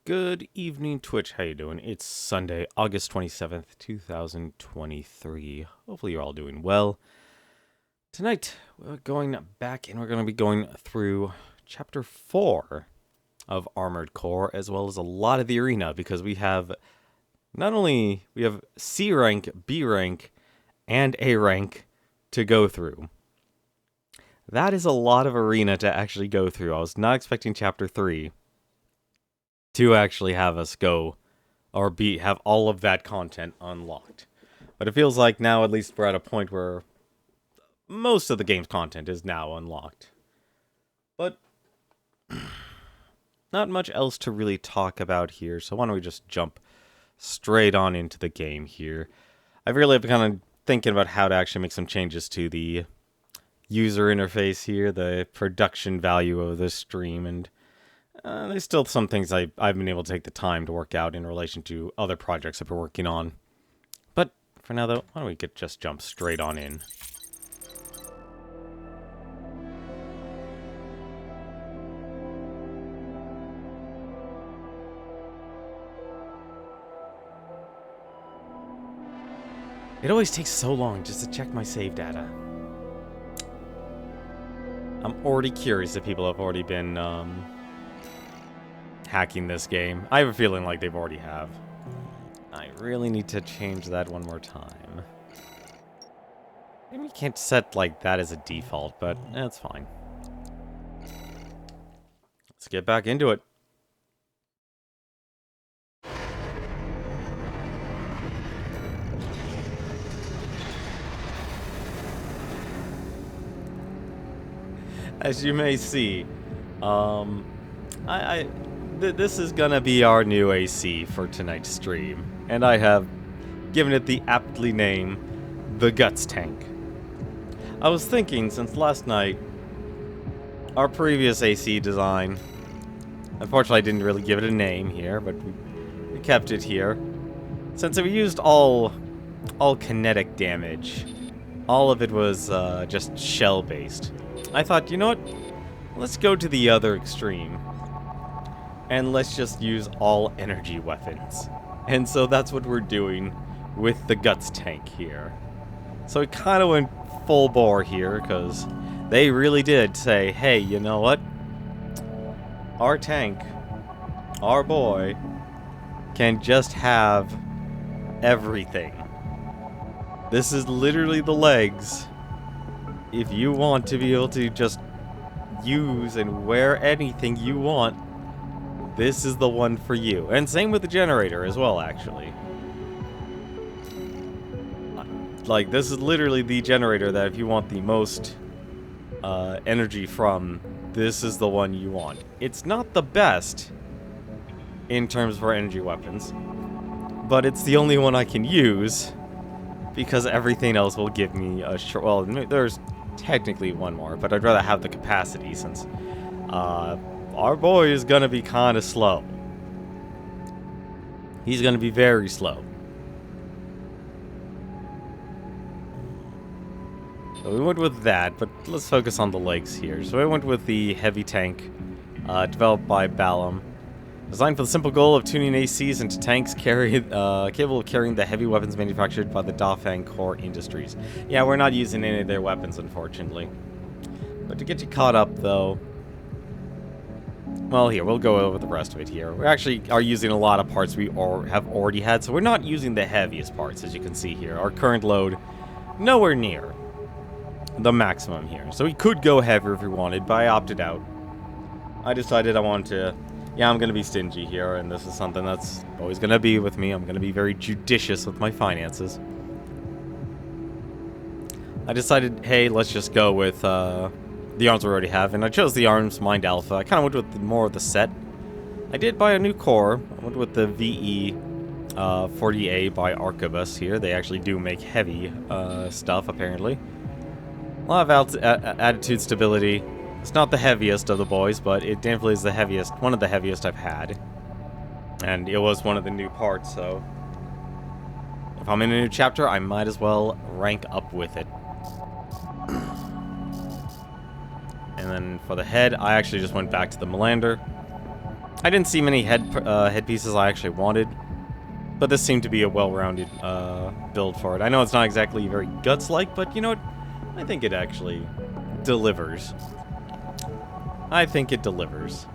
Good evening, Twitch. How you doing? It's Sunday, August 27th, 2023. Hopefully you're all doing well. Tonight, we're going back and we're going to be going through Chapter 4 of Armored Core, as well as a lot of the arena, because we have we have C rank, B rank, and A rank to go through. That is a lot of arena to actually go through. I was not expecting Chapter 3 to actually have us go or have all of that content unlocked. But it feels like now at least we're at a point where most of the game's content is now unlocked. But not much else to really talk about here, so why don't we just jump straight on into the game here. I've really been kind of thinking about how to actually make some changes to the user interface here, the production value of the stream, and there's still some things I've been able to take the time to work out in relation to other projects I've been working on. But for now, though, why don't we just jump straight on in. It always takes so long just to check my save data. I'm already curious if people have already been hacking this game. I have a feeling like they've already have. I really need to change that one more time. Maybe you can't set like that as a default, but that's fine. Let's get back into it. As you may see, this is gonna be our new AC for tonight's stream, and I have given it the aptly name, the Guts Tank. I was thinking, since last night, our previous AC design, unfortunately I didn't really give it a name here, but we kept it here. Since we used all kinetic damage, all of it was just shell-based. I thought, you know what? Let's go to the other extreme. And let's just use all energy weapons. And so that's what we're doing with the Guts Tank here. So we kind of went full bore here, because they really did say, hey, you know what? Our tank, our boy, can just have everything. This is literally the legs. If you want to be able to just use and wear anything you want, this is the one for you. And same with the generator as well, actually. Like, this is literally the generator that if you want the most energy from, this is the one you want. It's not the best in terms for energy weapons, but it's the only one I can use because everything else will give me a short... Well, there's technically one more, but I'd rather have the capacity since our boy is gonna be kind of slow. He's gonna be very slow. So we went with that, but let's focus on the legs here. So I went with the heavy tank, developed by Backlog. Designed for the simple goal of tuning ACs into tanks capable of carrying the heavy weapons manufactured by the Dafang Core Industries. Yeah, we're not using any of their weapons, unfortunately. But to get you caught up, though... Well, here, we'll go over the rest of it here. We actually are using a lot of parts we have already had, so we're not using the heaviest parts, as you can see here. Our current load, nowhere near the maximum here. So we could go heavier if we wanted, but I opted out. I decided I wanted to... Yeah, I'm going to be stingy here, and this is something that's always going to be with me. I'm going to be very judicious with my finances. I decided, hey, let's just go with the arms we already have, and I chose the Arms Mind Alpha. I kind of went with more of the set. I did buy a new core. I went with the VE 40A by Arquebus here. They actually do make heavy stuff, apparently. A lot of attitude stability. It's not the heaviest of the boys, but it definitely is the heaviest, one of the heaviest I've had. And it was one of the new parts, so... If I'm in a new chapter, I might as well rank up with it. And then for the head, I actually just went back to the Melander. I didn't see many headpieces I actually wanted, but this seemed to be a well-rounded build for it. I know it's not exactly very Guts-like, but you know what? I think it actually delivers. I think it delivers.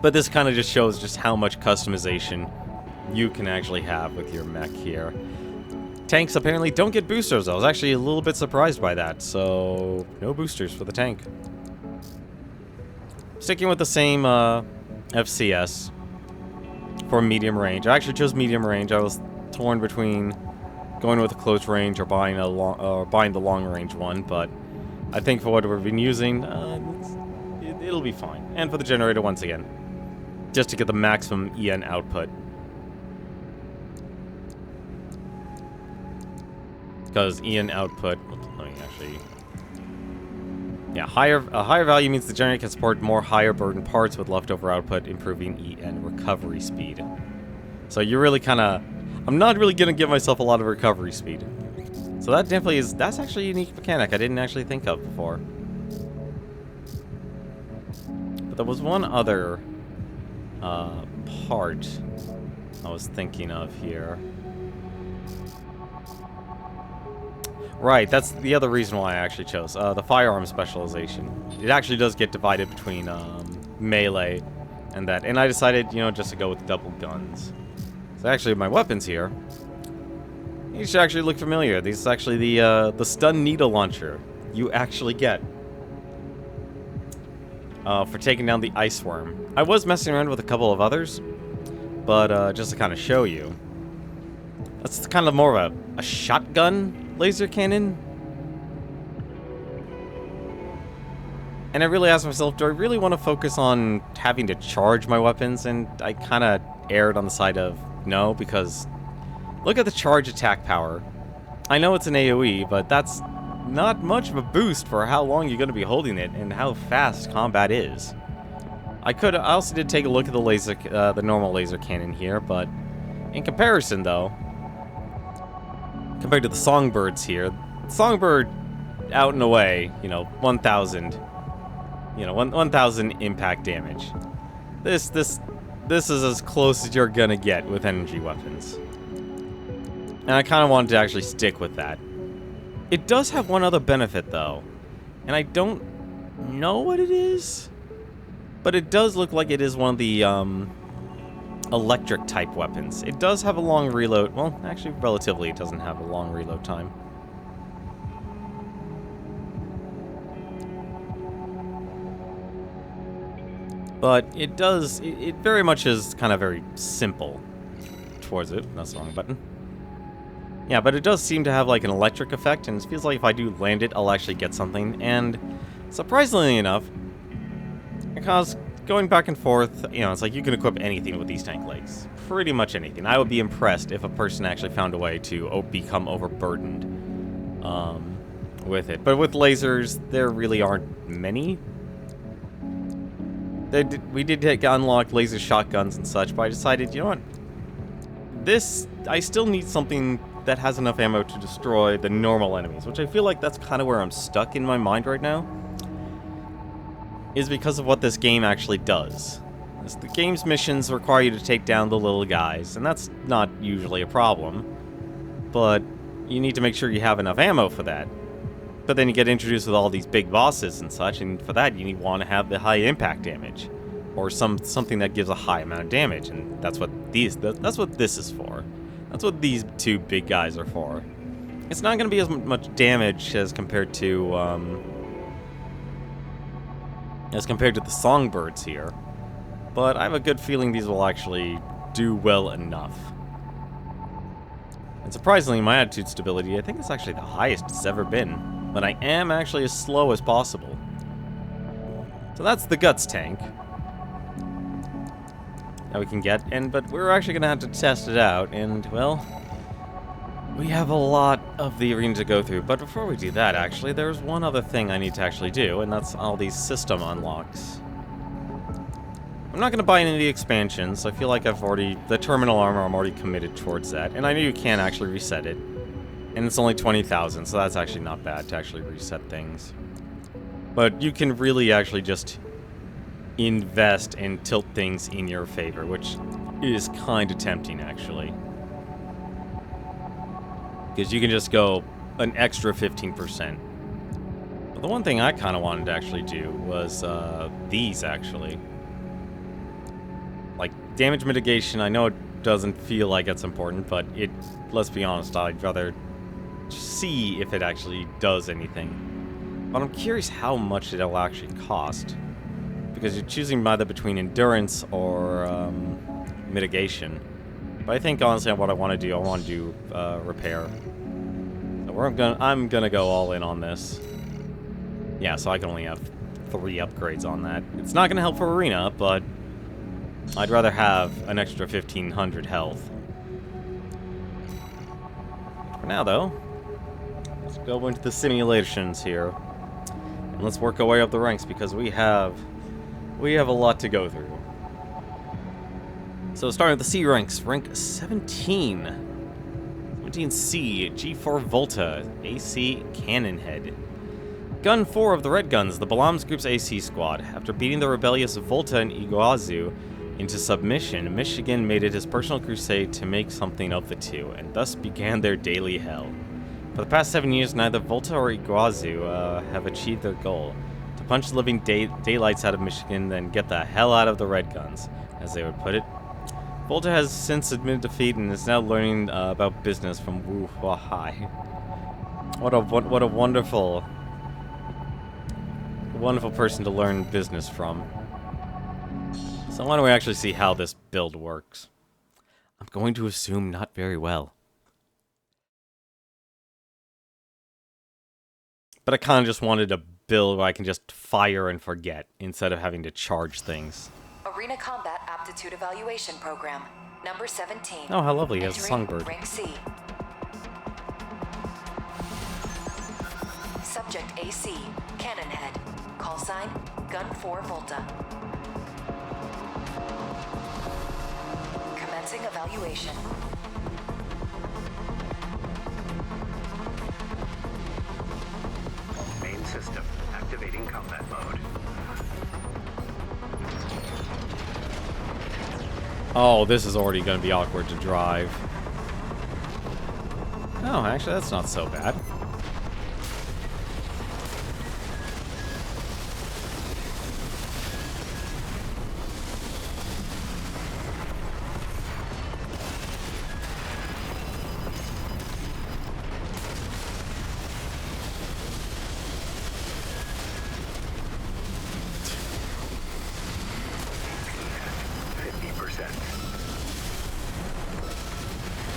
But this kind of just shows just how much customization you can actually have with your mech here. Tanks apparently don't get boosters. I was actually a little bit surprised by that, so no boosters for the tank. Sticking with the same FCS for medium range. I actually chose medium range. I was torn between going with a close range or buying the long range one, but I think for what we've been using, it'll be fine. And for the generator once again, just to get the maximum EN output. Because EN output, let me actually, yeah, a higher value means the generator can support more higher burden parts with leftover output, improving EN recovery speed. So you're really kind of, I'm not really going to give myself a lot of recovery speed. So that definitely is, that's actually a unique mechanic I didn't actually think of before. But there was one other part I was thinking of here. Right, that's the other reason why I actually chose the firearm specialization. It actually does get divided between melee and that, and I decided, you know, just to go with double guns. So actually, my weapons here, these should actually look familiar. This is actually the stun needle launcher you actually get for taking down the ice worm. I was messing around with a couple of others, but just to kind of show you, that's kind of more of a shotgun laser cannon. And I really asked myself, do I really want to focus on having to charge my weapons? And I kind of erred on the side of no, because look at the charge attack power. I know it's an AoE, but that's not much of a boost for how long you're going to be holding it and how fast combat is. I also did take a look at the normal laser cannon here, but in comparison though, compared to the songbirds here, songbird out and away, you know, 1,000, you know, 1,000 impact damage. This is as close as you're gonna get with energy weapons. And I kind of wanted to actually stick with that. It does have one other benefit though, and I don't know what it is, but it does look like it is one of the electric type weapons. It does have a long reload. Well, actually, relatively, it doesn't have a long reload time. But it does, it very much is kind of very simple towards it. That's the wrong button. Yeah, but it does seem to have like an electric effect, and it feels like if I do land it, I'll actually get something. And surprisingly enough, because going back and forth, you know, it's like you can equip anything with these tank legs. Pretty much anything. I would be impressed if a person actually found a way to become overburdened with it. But with lasers, there really aren't many. We did unlock laser shotguns and such, but I decided, you know what? I still need something that has enough ammo to destroy the normal enemies, which I feel like that's kind of where I'm stuck in my mind right now, is because of what this game actually does. The game's missions require you to take down the little guys, and that's not usually a problem, but you need to make sure you have enough ammo for that. But then you get introduced with all these big bosses and such, and for that you want to have the high impact damage, or something that gives a high amount of damage, and that's what this is for. That's what these two big guys are for. It's not going to be as much damage as compared to the songbirds here, but I have a good feeling these will actually do well enough. And surprisingly, my attitude stability, I think it's actually the highest it's ever been. But I am actually as slow as possible. So that's the Guts tank that we can get, but we're actually going to have to test it out, and, well, we have a lot of the arena to go through. But before we do that, actually, there's one other thing I need to actually do, and that's all these system unlocks. I'm not going to buy any of the expansions. I feel like the terminal armor, I'm already committed towards that, and I know you can actually reset it. And it's only 20,000, so that's actually not bad to actually reset things. But you can really actually just invest and tilt things in your favor, which is kind of tempting, actually. Because you can just go an extra 15%. But the one thing I kind of wanted to actually do was these, actually. Like, damage mitigation, I know it doesn't feel like it's important, but it, let's be honest, I'd rather see if it actually does anything. But I'm curious how much it'll actually cost. Because you're choosing either between endurance or mitigation. But I think, honestly, what I want to do, I want to do repair. So I'm gonna go all in on this. Yeah, so I can only have 3 upgrades on that. It's not gonna help for Arena, but I'd rather have an extra 1,500 health. For now, though, let's go into the simulations here. And let's work our way up the ranks, because we have a lot to go through. So starting with the C ranks, rank 17. 17C, G4 Volta, AC Cannon Head. Gun 4 of the Red Guns, the Balams Group's AC squad. After beating the rebellious Volta and Iguazu into submission, Michigan made it his personal crusade to make something of the two, and thus began their daily hell. For the past 7 years, neither Volta or Iguazu have achieved their goal. To punch the living daylights out of Michigan, then get the hell out of the Red Guns, as they would put it. Volta has since admitted defeat and is now learning about business from Wu Huahai. What a wonderful person to learn business from. So why don't we actually see how this build works? I'm going to assume not very well. But I kind of just wanted a build where I can just fire and forget instead of having to charge things. Arena Combat Aptitude Evaluation Program, number 17. Oh, how lovely, he has a songbird. Rank C. Subject AC, Cannon Head. Call sign, Gun 4 Volta. Commencing evaluation. Main system, activating combat mode. Oh, this is already going to be awkward to drive. Oh, actually, that's not so bad.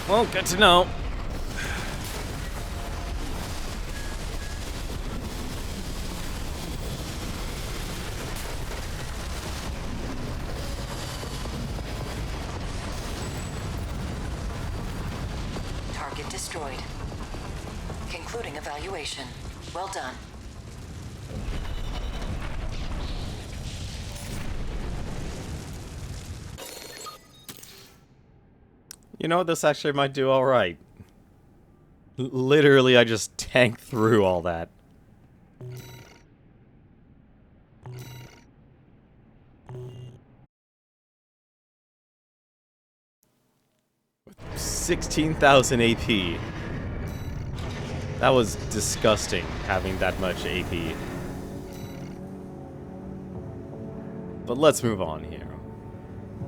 Well, good to know. Target destroyed. Concluding evaluation. Well done. You know what, this actually might do alright. Literally, I just tanked through all that. With 16,000 AP. That was disgusting, having that much AP. But let's move on here.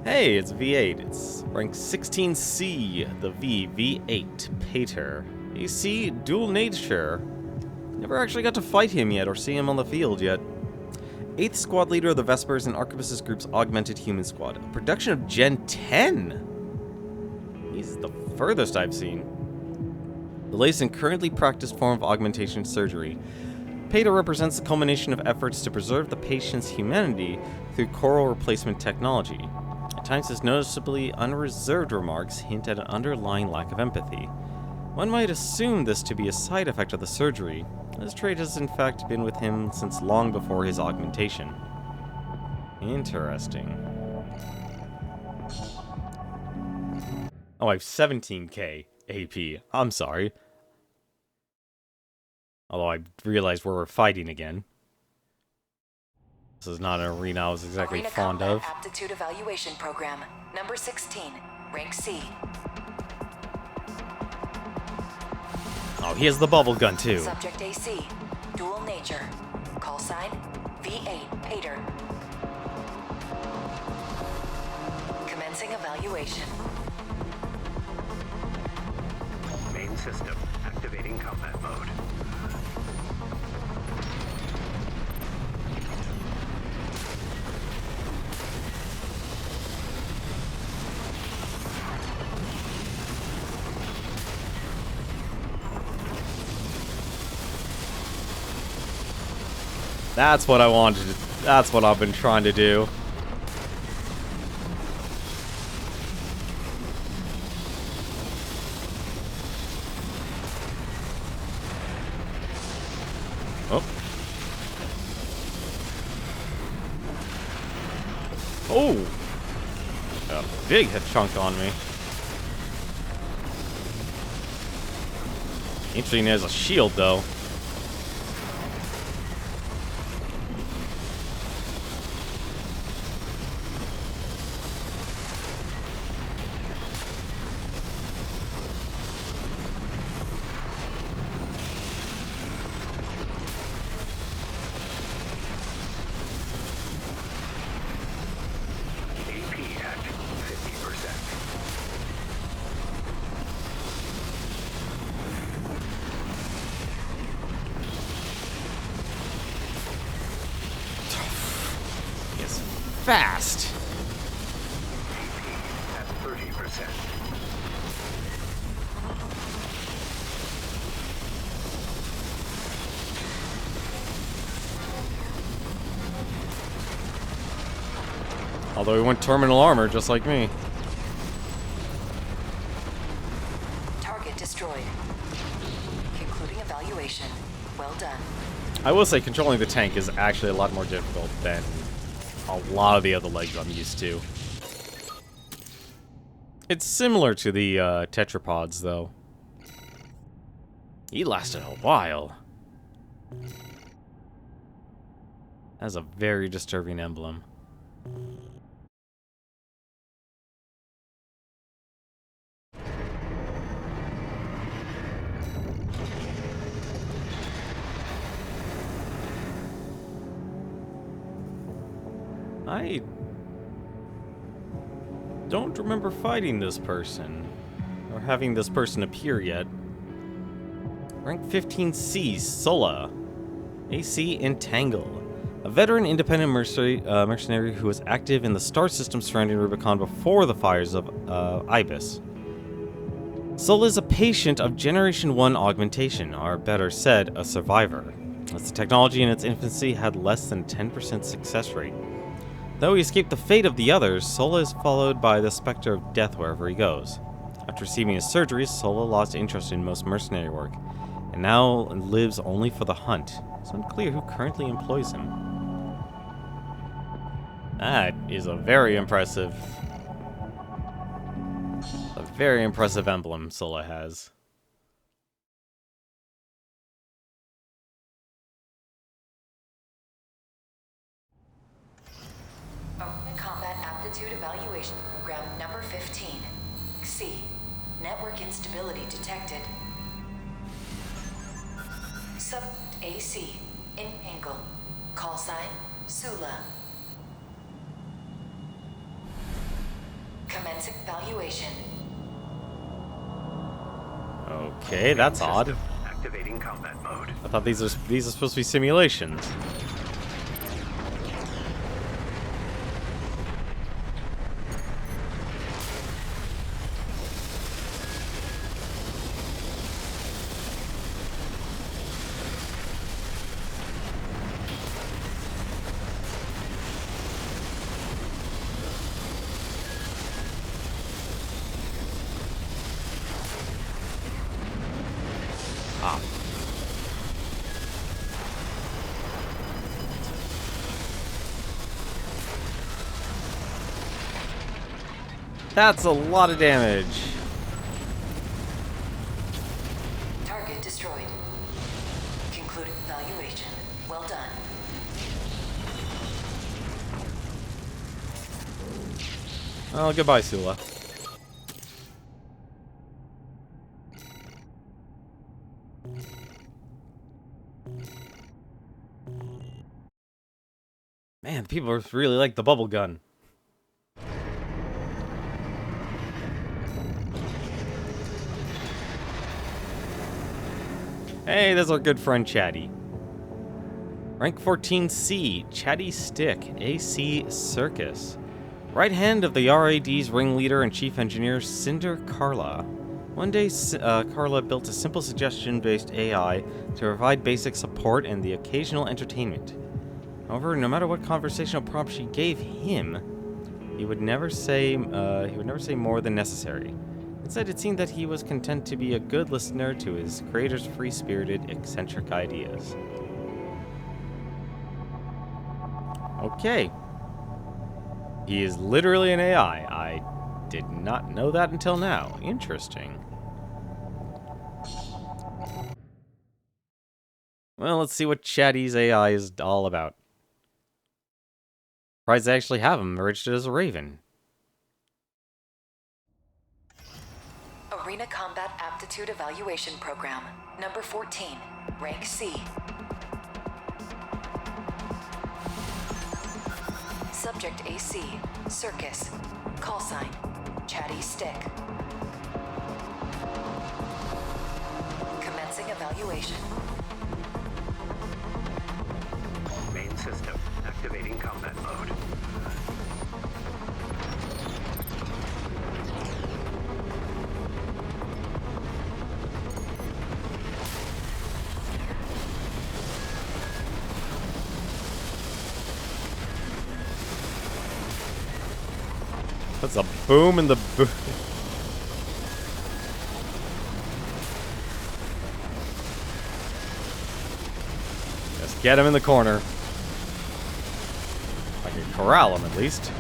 Hey, it's V8. It's rank 16C, the V8 Pater. AC Dual Nature. Never actually got to fight him yet or see him on the field yet. 8th squad leader of the Vespers and Arquebus's group's augmented human squad. A production of Gen 10. He's the furthest I've seen. The latest and currently practiced form of augmentation surgery. Pater represents the culmination of efforts to preserve the patient's humanity through coral replacement technology. At times, his noticeably unreserved remarks hint at an underlying lack of empathy. One might assume this to be a side effect of the surgery. This trait has in fact been with him since long before his augmentation. Interesting. Oh, I have 17k AP. I'm sorry. Although I realized we're fighting again. This is not an arena I was exactly Arena fond Combat of. Aptitude Evaluation Program, number 16, rank C. Oh, he has the bubble gun too. Subject AC, dual nature. Call sign, V8, Pater. Commencing evaluation. Main system activating combat mode. That's what I wanted to, that's what I've been trying to do. Oh. Oh! A big hit chunk on me. Interesting, there's a shield though. AP at 50%. It's fast. AP at 30%. Although he went terminal armor just like me. Target destroyed. Concluding evaluation. Well done. I will say controlling the tank is actually a lot more difficult than a lot of the other legs I'm used to. It's similar to the tetrapods, though. He lasted a while. That's a very disturbing emblem. I don't remember fighting this person, or having this person appear yet. Rank 15C, Sola. AC, Entangle. A veteran independent mercenary who was active in the star system surrounding Rubicon before the fires of Ibis. Sola is a patient of Generation 1 augmentation, or better said, a survivor, as the technology in its infancy had less than 10% success rate. Though he escaped the fate of the others, Sola is followed by the specter of death wherever he goes. After receiving his surgeries, Sola lost interest in most mercenary work, and now lives only for the hunt. It's unclear who currently employs him. That is a very impressive emblem Sola has. Arena Combat Aptitude Evaluation Program number 15. C. Network instability detected. Sub AC. Entangle. Call sign, Sula. Commencing evaluation. Okay, that's odd. Activating combat mode. I thought these are supposed to be simulations. Ah. That's a lot of damage. Target destroyed. Concluding evaluation. Well done. Oh, goodbye, Sula. Man, people really like the bubble gun. Hey, there's our good friend Chatty. Rank 14C, Chatty Stick, AC Circus. Right hand of the RAD's ringleader and chief engineer, Cinder Carla. One day, Carla built a simple suggestion-based AI to provide basic support and the occasional entertainment. However, no matter what conversational prompt she gave him, he would never say more than necessary. Instead, it seemed that he was content to be a good listener to his creator's free-spirited, eccentric ideas. Okay. He is literally an AI. I did not know that until now. Interesting. Well, let's see what Chatty's AI is all about. Surprised they actually have him registered as a Raven. Arena Combat Aptitude Evaluation Program, number 14, rank C. Subject AC, Circus. Call sign, Chatty Stick. Commencing evaluation. Main system. Activating combat mode. That's a boom in the boom. Just get him in the corner. I can corral him at least.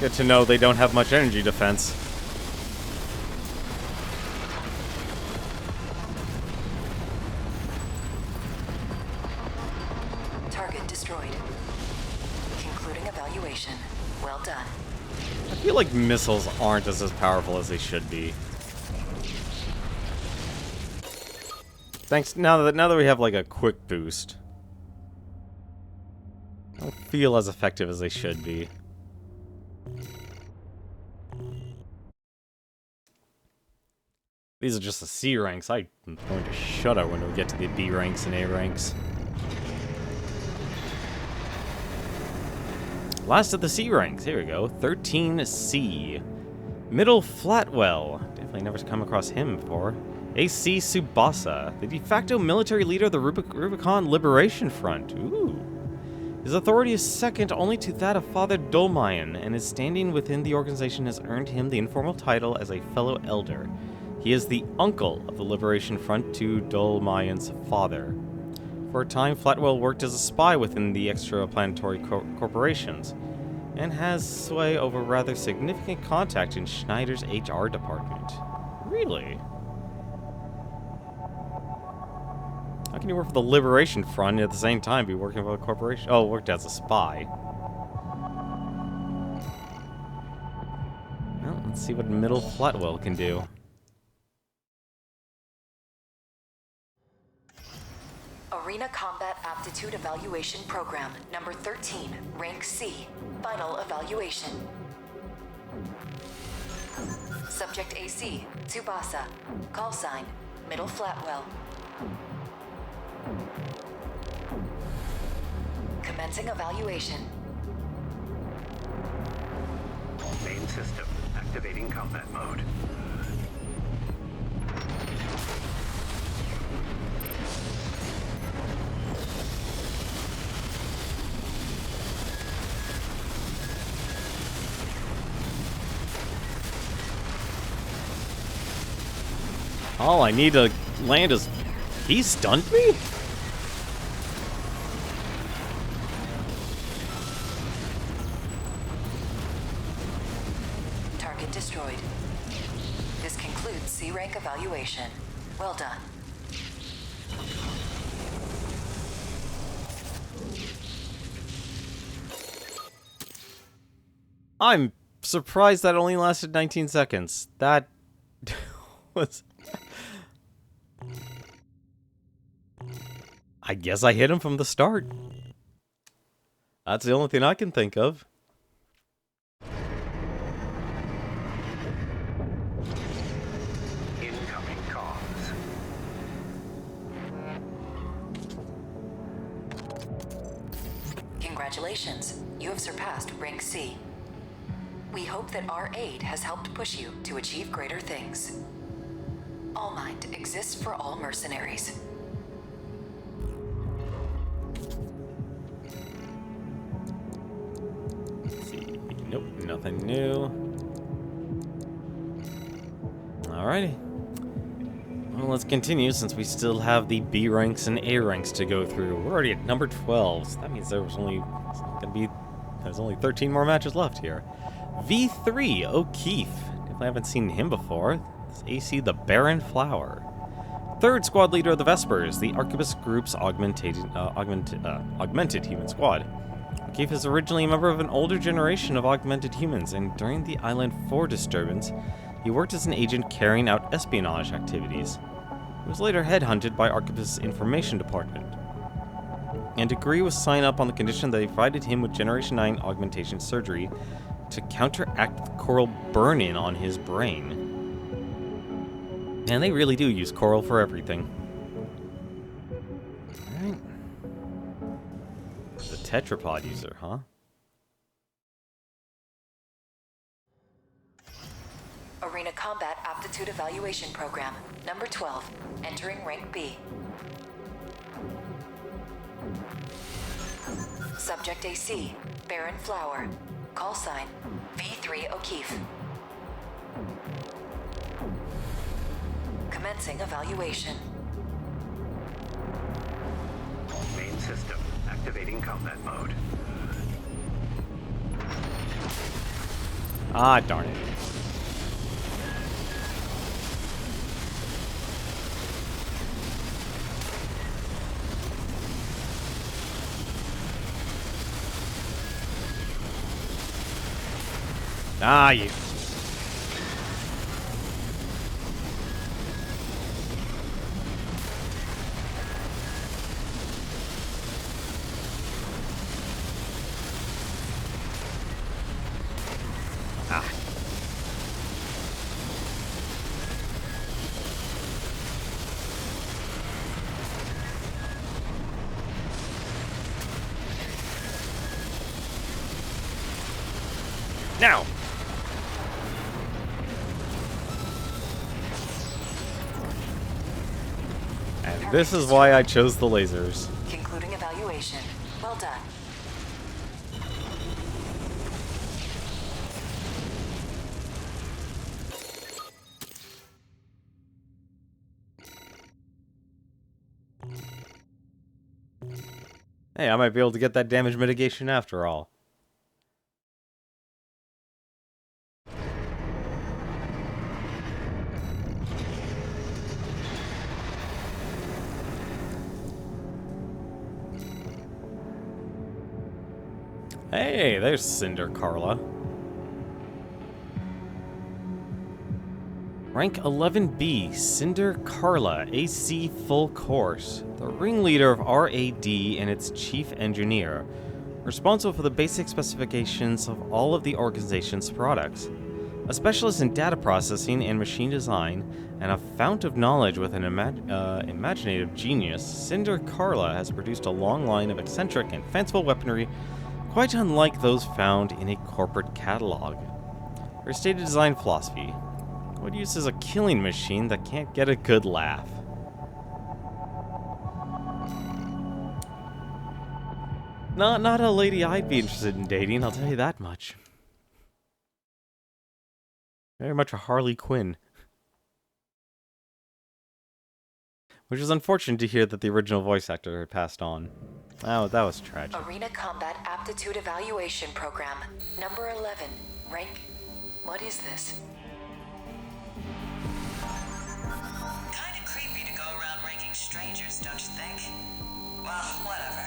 Good to know they don't have much energy defense. Target destroyed. Concluding evaluation. Well done. I feel like missiles aren't as powerful as they should be. Thanks. Now that we have like a quick boost, I don't feel as effective as they should be. These are just the C ranks. I'm going to shut up when we get to the B ranks and A ranks. Last of the C ranks. Here we go. 13C. Middle Flatwell. Definitely never come across him before. AC Tsubasa. The de facto military leader of the Rubicon Liberation Front. Ooh. His authority is second only to that of Father Dolmayan, and his standing within the organization has earned him the informal title as a fellow elder. He is the uncle of the Liberation Front to Dolmayan's father. For a time, Flatwell worked as a spy within the extraplanetary corporations, and has sway over rather significant contact in Schneider's HR department. Really? How can you work for the Liberation Front and at the same time be working for a corporation? Oh, worked as a spy. Well, let's see what Middle Flatwell can do. Arena Combat Aptitude Evaluation Program, number 13, rank C. Final evaluation. Subject AC, Tsubasa. Call sign, Middle Flatwell. Commencing evaluation. Main system. Activating combat mode. All I need to land is... He stunned me? Target destroyed. This concludes C rank evaluation. Well done. I'm surprised that only lasted 19 seconds. That was... I guess I hit him from the start. That's the only thing I can think of. Incoming comms. Congratulations, you have surpassed rank C. We hope that our aid has helped push you to achieve greater things. All Mind exists for all mercenaries. Let's see. Nope, nothing new. Alrighty. Well, let's continue since we still have the B ranks and A ranks to go through. We're already at number 12, so that means there's only 13 more matches left here. V3 O'Keefe. Definitely haven't seen him before. This AC the Barren Flower. Third squad leader of the Vespers, the Arquebus Group's augmented human squad. O'Keefe is originally a member of an older generation of augmented humans, and during the Island 4 disturbance, he worked as an agent carrying out espionage activities. He was later headhunted by Arquebus' information department, and agreed with sign up on the condition that they provided him with Generation 9 augmentation surgery to counteract the coral burn-in on his brain. And they really do use coral for everything. Alright. The tetrapod user, huh? Arena Combat Aptitude Evaluation Program, number 12, entering rank B. Subject AC, Barren Flower. Call sign, V3 O'Keefe. Commencing evaluation. Main system activating combat mode. Ah, darn it. Ah, you. Ah. Now. And this is why I chose the lasers. Concluding evaluation. Well done. Hey, I might be able to get that damage mitigation after all. Hey, there's Cinder Carla. Rank 11B, Cinder Carla, AC full course. The ringleader of RAD and its chief engineer, responsible for the basic specifications of all of the organization's products. A specialist in data processing and machine design, and a fount of knowledge with an imaginative genius, Cinder Carla has produced a long line of eccentric and fanciful weaponry quite unlike those found in a corporate catalog. Her stated design philosophy: what use is a killing machine that can't get a good laugh? Not a lady I'd be interested in dating, I'll tell you that much. Very much a Harley Quinn. Which is unfortunate to hear that the original voice actor had passed on. Oh, that was tragic. Arena Combat Aptitude Evaluation Program, number 11, rank... What is this? strangers, don't you think? Well, whatever.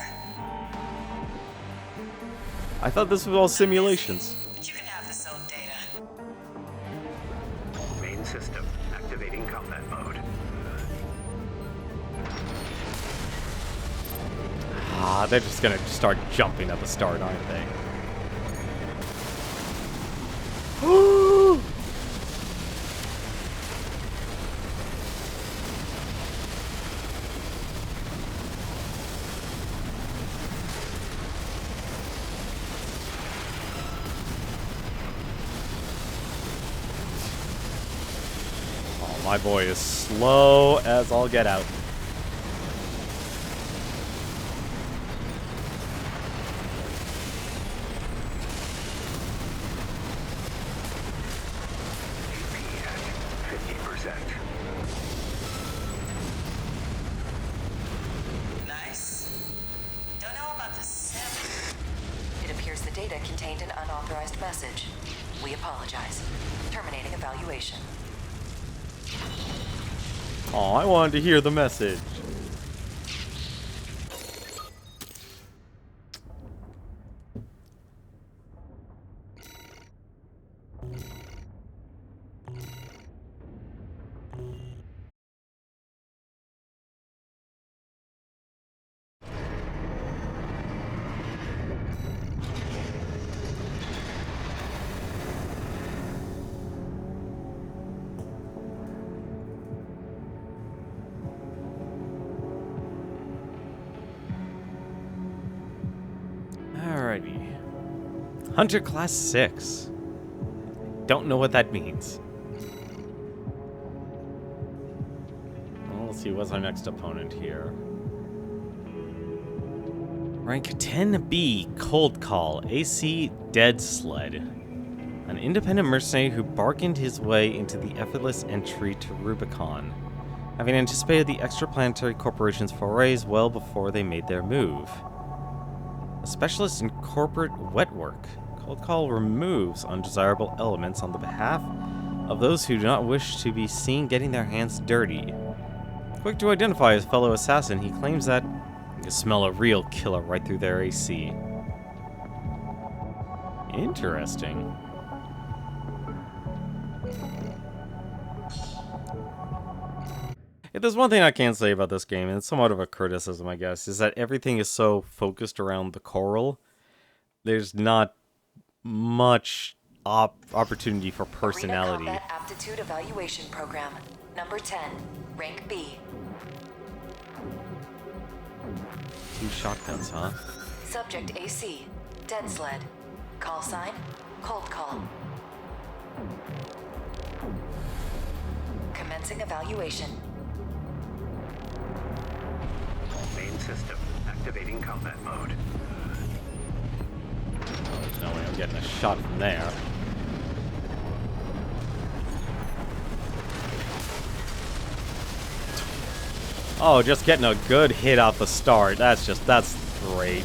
I thought this was all simulations. But you can have this old data. Main system activating combat mode. Ah, they're just gonna start jumping at the start, aren't they? Oh, my boy is slow as all get out. AP at 50%. Nice. Don't know about the sim. It appears the data contained an unauthorized message. We apologize. Terminating evaluation. Oh, I wanted to hear the message. Alrighty. Hunter Class 6. Don't know what that means. Well, let's see, what's our next opponent here? Rank 10B, Cold Call, AC Dead Sled. An independent mercenary who bargained his way into the effortless entry to Rubicon, having anticipated the extraplanetary corporation's forays well before they made their move. A specialist in corporate wet work, Cold Call removes undesirable elements on the behalf of those who do not wish to be seen getting their hands dirty. Quick to identify his fellow assassin, he claims that you can smell a real killer right through their AC. Interesting. If there's one thing I can say about this game, and it's somewhat of a criticism, I guess, is that everything is so focused around the coral. There's not much opportunity for personality. Arena Combat Aptitude Evaluation Program. Number 10. Rank B. 2 shotguns, huh? Subject AC. Dead Sled. Call sign. Cold Call. Commencing evaluation. Main system activating combat mode. Oh, there's no way I'm getting a shot from there. Oh, just getting a good hit off the start. That's great.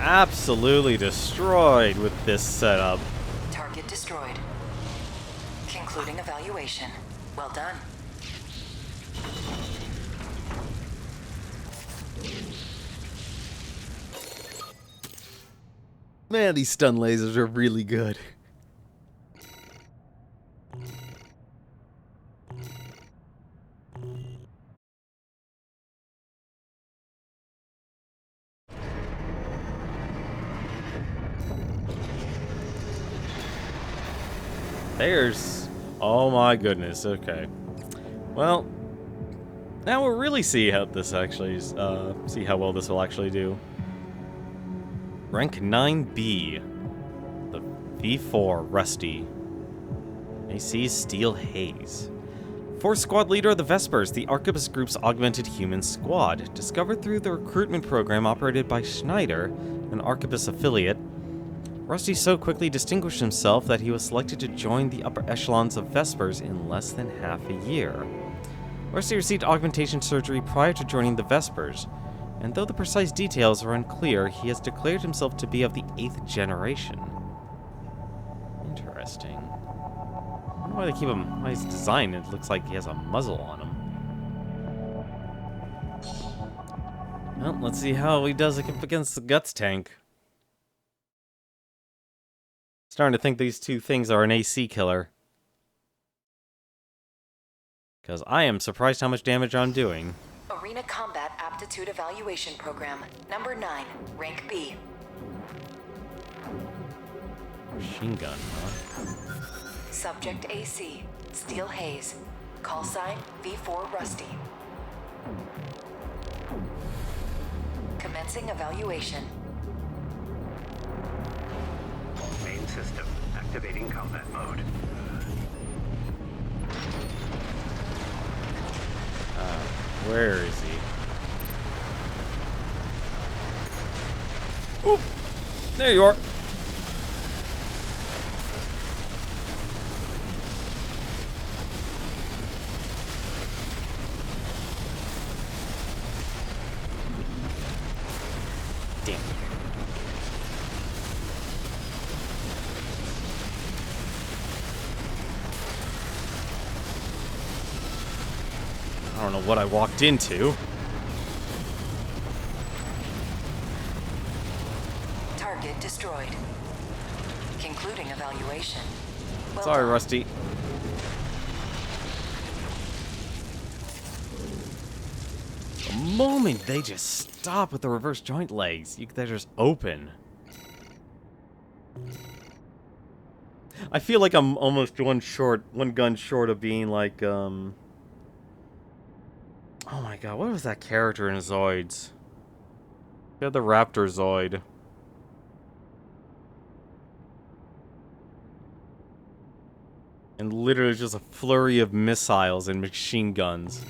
Absolutely destroyed with this setup. Target destroyed. Concluding evaluation. Well done. Man, these stun lasers are really good. There's... Oh my goodness, okay. Well, now we'll really see how this actually is, see how well this will actually do. Rank 9B. The V4 Rusty. AC Steel Haze. Force Squad Leader of the Vespers, the Arquebus Group's augmented human squad. Discovered through the recruitment program operated by Schneider, an Arquebus affiliate. Rusty so quickly distinguished himself that he was selected to join the upper echelons of Vespers in less than half a year. Rusty received augmentation surgery prior to joining the Vespers, and though the precise details are unclear, he has declared himself to be of the 8th generation. Interesting. I wonder why they keep him, why he's designed, it looks like he has a muzzle on him. Well, let's see how he does up against the Guts tank. Starting to think these two things are an AC killer. Because I am surprised how much damage I'm doing. Arena Combat Aptitude Evaluation Program, number 9, rank B. Machine gun, huh? Subject AC, Steel Haze. Call sign V4 Rusty. Commencing evaluation. Main system. Activating combat mode. Where is he? Oop! There you are! Damn. I don't know what I walked into. Target destroyed. Concluding evaluation. Well Sorry, done. Rusty. The moment they just stop with the reverse joint legs, they're just open. I feel like I'm almost one gun short of being like, oh my god, what was that character in Zoids? He had the Raptor Zoid. And literally just a flurry of missiles and machine guns.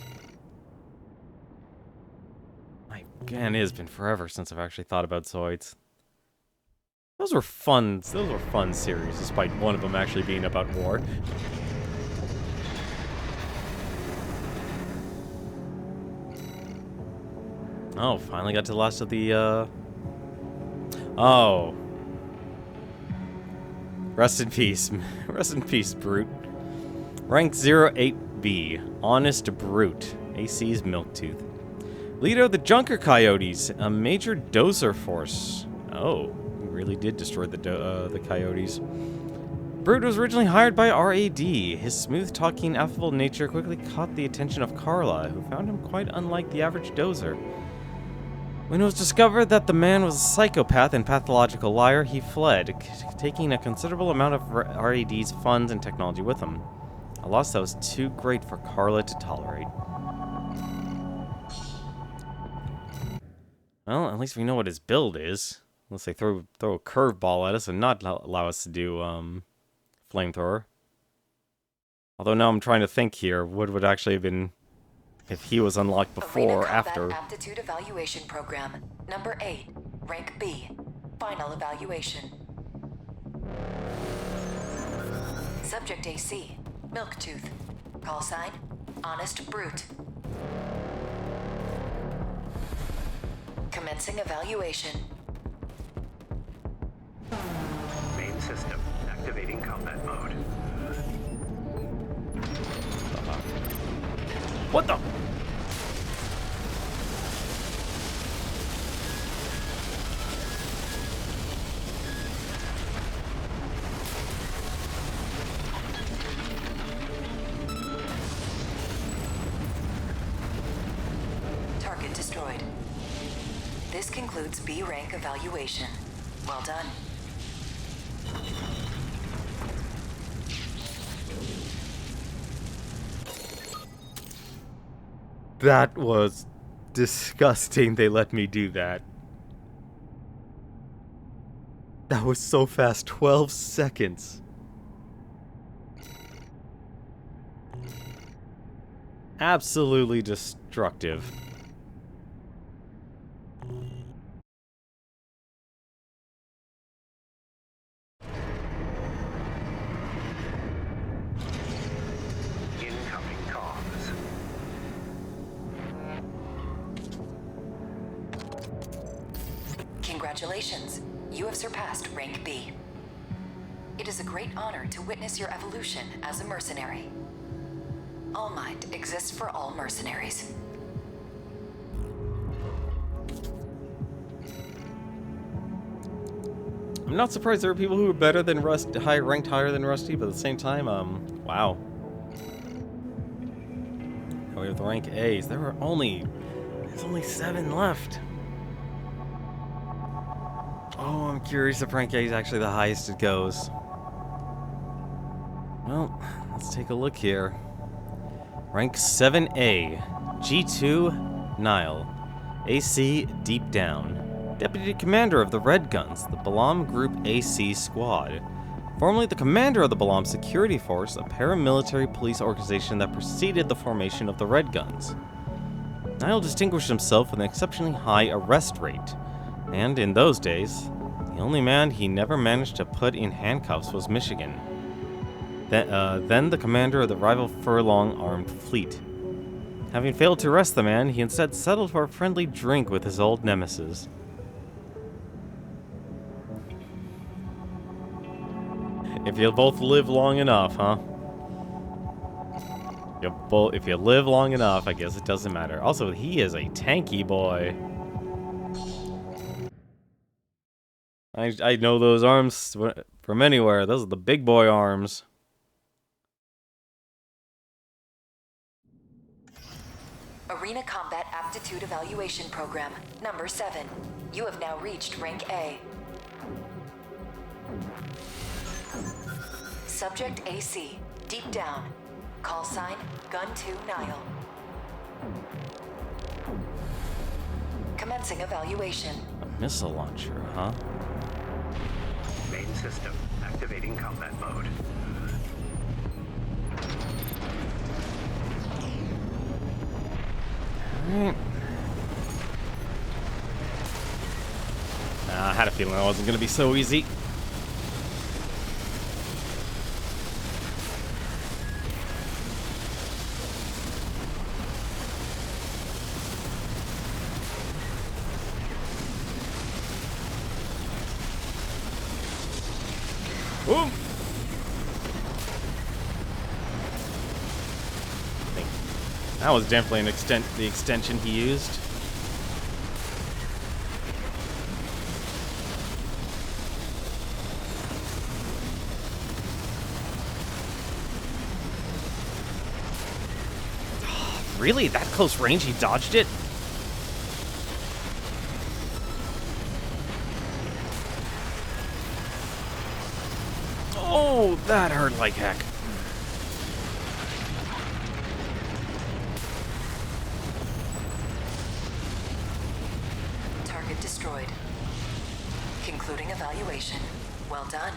Man, it has been forever since I've actually thought about Zoids. Those were fun series, despite one of them actually being about war. Oh, finally got to the last of the, Oh. Rest in peace. Rest in peace, Brute. Rank 08B. Honest Brute. AC's Milktooth. Leader of the Junker Coyotes. A major dozer force. Oh, he really did destroy the Coyotes. Brute was originally hired by RAD. His smooth-talking, affable nature quickly caught the attention of Carla, who found him quite unlike the average dozer. When it was discovered that the man was a psychopath and pathological liar, he fled, taking a considerable amount of RAD's funds and technology with him. A loss that was too great for Carla to tolerate. Well, at least we know what his build is. Unless they throw a curveball at us and not allow us to do flamethrower. Although now I'm trying to think here, what would actually have been if he was unlocked before or after. Aptitude Evaluation Program, number 8, rank B. Final evaluation. Subject AC, Milktooth. Call sign, Honest Brute. Commencing evaluation. Main system. Activating combat mode. What the? Target destroyed. This concludes B rank evaluation. Well done. That was disgusting they let me do that. That was so fast, 12 seconds. Absolutely destructive. Congratulations, you have surpassed rank B. It is a great honor to witness your evolution as a mercenary. All Mind exists for all mercenaries. I'm not surprised there are people who are better than Rusty, ranked higher than Rusty, but at the same time, wow. We have the rank A's. There's only 7 left. Oh, I'm curious if rank A is actually the highest it goes. Well, let's take a look here. Rank 7A, G2, Nile, AC, Deep Down. Deputy Commander of the Red Guns, the Balam Group AC Squad. Formerly the commander of the Balam Security Force, a paramilitary police organization that preceded the formation of the Red Guns. Nile distinguished himself with an exceptionally high arrest rate, and in those days, the only man he never managed to put in handcuffs was Michigan. Then the commander of the rival Furlong armed fleet. Having failed to arrest the man, he instead settled for a friendly drink with his old nemesis. If you both live long enough, huh? If you live long enough, I guess it doesn't matter. Also, he is a tanky boy. I know those arms from anywhere. Those are the big boy arms. Arena Combat Aptitude Evaluation Program, number 7. You have now reached rank A. Subject AC, Deep Down. Call sign, Gun 2 Nile. Commencing evaluation. A missile launcher, huh? Main system activating combat mode. Alright. I had a feeling that wasn't going to be so easy. Ooh. That was definitely the extension he used. Really? That close range he dodged it? Oh, that hurt like heck. Target destroyed. Concluding evaluation. Well done.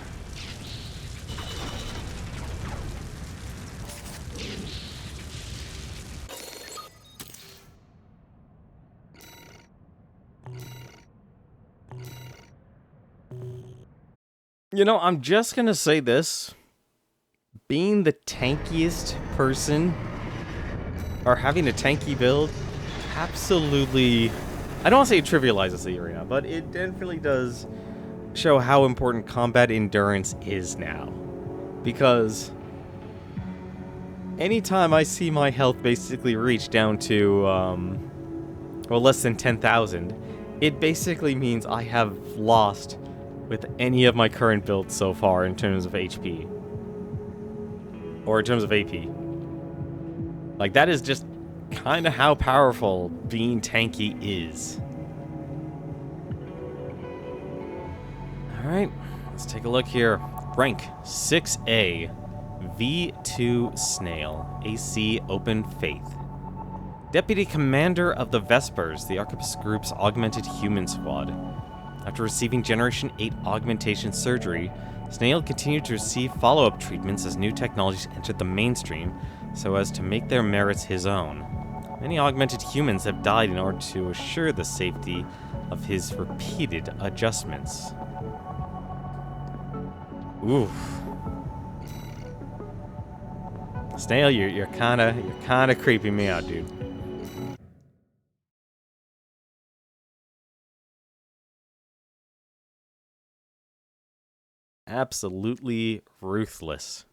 You know, I'm just gonna say this. Being the tankiest person, or having a tanky build, absolutely... I don't want to say it trivializes the arena, but it definitely does show how important combat endurance is now. Because anytime I see my health basically reach down to, well, less than 10,000, it basically means I have lost with any of my current builds so far in terms of HP. Or in terms of AP. Like, that is just kind of how powerful being tanky is. Alright, let's take a look here. Rank 6A, V2 Snail, AC Open Faith. Deputy Commander of the Vespers, the Arquebus Group's augmented human squad. After receiving Generation 8 augmentation surgery, Snail continued to receive follow-up treatments as new technologies entered the mainstream, so as to make their merits his own. Many augmented humans have died in order to assure the safety of his repeated adjustments. Oof. Snail, you're kinda creeping me out, dude. Absolutely ruthless.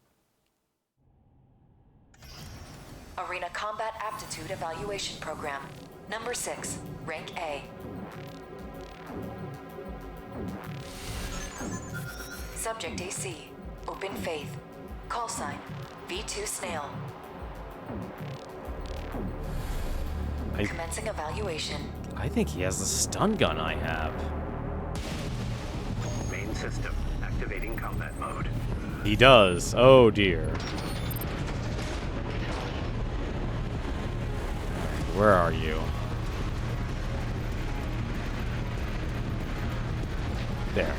Arena Combat Aptitude Evaluation Program. Number 6, Rank A. Subject AC, Open Faith. Call sign, V2 Snail. Commencing evaluation. I think he has the stun gun I have. Main system activating combat mode. He does. Oh dear. Where are you? There.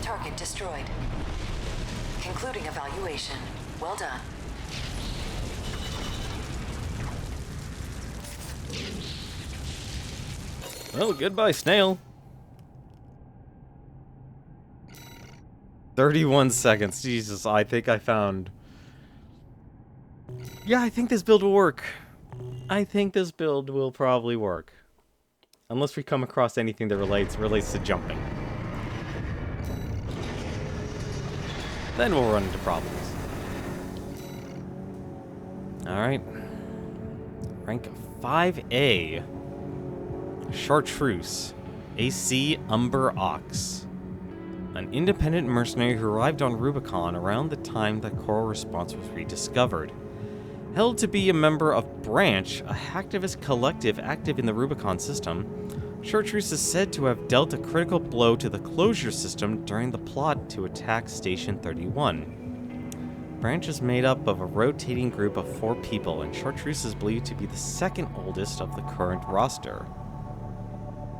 Target destroyed. Concluding evaluation. Well done. Well, goodbye, Snail. 31 seconds. Jesus, I think I found... Yeah, I think this build will work. I think this build will probably work. Unless we come across anything that relates to jumping. Then we'll run into problems. Alright. Rank 5A. Chartreuse. AC Umber Ox. An independent mercenary who arrived on Rubicon around the time that Coral Response was rediscovered. Held to be a member of Branch, a hacktivist collective active in the Rubicon system, Chartreuse is said to have dealt a critical blow to the closure system during the plot to attack Station 31. Branch is made up of a rotating group of 4 people, and Chartreuse is believed to be the second oldest of the current roster.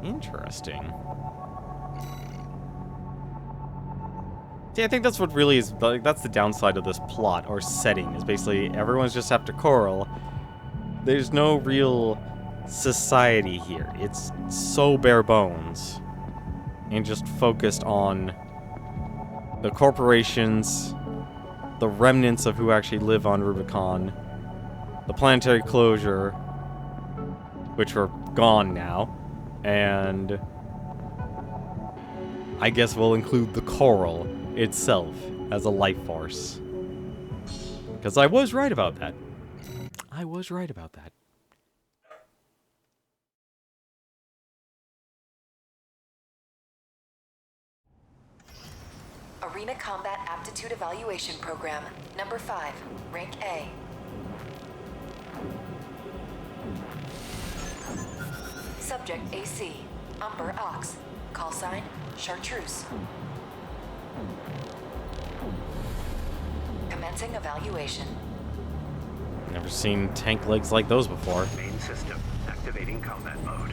Interesting. See, I think that's what really is, like, that's the downside of this plot, or setting, is basically everyone's just after Coral. There's no real society here. It's so bare bones. And just focused on the corporations, the remnants of who actually live on Rubicon, the planetary closure, which are gone now, and I guess we'll include the Coral itself as a life force. Because I was right about that. I was right about that. Arena Combat Aptitude Evaluation Program. Number 5, Rank A. Subject AC, Umber Ox. Call sign, Chartreuse. Commencing evaluation. Never seen tank legs like those before. Main system activating combat mode.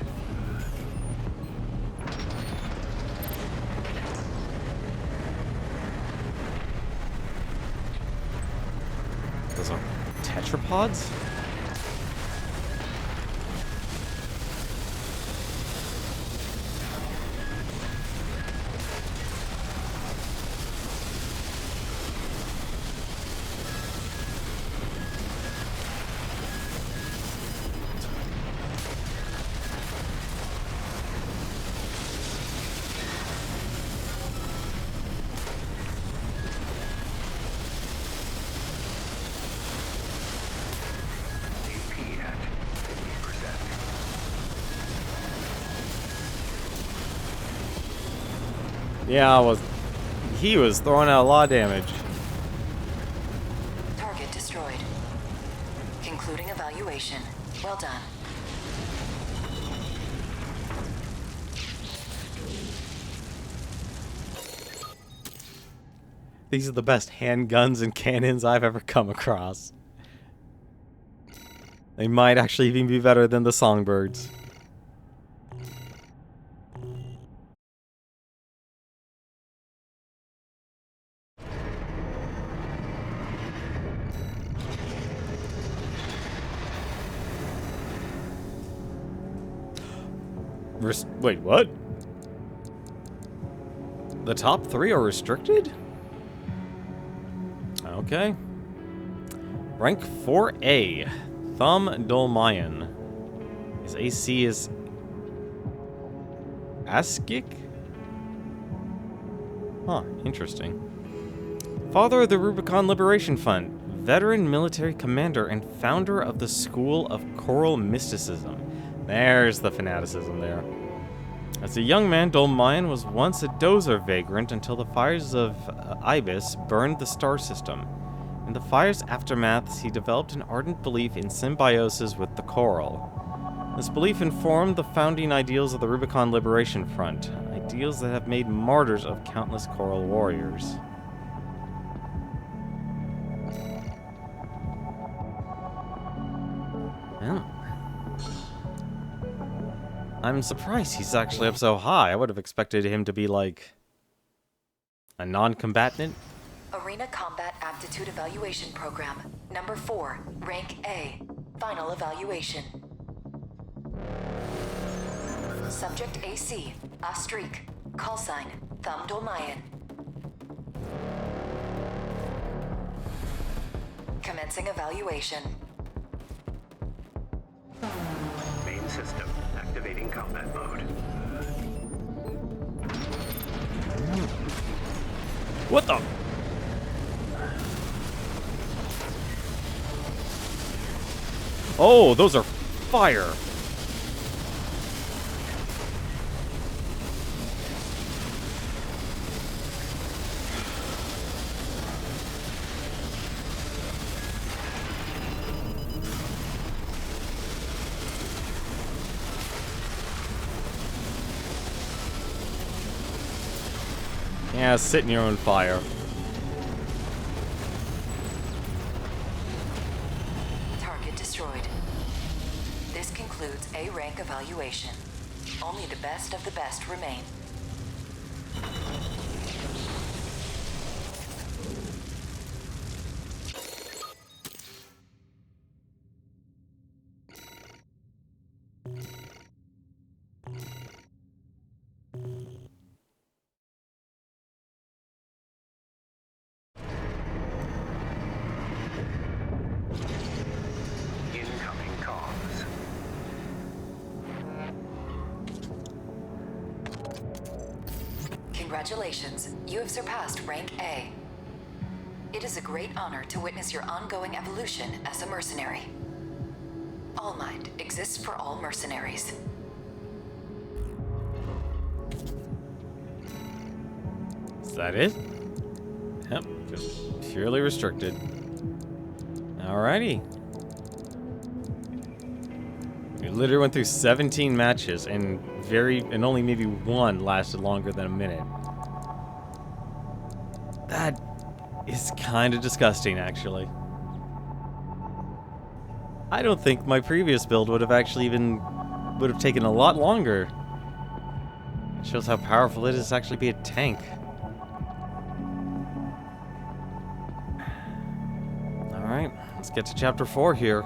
Those are tetrapods? AP at 50%. Yeah, he was throwing out a lot of damage. Target destroyed. Concluding evaluation. Well done. These are the best handguns and cannons I've ever come across. They might actually even be better than the Songbirds. Wait, what? The top 3 are restricted? Okay. Rank 4A. Thumb Dolmayan. His AC is... Askik? Huh, interesting. Father of the Rubicon Liberation Fund. Veteran military commander and founder of the School of Choral Mysticism. There's the fanaticism there. As a young man, Dolmayan was once a dozer vagrant until the fires of Ibis burned the star system. In the fire's aftermath, he developed an ardent belief in symbiosis with the choral. This belief informed the founding ideals of the Rubicon Liberation Front, ideals that have made martyrs of countless choral warriors. Well, I'm surprised he's actually up so high. I would have expected him to be like a non-combatant. Arena Combat Aptitude Evaluation Program, number 4, rank A. Final evaluation. Subject AC, Astrik. Call sign, Thumb Dolmayan. Commencing evaluation. Main system activating combat mode. What the? Oh, those are fire. Yeah, sit in your own fire. Target destroyed. This concludes A rank evaluation. Only the best of the best remain. Incoming comms. Congratulations, you have surpassed rank A. It is a great honor to witness your ongoing evolution as a mercenary. All Mind exists for all mercenaries. Is that it? Yep, just purely restricted. Alrighty. We literally went through 17 matches and only maybe one lasted longer than a minute. That is kind of disgusting, actually. I don't think my previous build would have taken a lot longer. It shows how powerful it is to actually be a tank. Alright, let's get to chapter 4 here.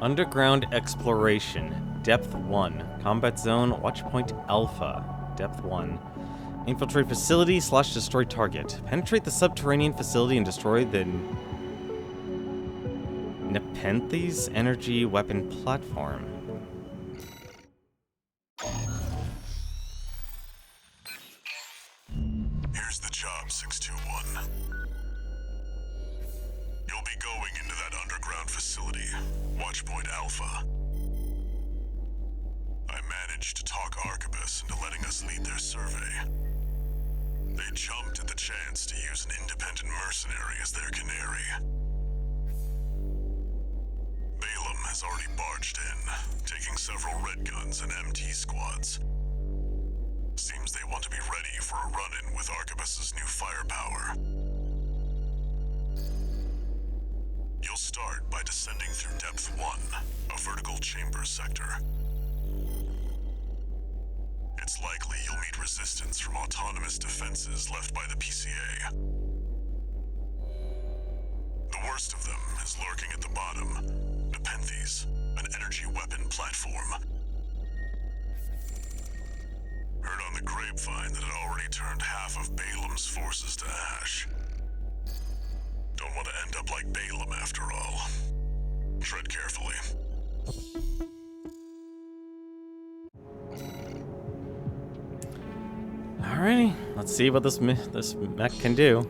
Underground Exploration, Depth 1. Combat Zone, Watchpoint Alpha, Depth 1. Infiltrate facility / destroy target. Penetrate the subterranean facility and destroy the Nepenthes energy weapon platform. Here's the job, 621. You'll be going into that underground facility, Watchpoint Alpha. I managed to talk Arquebus into letting us lead their survey. They jumped at the chance to use an independent mercenary as their canary. Balaam has already barged in, taking several red guns and MT squads. Seems they want to be ready for a run-in with Arquebus's new firepower. You'll start by descending through Depth 1, a vertical chamber sector. It's likely you'll meet resistance from autonomous defenses left by the PCA. The worst of them is lurking at the bottom, Nepenthes, an energy weapon platform. Heard on the grapevine that it already turned half of Balaam's forces to ash. Don't want to end up like Balaam after all. Tread carefully. Alrighty, let's see what this mech can do.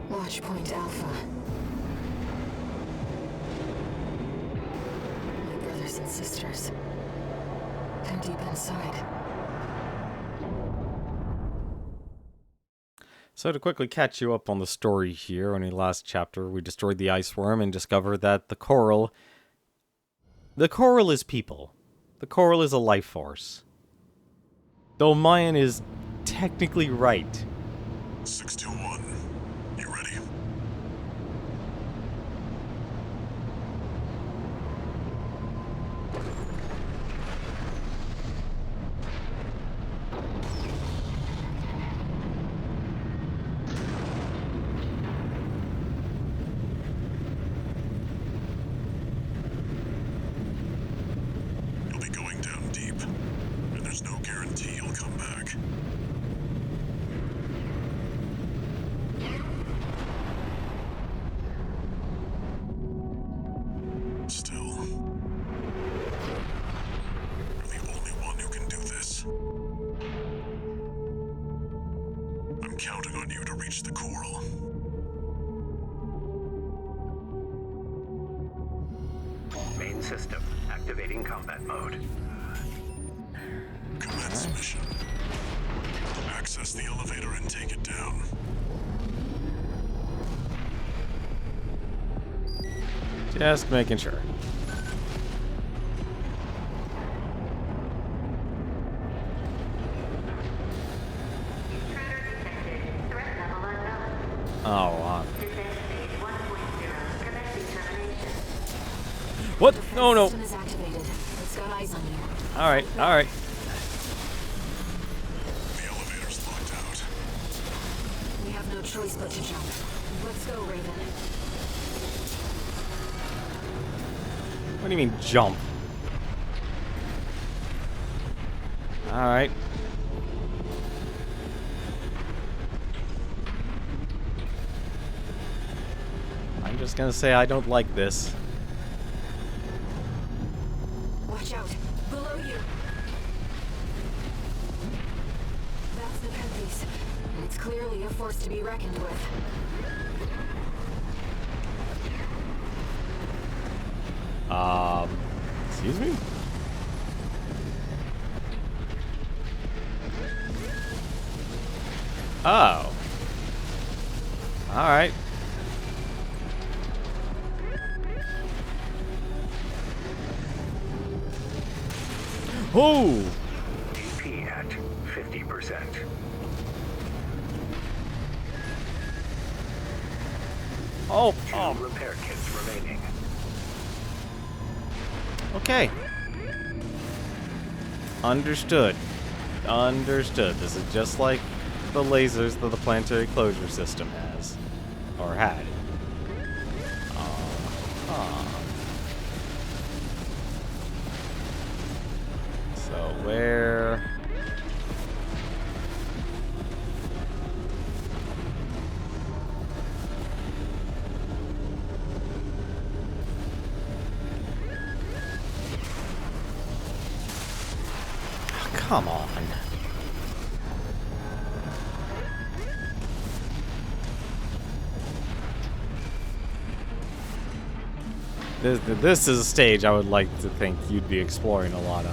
Watch point Alpha. My brothers and sisters. I'm deep inside. So to quickly catch you up on the story here, in the last chapter, we destroyed the ice worm and discovered that the coral is people. The coral is a life force. Though Mayan is technically right. 621. You ready? You'll be going down deep, and there's no guarantee you'll come back. Still, you're the only one who can do this. I'm counting on you to reach the coral. Main system activating combat mode. Commence mission. Access the elevator and take it down. Just making sure. Oh, what? No, no. System is activated. It's got eyes on you. Alright, alright. The elevator's locked out. We have no choice but to jump. Let's go, Raven. What do you mean, jump? Alright. I'm just gonna say I don't like this. Watch out. Below you. That's the Pentheus. It's clearly a force to be reckoned with. Excuse me? Oh. Alright. Oh! AP at 50%. Oh, Two repair kits remaining. Okay. Understood. Understood. This is just like the lasers that the planetary closure system has. Or had. So where... Come on. This is a stage I would like to think you'd be exploring a lot of.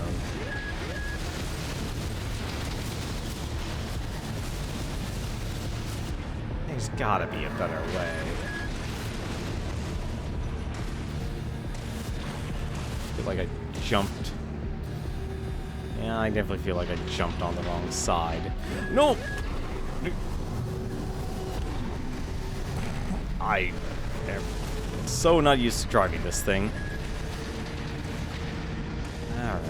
There's gotta be a better way. I feel like I jumped. Yeah, I definitely feel like I jumped on the wrong side. No! I am so not used to driving this thing. Alright.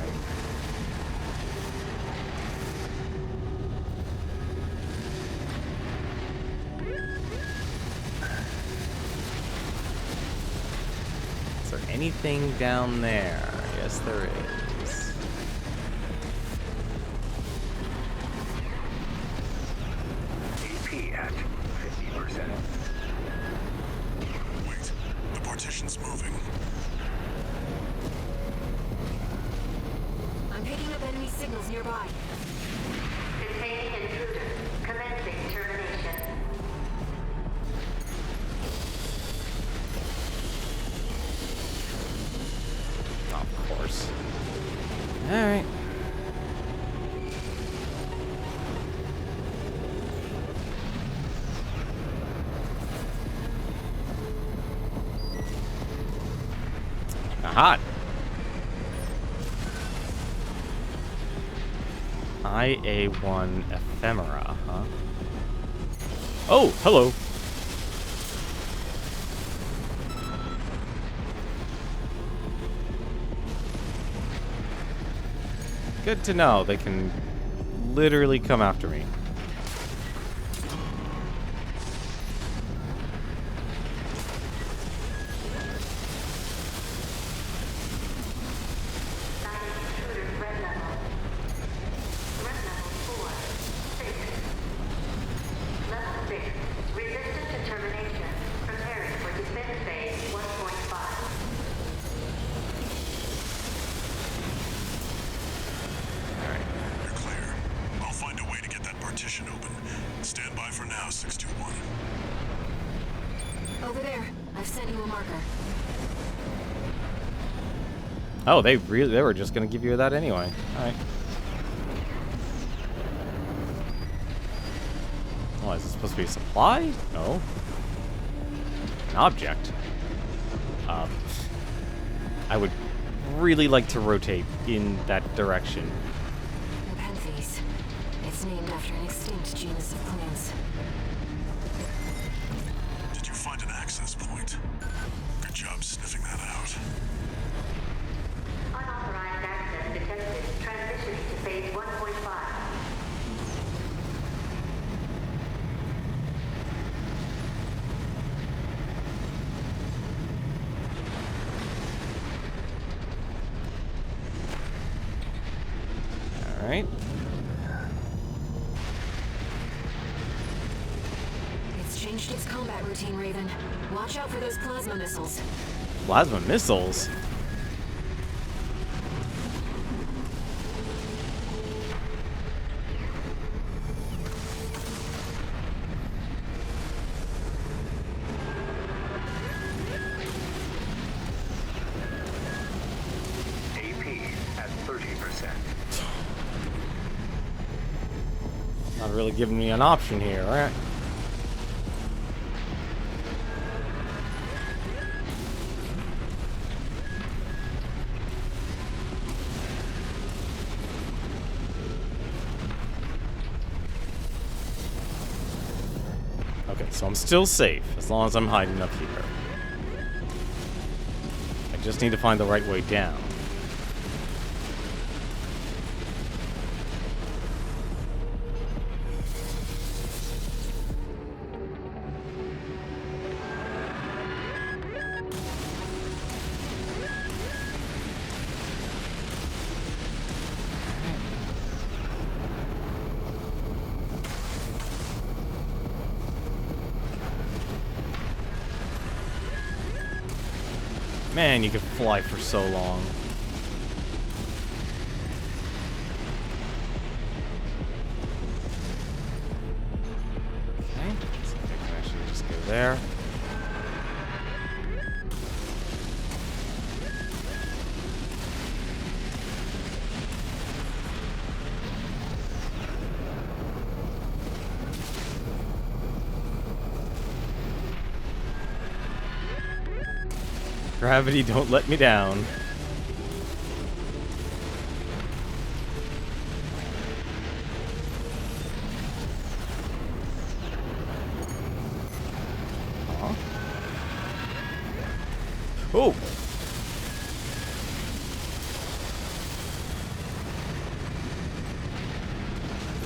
Is there anything down there? Yes, there is. nearby. Detaining intruder. Commencing termination. Of course. Alright. Aha! IA-1 ephemera, huh? Oh, hello! Good to know. They can literally come after me. You're clear. I'll find a way to get that partition open. Stand by for now, 621. Over there. I've sent you a marker. Oh, they were just gonna give you that anyway. Alright. Oh, is this supposed to be a supply? No. An object. I would really like to rotate in that direction. Nepenthes. It's named after an extinct genus of plants. Did you find an access point? Good job sniffing that out. Unauthorized access detected. Transitioning to phase 1.5. Alright. It's changed its combat routine, Raven. Watch out for those plasma missiles. Plasma missiles? AP at 30%. Not really giving me an option here, alright? Okay, so I'm still safe as long as I'm hiding up here. I just need to find the right way down. Man, you can fly for so long. Okay, so I can actually just go there. Gravity, don't let me down. Huh? Oh!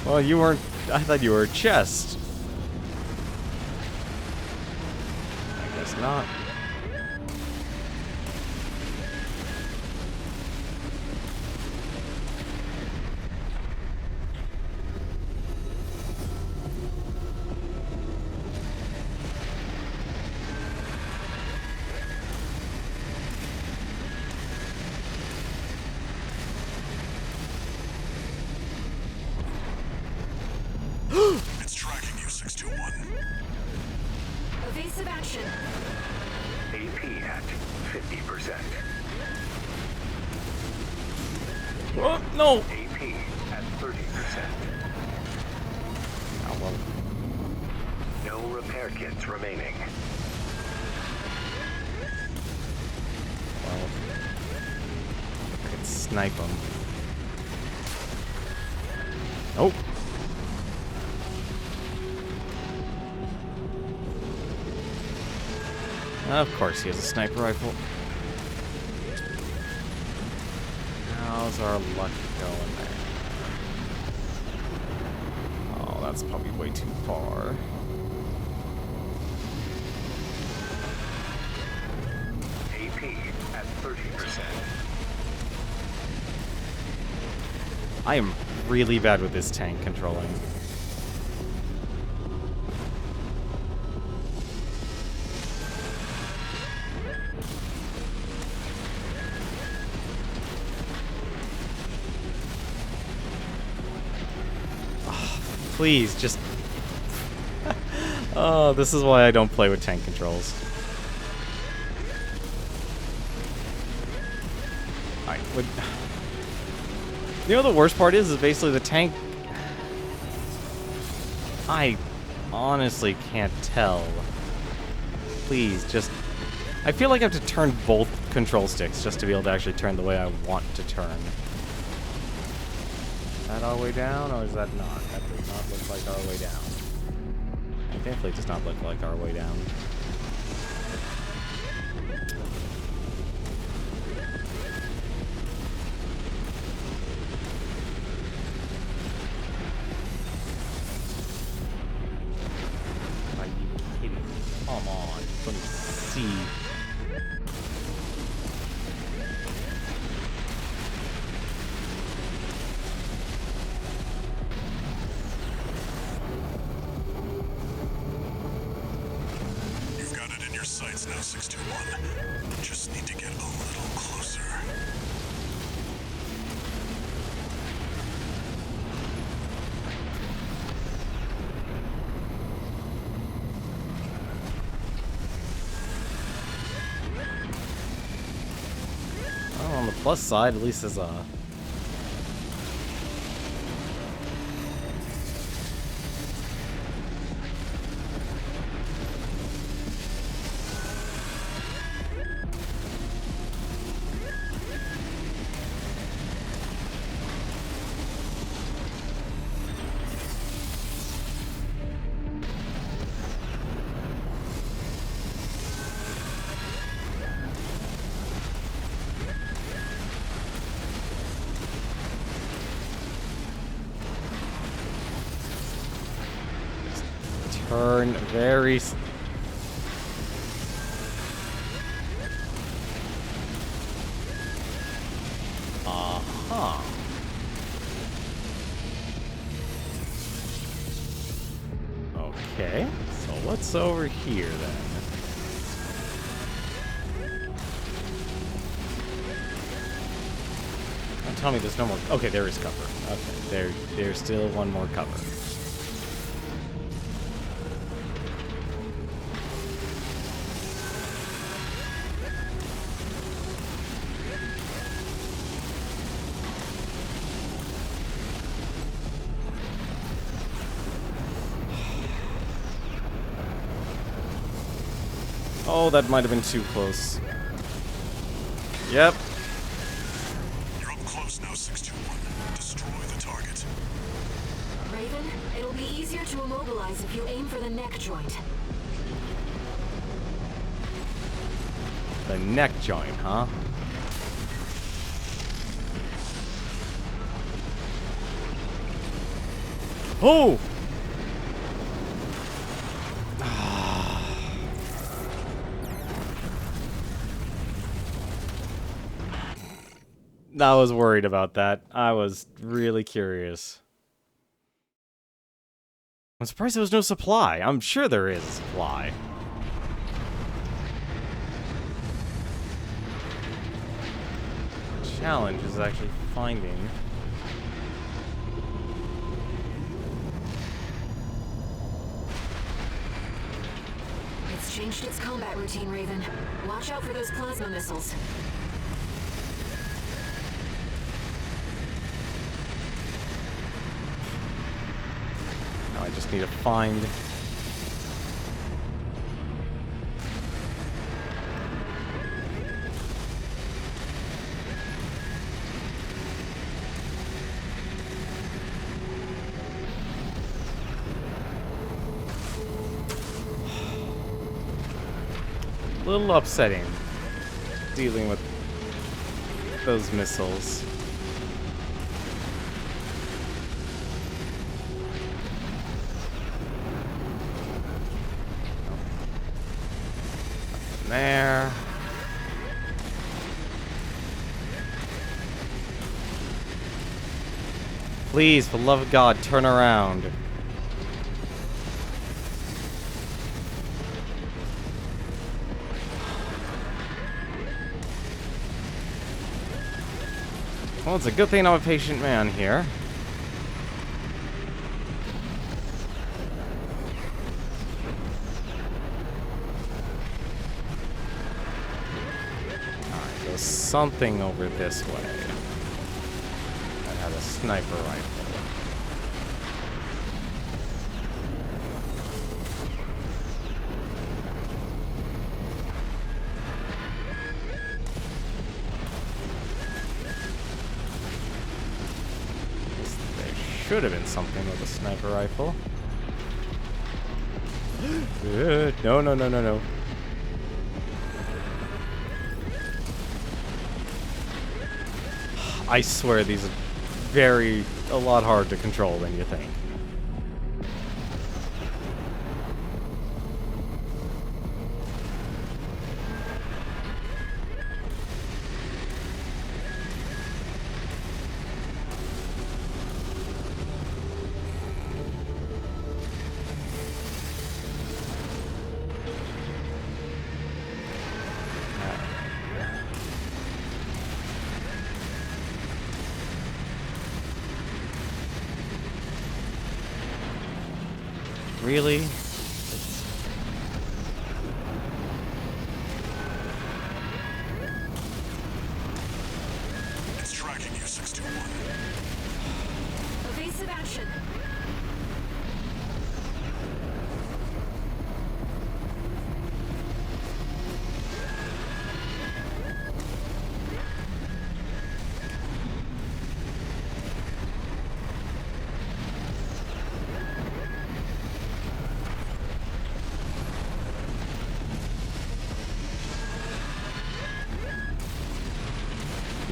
Well, you weren't... I thought you were a chest. I guess not. 621. Evasive action. AP at 50%. Oh, no! AP at 30%. Oh, well. No repair kits remaining. Well, I could snipe him. Oh! Of course he has a sniper rifle. How's our luck going there? Oh, that's probably way too far. AP at 30%. I am really bad with this tank controlling. Please, just... Oh, this is why I don't play with tank controls. Alright, you know the worst part is basically the tank... I honestly can't tell. Please, just... I feel like I have to turn both control sticks just to be able to actually turn the way I want to turn. Is that our way down, or is that not? That does not look like our way down. It definitely does not look like our way down. Are you kidding me? Come on, let me see. Sights now, 621. Just need to get a little closer. Oh, on the plus side, at least there's a... turn very... Uh-huh. Okay, so what's over here then? Don't tell me there's no more... Okay, there is cover. Okay, there's still one more cover. Oh, that might have been too close. Yep. You're up close now, 621. Destroy the target. Raven, it'll be easier to immobilize if you aim for the neck joint. The neck joint, huh? Oh! I was worried about that. I was really curious. I'm surprised there was no supply. I'm sure there is a supply. Challenge is actually finding... changed its combat routine, Raven. Watch out for those plasma missiles. Now I just need to find... A little upsetting dealing with those missiles. There. Please, for the love of God, turn around. Well, it's a good thing I'm a patient man here. Alright, there's something over this way that had a sniper rifle. Should have been something with a sniper rifle. No, no, no, no, no. I swear these are a lot harder to control than you think. Really? It's tracking you, 621. Evasive action.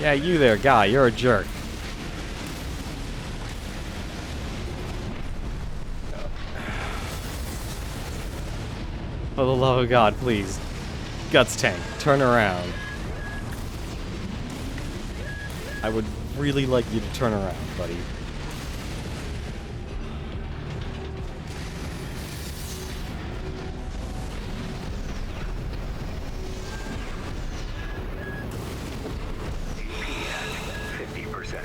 Yeah, you there, guy. You're a jerk. For the love of God, please. Guts tank, turn around. I would really like you to turn around, buddy. AP at 50%.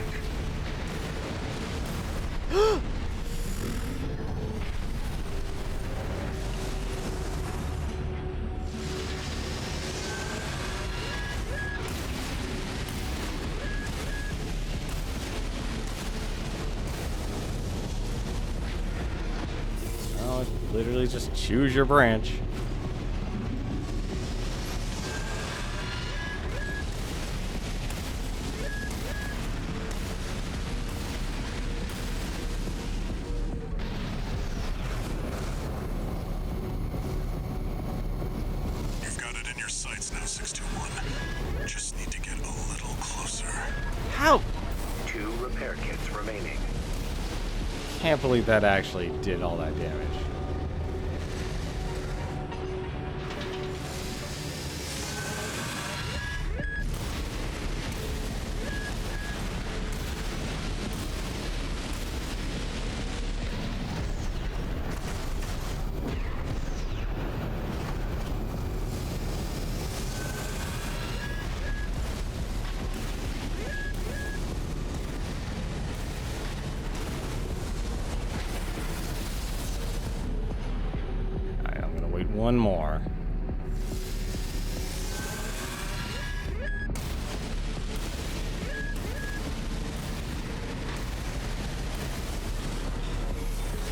Oh, literally just choose your branch. You've got it in your sights now, 621. Just need to get a little closer. How? 2 repair kits remaining. Can't believe that actually did all that damage. Alright, I'm gonna wait one more.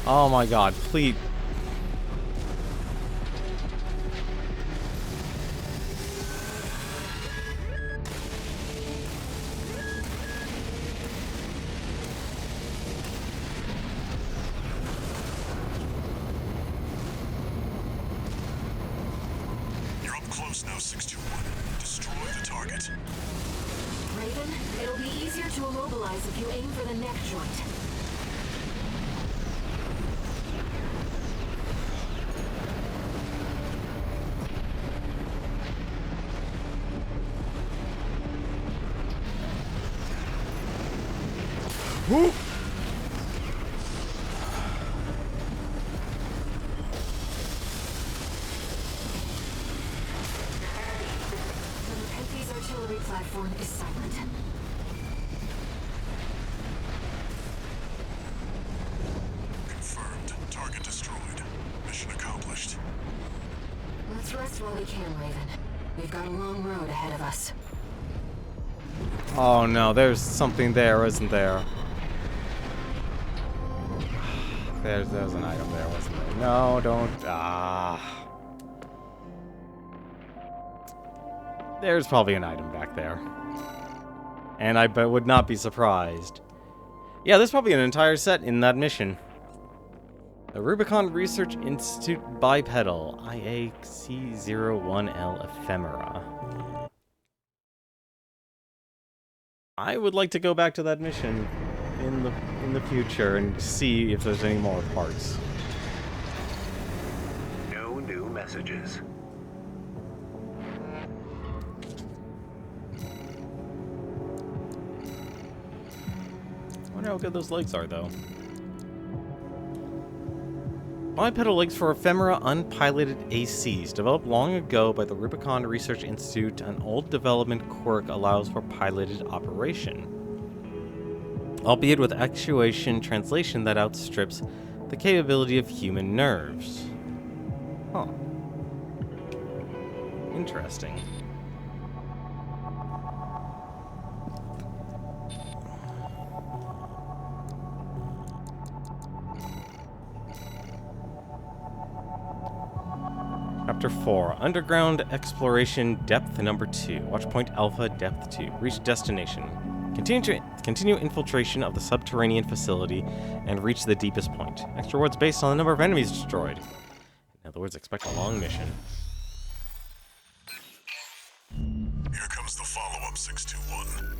Oh my god, please. You're up close now, 621. Destroy the target. Raven, it'll be easier to immobilize if you aim for the neck joint. Woo! The artillery platform is silent. Confirmed. Target destroyed. Mission accomplished. Let's rest while we can, Raven. We've got a long road ahead of us. Oh no, there's something there, isn't there? There's an item there, wasn't there? No, don't. There's probably an item back there. And I would not be surprised. Yeah, there's probably an entire set in that mission. The Rubicon Research Institute Bipedal IAC-01L Ephemera. I would like to go back to that mission in the future and see if there's any more parts. No new messages. I wonder how good those legs are, though. Bipedal legs for ephemera unpiloted ACs. Developed long ago by the Rubicon Research Institute, an old development quirk allows for piloted operation, albeit with actuation translation that outstrips the capability of human nerves. Huh. Interesting. Chapter 4. Underground Exploration Depth Number 2. Watchpoint Alpha Depth 2. Reach destination. Continue infiltration of the subterranean facility and reach the deepest point. Extra rewards based on the number of enemies destroyed. In other words, expect a long mission. Here comes the follow-up, 621.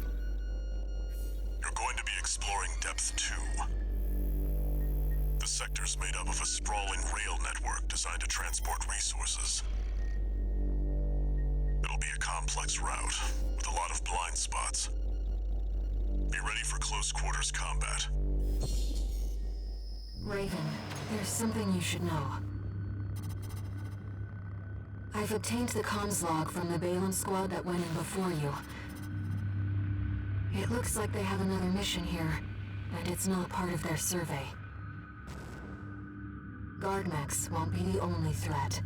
You're going to be exploring Depth 2. The sector's made up of a sprawling rail network designed to transport resources. It'll be a complex route, with a lot of blind spots. Be ready for close quarters combat. Raven, there's something you should know. I've obtained the comms log from the Balaam squad that went in before you. It looks like they have another mission here, and it's not part of their survey. Guardmechs won't be the only threat.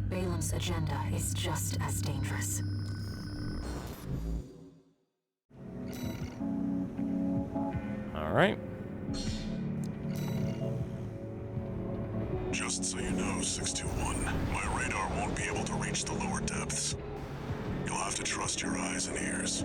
Balaam's agenda is just as dangerous. Alright. Just so you know, 621, my radar won't be able to reach the lower depths. You'll have to trust your eyes and ears.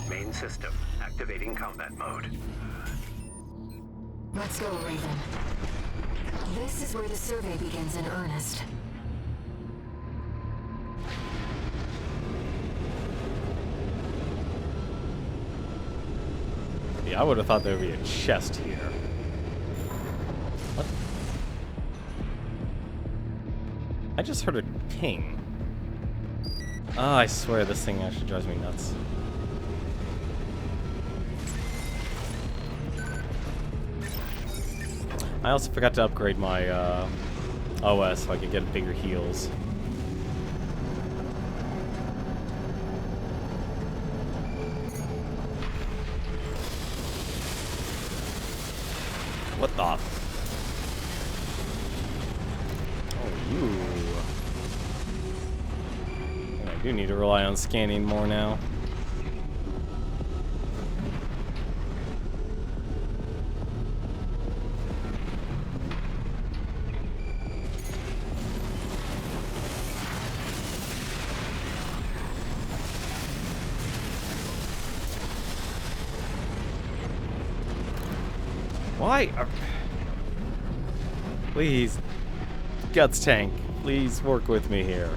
Main system activating combat mode. Let's go, Raven. This is where the survey begins in earnest. Yeah, I would have thought there would be a chest here. What? I just heard a ping. Oh, I swear this thing actually drives me nuts. I also forgot to upgrade my OS so I could get bigger heals. What the? Oh, ooh. I do need to rely on scanning more now. Why? Please. Guts tank. Please work with me here.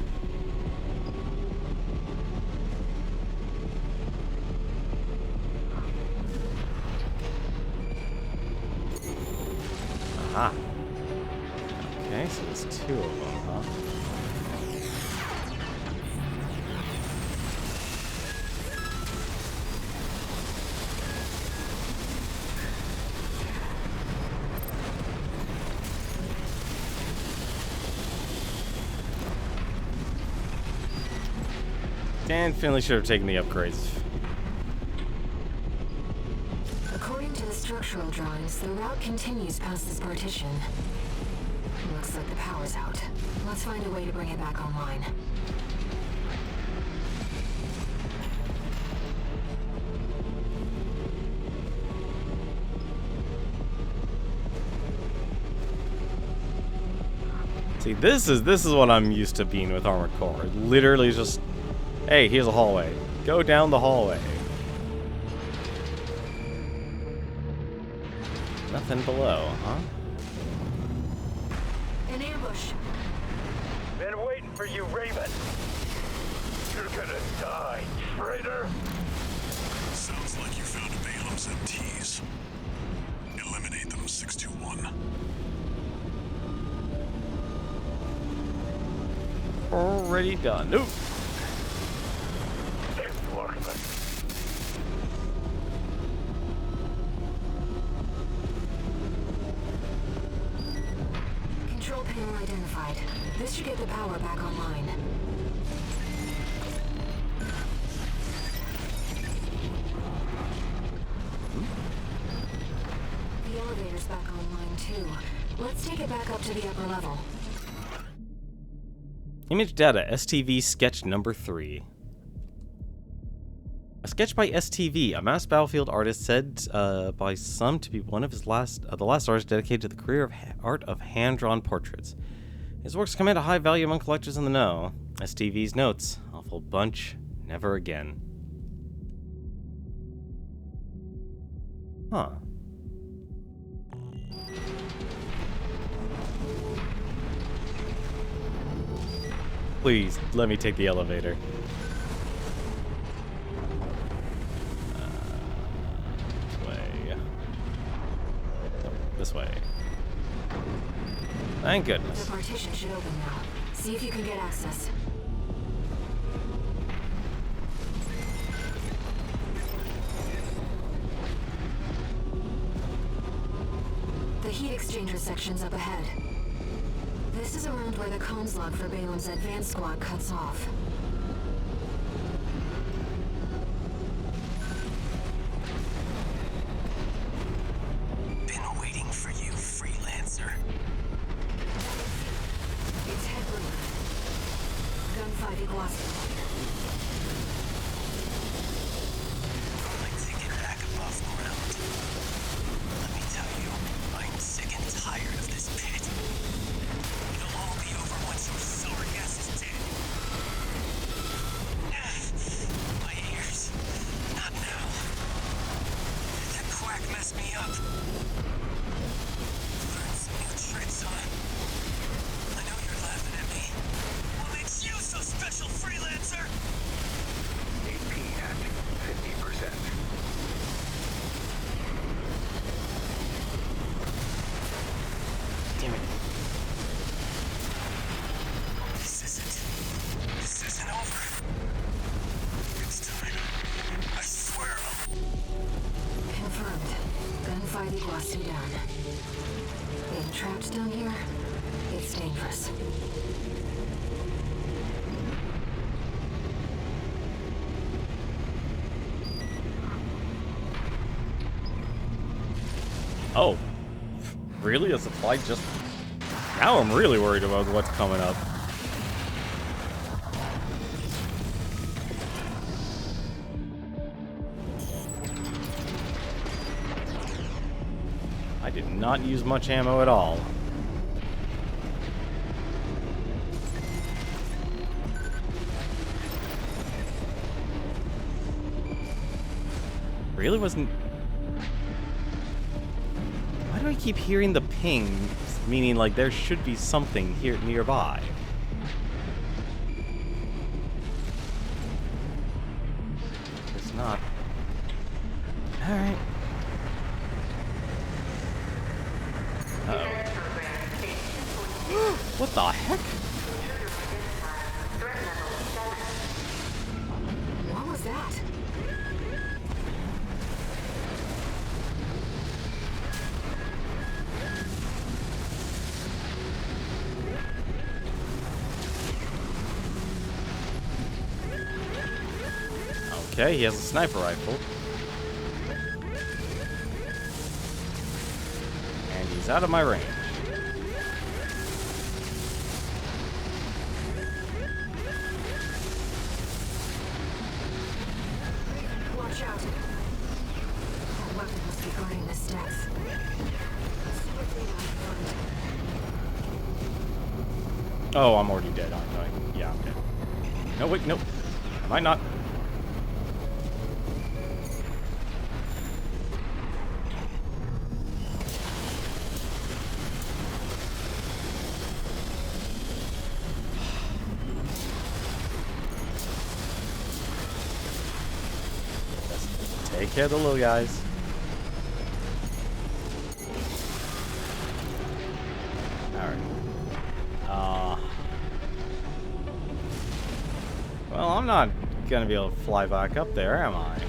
Aha. Okay, so there's two of them, huh? Dan Finley should have taken the upgrades. According to the structural drawings, the route continues past this partition. Looks like the power's out. Let's find a way to bring it back online. See, this is what I'm used to being with Armored Core. It literally is just, hey, here's a hallway. Go down the hallway. Nothing below, huh? An ambush! Been waiting for you, Raven. You're gonna die, traitor. Sounds like you found Balam's MTs. Eliminate them, 621. Already done. Nope. It's worthless. Control panel identified. This should get the power back online. The elevator's back online too. Let's take it back up to the upper level. Image data, STV sketch number 3. A sketch by STV, a mass battlefield artist said by some to be one of his the last artists dedicated to the career of art of hand-drawn portraits. His works command a high value among collectors in the know. STV's notes, awful bunch, never again. Huh. Please, let me take the elevator. This way. Oh, this way. Thank goodness. The partition should open now. See if you can get access. The heat exchanger section's up ahead. This is around where the comms log for Balam's advanced squad cuts off. Been waiting for you, freelancer. It's headroom. Gunfight Iguazu. I'd like to get back above ground. Let me tell you, I'm sick and tired of this pit. It'll all be over once your sorry ass is dead. My ears. Not now. That quack messed me up. Learned some new tricks, huh? I know you're laughing at me. What makes you so special, freelancer? AP at 50%. Damn it. This isn't over. It's time. I swear Confirmed. Gunfight Iguazu down. Being trapped down here, it's dangerous. Oh. Really? A supply just... Now I'm really worried about what's coming up. I did not use much ammo at all. Really wasn't... Why do I keep hearing the ping, meaning like there should be something here nearby? It's not. Alright. Uh-oh. What the heck? What was that? Okay, he has a sniper rifle. And he's out of my range. Watch out. That weapon must be guarding the steps. Let's see what they might find. Oh, I'm already dead, aren't I? Yeah, I'm dead. No, wait, no. Am I not? Take care of the little guys. Alright. Well, I'm not gonna be able to fly back up there, am I?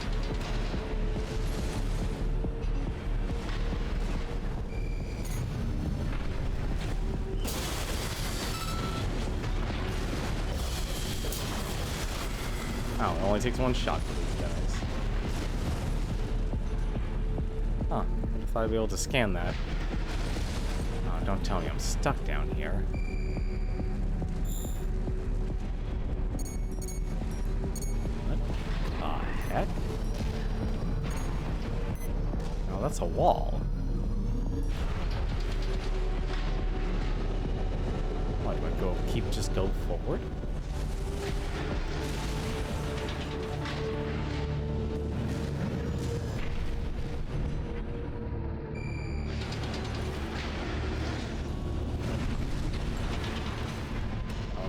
Oh, it only takes one shot for these guys. Huh. I thought I'd be able to scan that. Oh, don't tell me I'm stuck down here. What the heck? Oh, that's a wall. What, do I just go forward?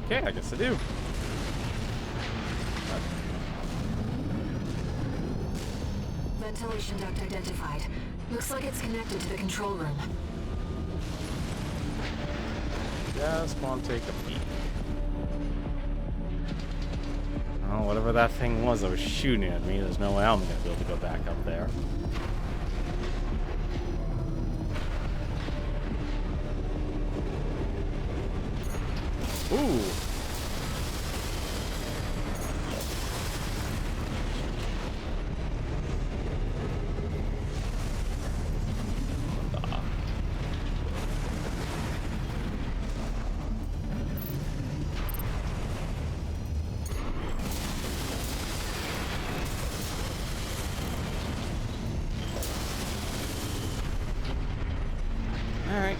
Okay, I guess I do. Ventilation duct identified. Looks like it's connected to the control room. Just want to take a peek. Oh, whatever that thing was that was shooting at me, there's no way I'm going to be able to go back up there. Ooh! Alright.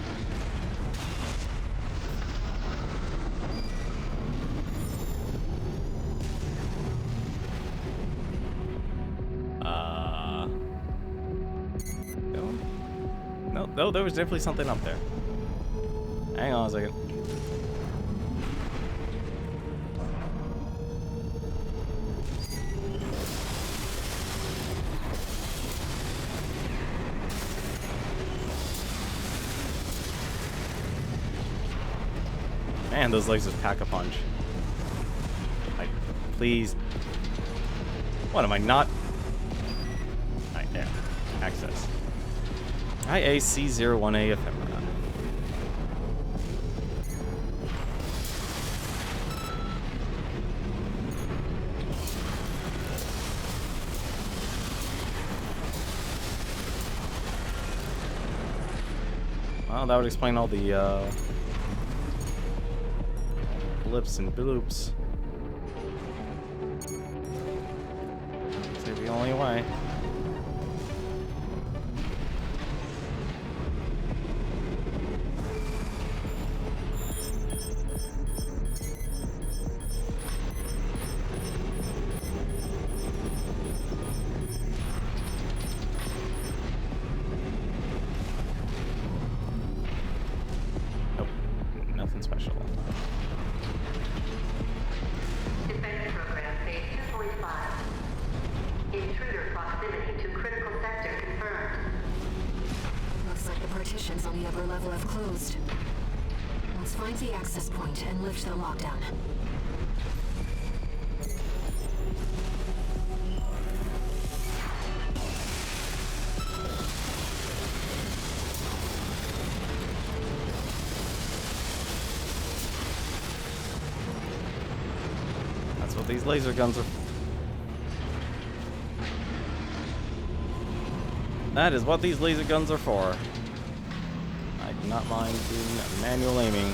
No, there was definitely something up there. Hang on a second. Man, those legs just pack a punch. Please. What, am I not? Right there. Access. IAC-01A ephemera. Well, that would explain all the blips and bloops. It's the only way. Nope, nothing special. Defense program phase 2.5. Intruder proximity to critical sector confirmed. Looks like the partitions on the upper level have closed. Let's find the access point and lift the lockdown. That's what these laser guns are. That is what these laser guns are for. I do not mind doing manual aiming.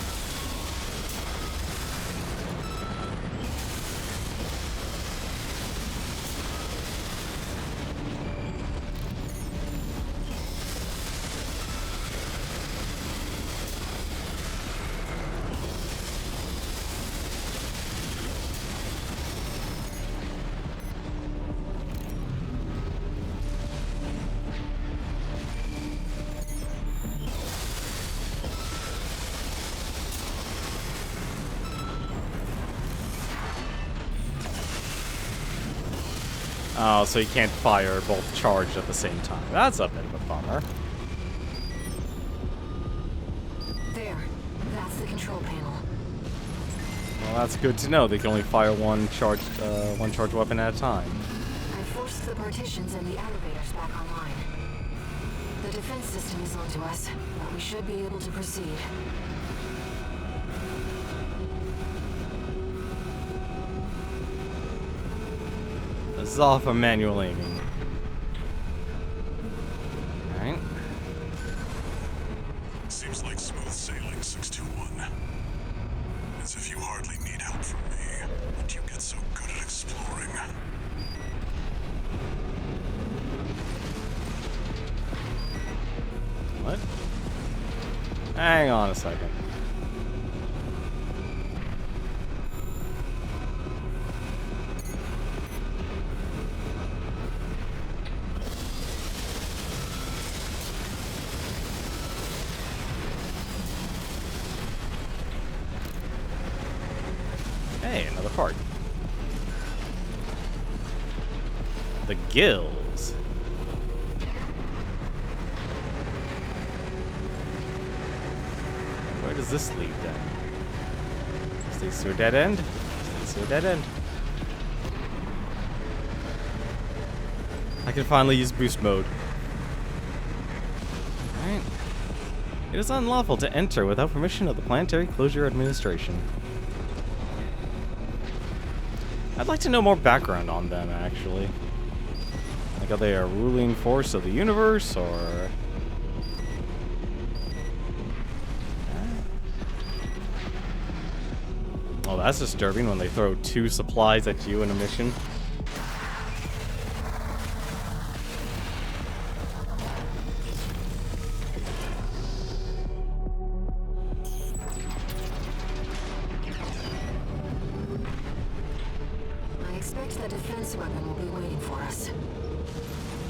Oh, so you can't fire both charged at the same time. That's a bit of a bummer. There. That's the control panel. Well, that's good to know. They can only fire one charged weapon at a time. I forced the partitions and the elevators back online. The defense system is onto us, but we should be able to proceed. This is all for manual aiming. Alright. Seems like smooth sailing, 621. As if you hardly need help from me, but you get so good at exploring. What? Hang on a second. Hey, another part. The gills. Where does this lead then? Stays to a dead end? Stays to a dead end. I can finally use boost mode. Alright. It is unlawful to enter without permission of the Planetary Closure Administration. I'd like to know more background on them, actually. Like, are they a ruling force of the universe, or... Oh, that's disturbing when they throw 2 supplies at you in a mission. I expect that defense weapon will be waiting for us.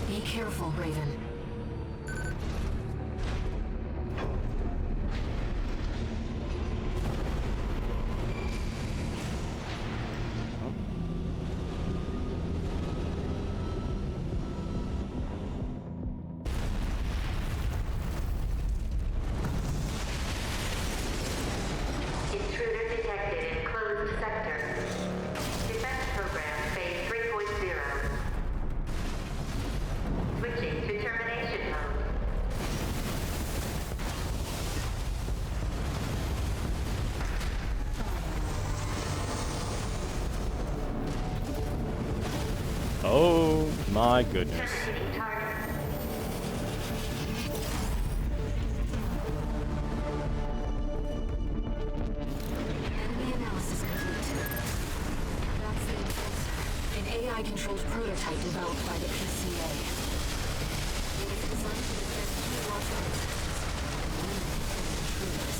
Be careful, Raven. Intruder detected in closed sector. Defense program phase 3.0. Switching to termination mode. Oh my goodness. Terminating target. prototype developed by the PCA. It is designed to detect key alternate systems and eliminate intruders.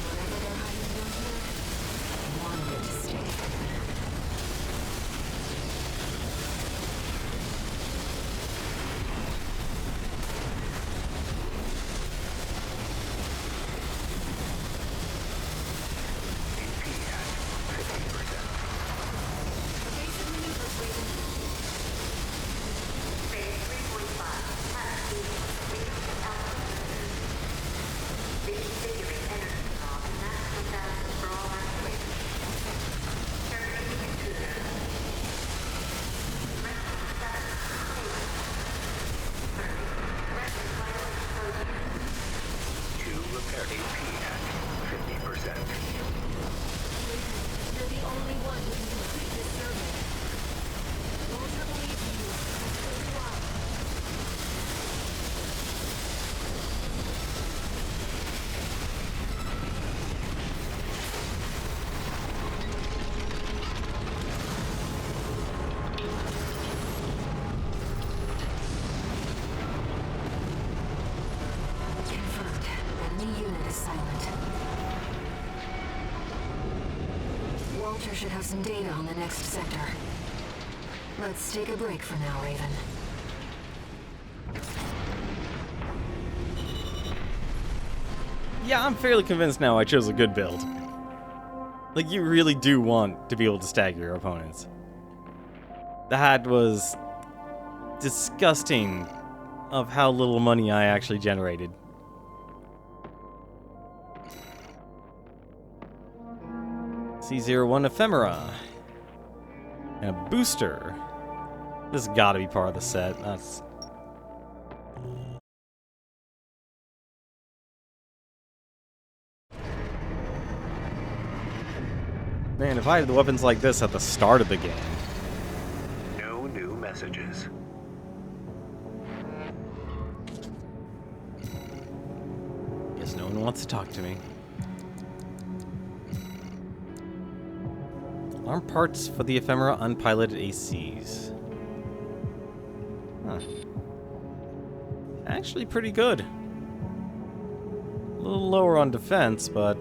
Whatever they're hiding down here, I wanted it to stay hidden. You're the only one who can complete this survey. Walter believes in you. So do I. Confirmed. Enemy unit is silent. Walter should have some data on the next sector. Let's take a break for now, Raven. Yeah, I'm fairly convinced now I chose a good build. Like, you really do want to be able to stagger your opponents. That was disgusting of how little money I actually generated. C01 Ephemera. And a booster. This has got to be part of the set. That's... Man, if I had the weapons like this at the start of the game. No new messages. Guess no one wants to talk to me. Arm parts for the Ephemera unpiloted ACs. Huh. Actually pretty good. A little lower on defense, but...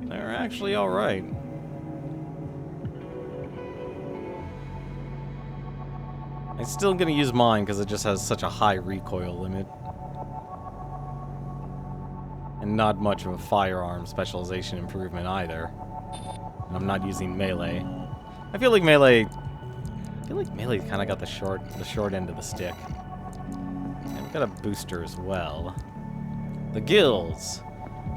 they're actually alright. I'm still gonna use mine because it just has such a high recoil limit. And not much of a firearm specialization improvement either. And I'm not using melee. I feel like melee kind of got the short end of the stick. And we've got a booster as well. The Gills.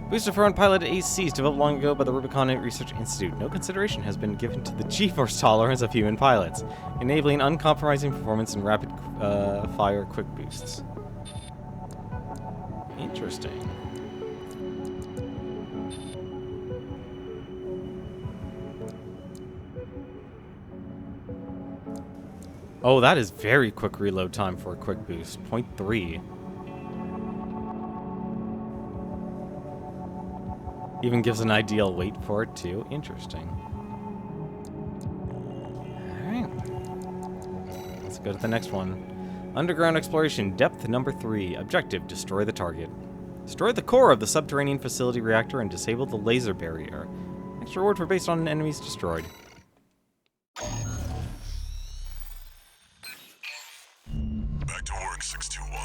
Booster for unpiloted ACs developed long ago by the Rubicon Research Institute. No consideration has been given to the G-force tolerance of human pilots, enabling uncompromising performance and rapid fire quick boosts. Interesting. Oh, that is very quick reload time for a quick boost. 0.3. Even gives an ideal weight for it, too. Interesting. Alright. Let's go to the next one. Underground exploration, depth number 3. Objective, destroy the target. Destroy the core of the subterranean facility reactor and disable the laser barrier. Extra rewards were based on enemies destroyed. Back to work, 621.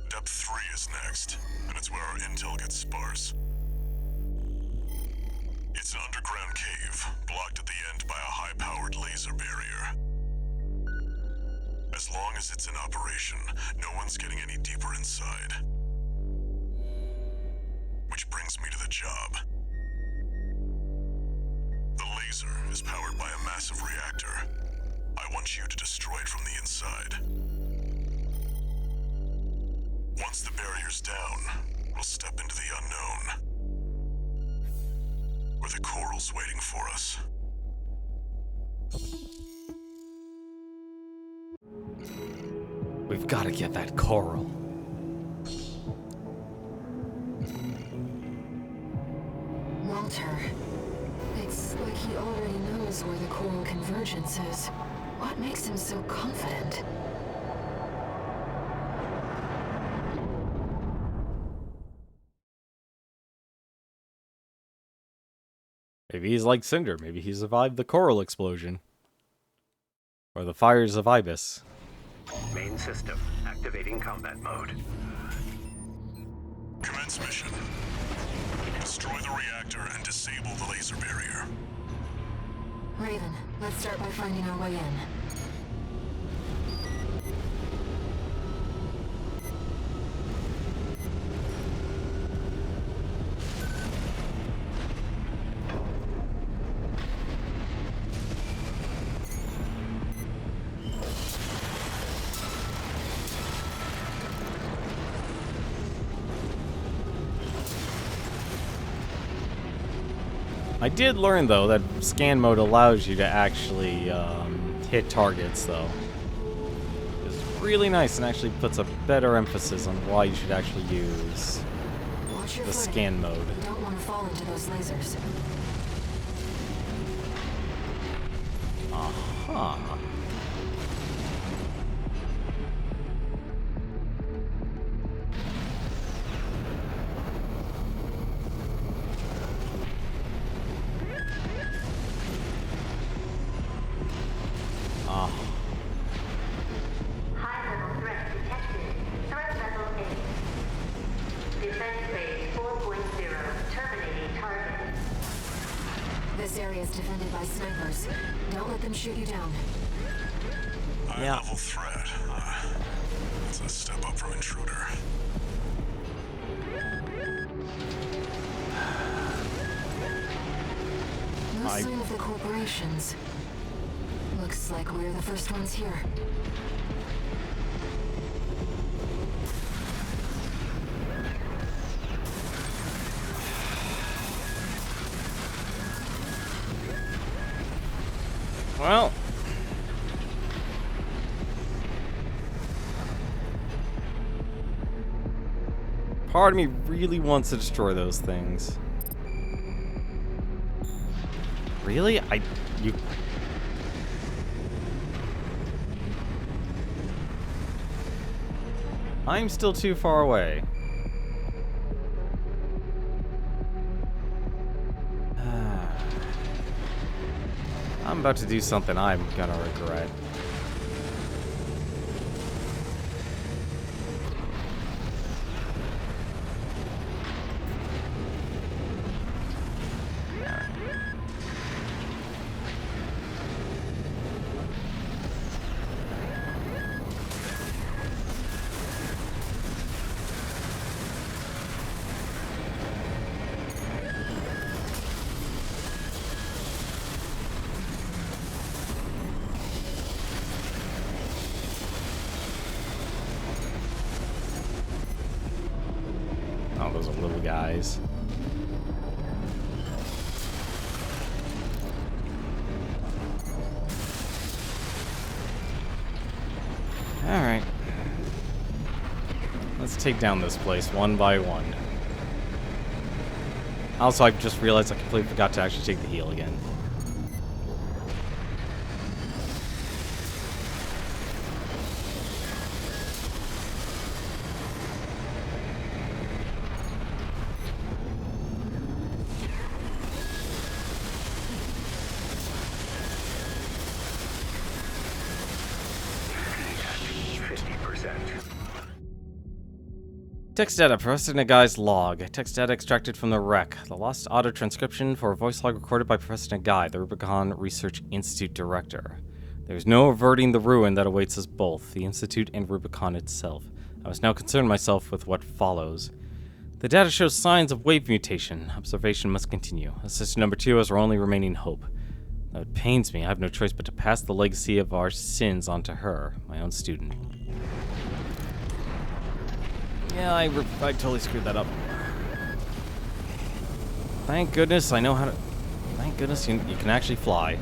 Depth 3 is next, and it's where our intel gets sparse. It's an underground cave, blocked at the end by a high-powered laser barrier. As long as it's in operation, no one's getting any deeper inside. Which brings me to the job. The laser is powered by a massive reactor. I want you to destroy it from the inside. Once the barrier's down, we'll step into the unknown. Where the coral's waiting for us. We've got to get that coral. intelligence is. What makes him so confident? Maybe he's like Cinder. Maybe he survived the coral explosion. Or the fires of Ibis. Main system, activating combat mode. Commence mission. Destroy the reactor and disable the laser barrier. Raven, let's start by finding our way in. I did learn, though, that scan mode allows you to actually hit targets, though. It's really nice and actually puts a better emphasis on why you should actually use Watch your the footing. scan mode. You don't want to fall into those lasers. Aha. High-level threat detected. Threat level 8. Defense phase 4.0. Terminating target. This area is defended by snipers. Don't let them shoot you down. Yeah. High-level threat. That's a step up from intruder. No sign of the corporations. Looks like we're the first ones here. Well. Part of me really wants to destroy those things. Really? You... I'm still too far away. I'm about to do something I'm gonna regret. Oh, those are little guys. Alright. Let's take down this place one by one. Also, I just realized I completely forgot to actually take the heal again. Text data, Professor Nagai's log. Text data extracted from the wreck. The lost audio transcription for a voice log recorded by Professor Nagai, the Rubicon Research Institute director. There is no averting the ruin that awaits us both, the Institute and Rubicon itself. I must now concern myself with what follows. The data shows signs of wave mutation. Observation must continue. Assistant number 2 is our only remaining hope. Though it pains me, I have no choice but to pass the legacy of our sins onto her, my own student. Yeah, I totally screwed that up. Thank goodness I know how to... Thank goodness you can actually fly.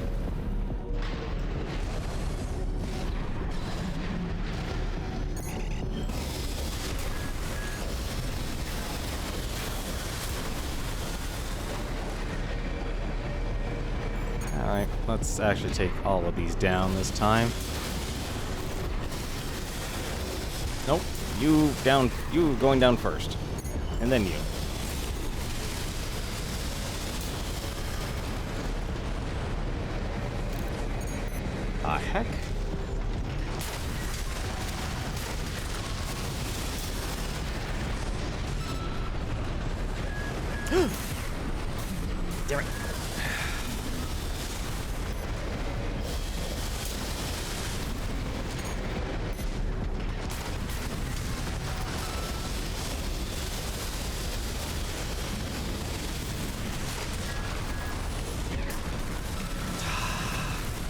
Alright, let's actually take all of these down this time. Nope. You down. You going down first. And then you. Ah, heck. Damn it.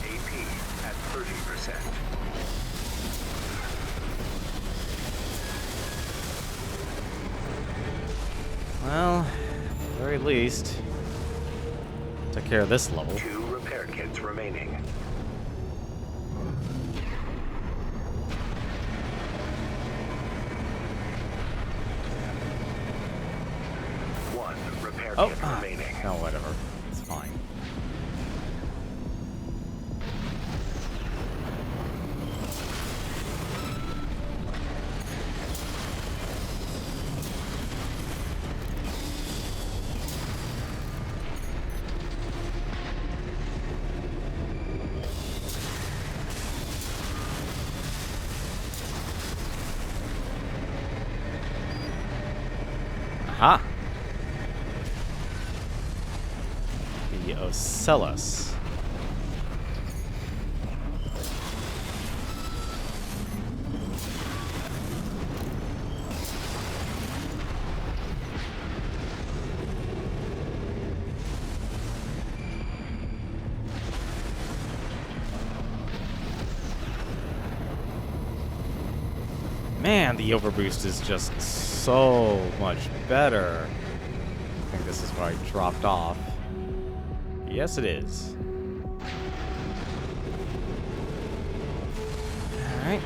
AP at 30%. Well, at the very least, took care of this level. 2 repair kits remaining. One repair Oh, kit remaining. no, whatever. It's fine. Aha! The Ocellus. Man, the overboost is just so much better. I think this is where I dropped off. Yes, it is. Alright.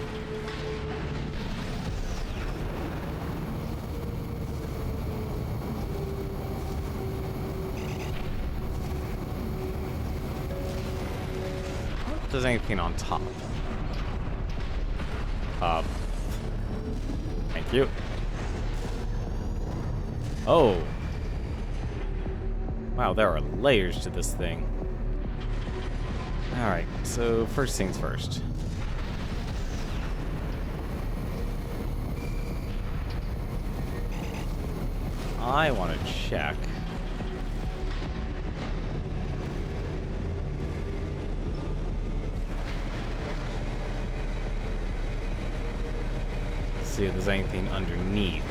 If there's anything on top. Thank you. Oh. Wow, there are layers to this thing. Alright, so first things first. I want to check. See if there's anything underneath.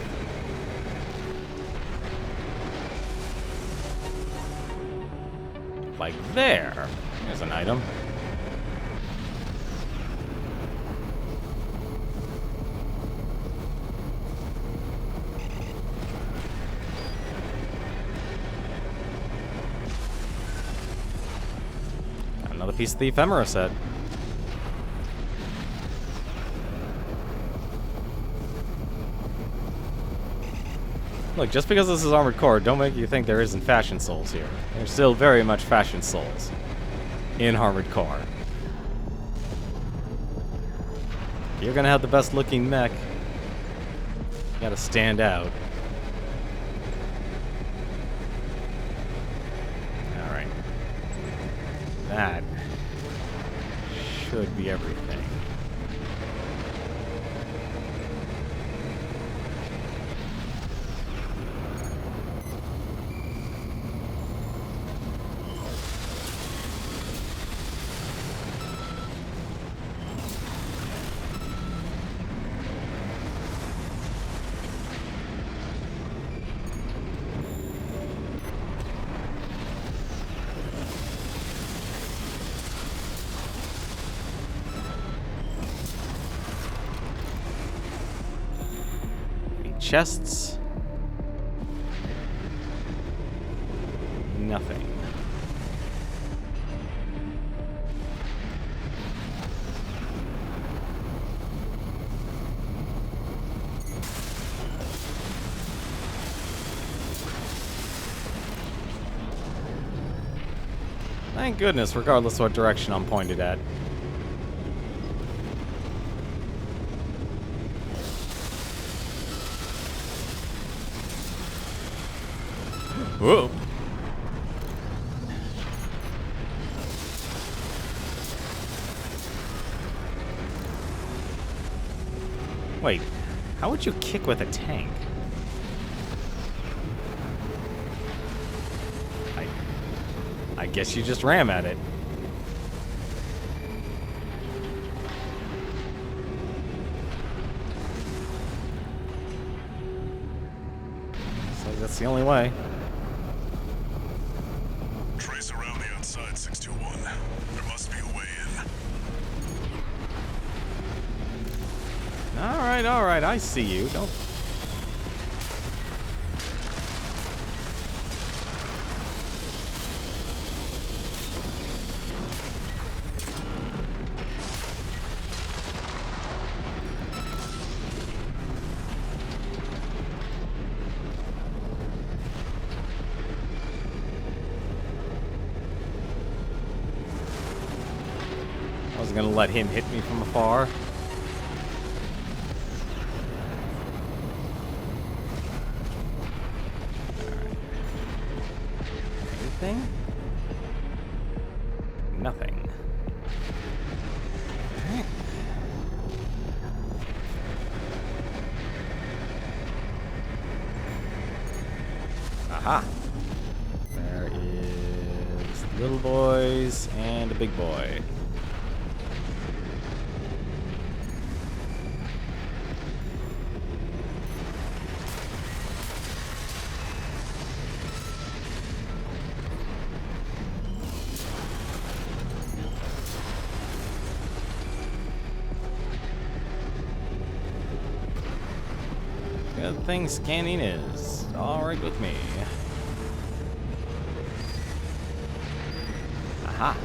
Like there. There's an item. Got another piece of the ephemera set. Look, just because this is Armored Core, don't make you think there isn't Fashion Souls here. There's still very much Fashion Souls in Armored Core. You're gonna have the best looking mech. You gotta stand out. Alright. That should be everything. Chests. Nothing. Thank goodness, regardless of what direction I'm pointed at. Whoa. Wait, how would you kick with a tank? I guess you just ram at it. So that's the only way. Trace around the outside, 621. There must be a way in. Alright, I see you. Don't... I was gonna let him hit me from afar. Anything? Nothing. Alright. Aha! There is little boys and a big boy. Good thing scanning is alright with me. Aha.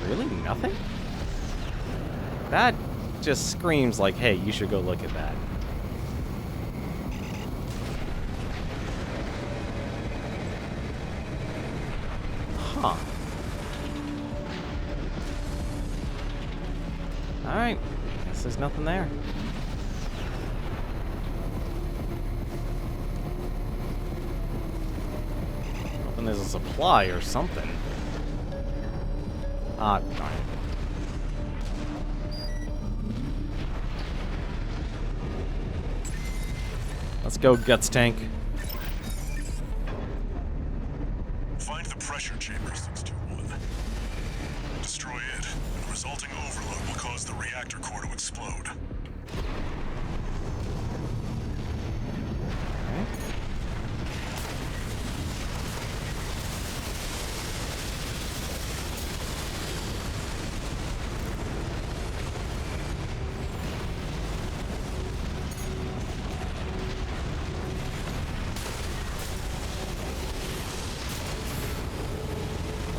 Really? Nothing? That just screams like, hey, you should go look at that. Huh. Alright, guess there's nothing there. Hoping there's a supply or something. Ah, darn it. Let's go, Guts Tank. Find the pressure chamber, 621. Destroy it, and the resulting overload will cause the reactor core to explode.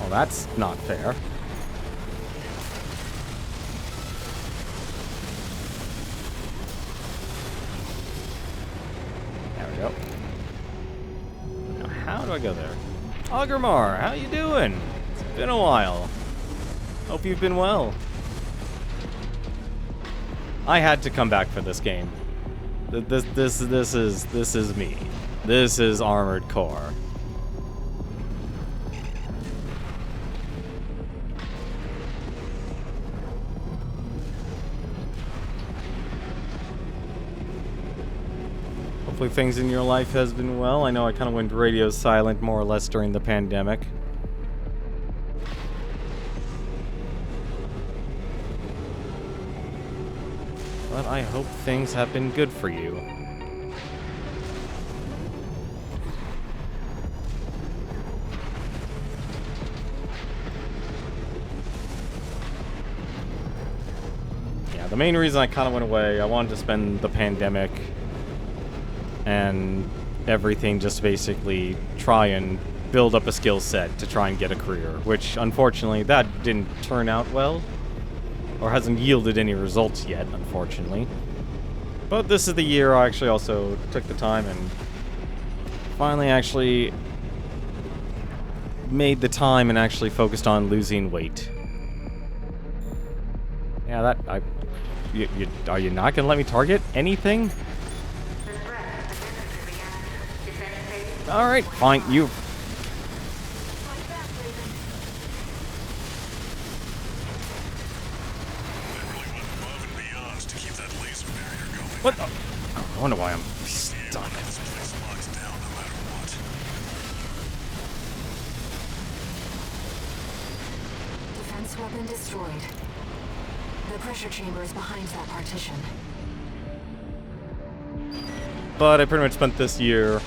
Well, that's not fair. There we go. Now, how do I go there? Augermar, how you doing? It's been a while. Hope you've been well. I had to come back for this game. This is me. This is Armored Core. Hopefully things in your life has been well. I know I kind of went radio silent more or less during the pandemic. But I hope things have been good for you. Yeah, the main reason I kind of went away, I wanted to spend the pandemic and everything just basically try and build up a skill set to try and get a career, which unfortunately that didn't turn out well, or hasn't yielded any results yet, unfortunately. But this is the year I actually also took the time and finally actually made the time and actually focused on losing weight. Yeah, are you not gonna let me target anything? Alright, fine, you... What the? Oh, I wonder why I'm stuck. Defense weapon destroyed. The pressure chamber is behind that partition. But I pretty much spent this year,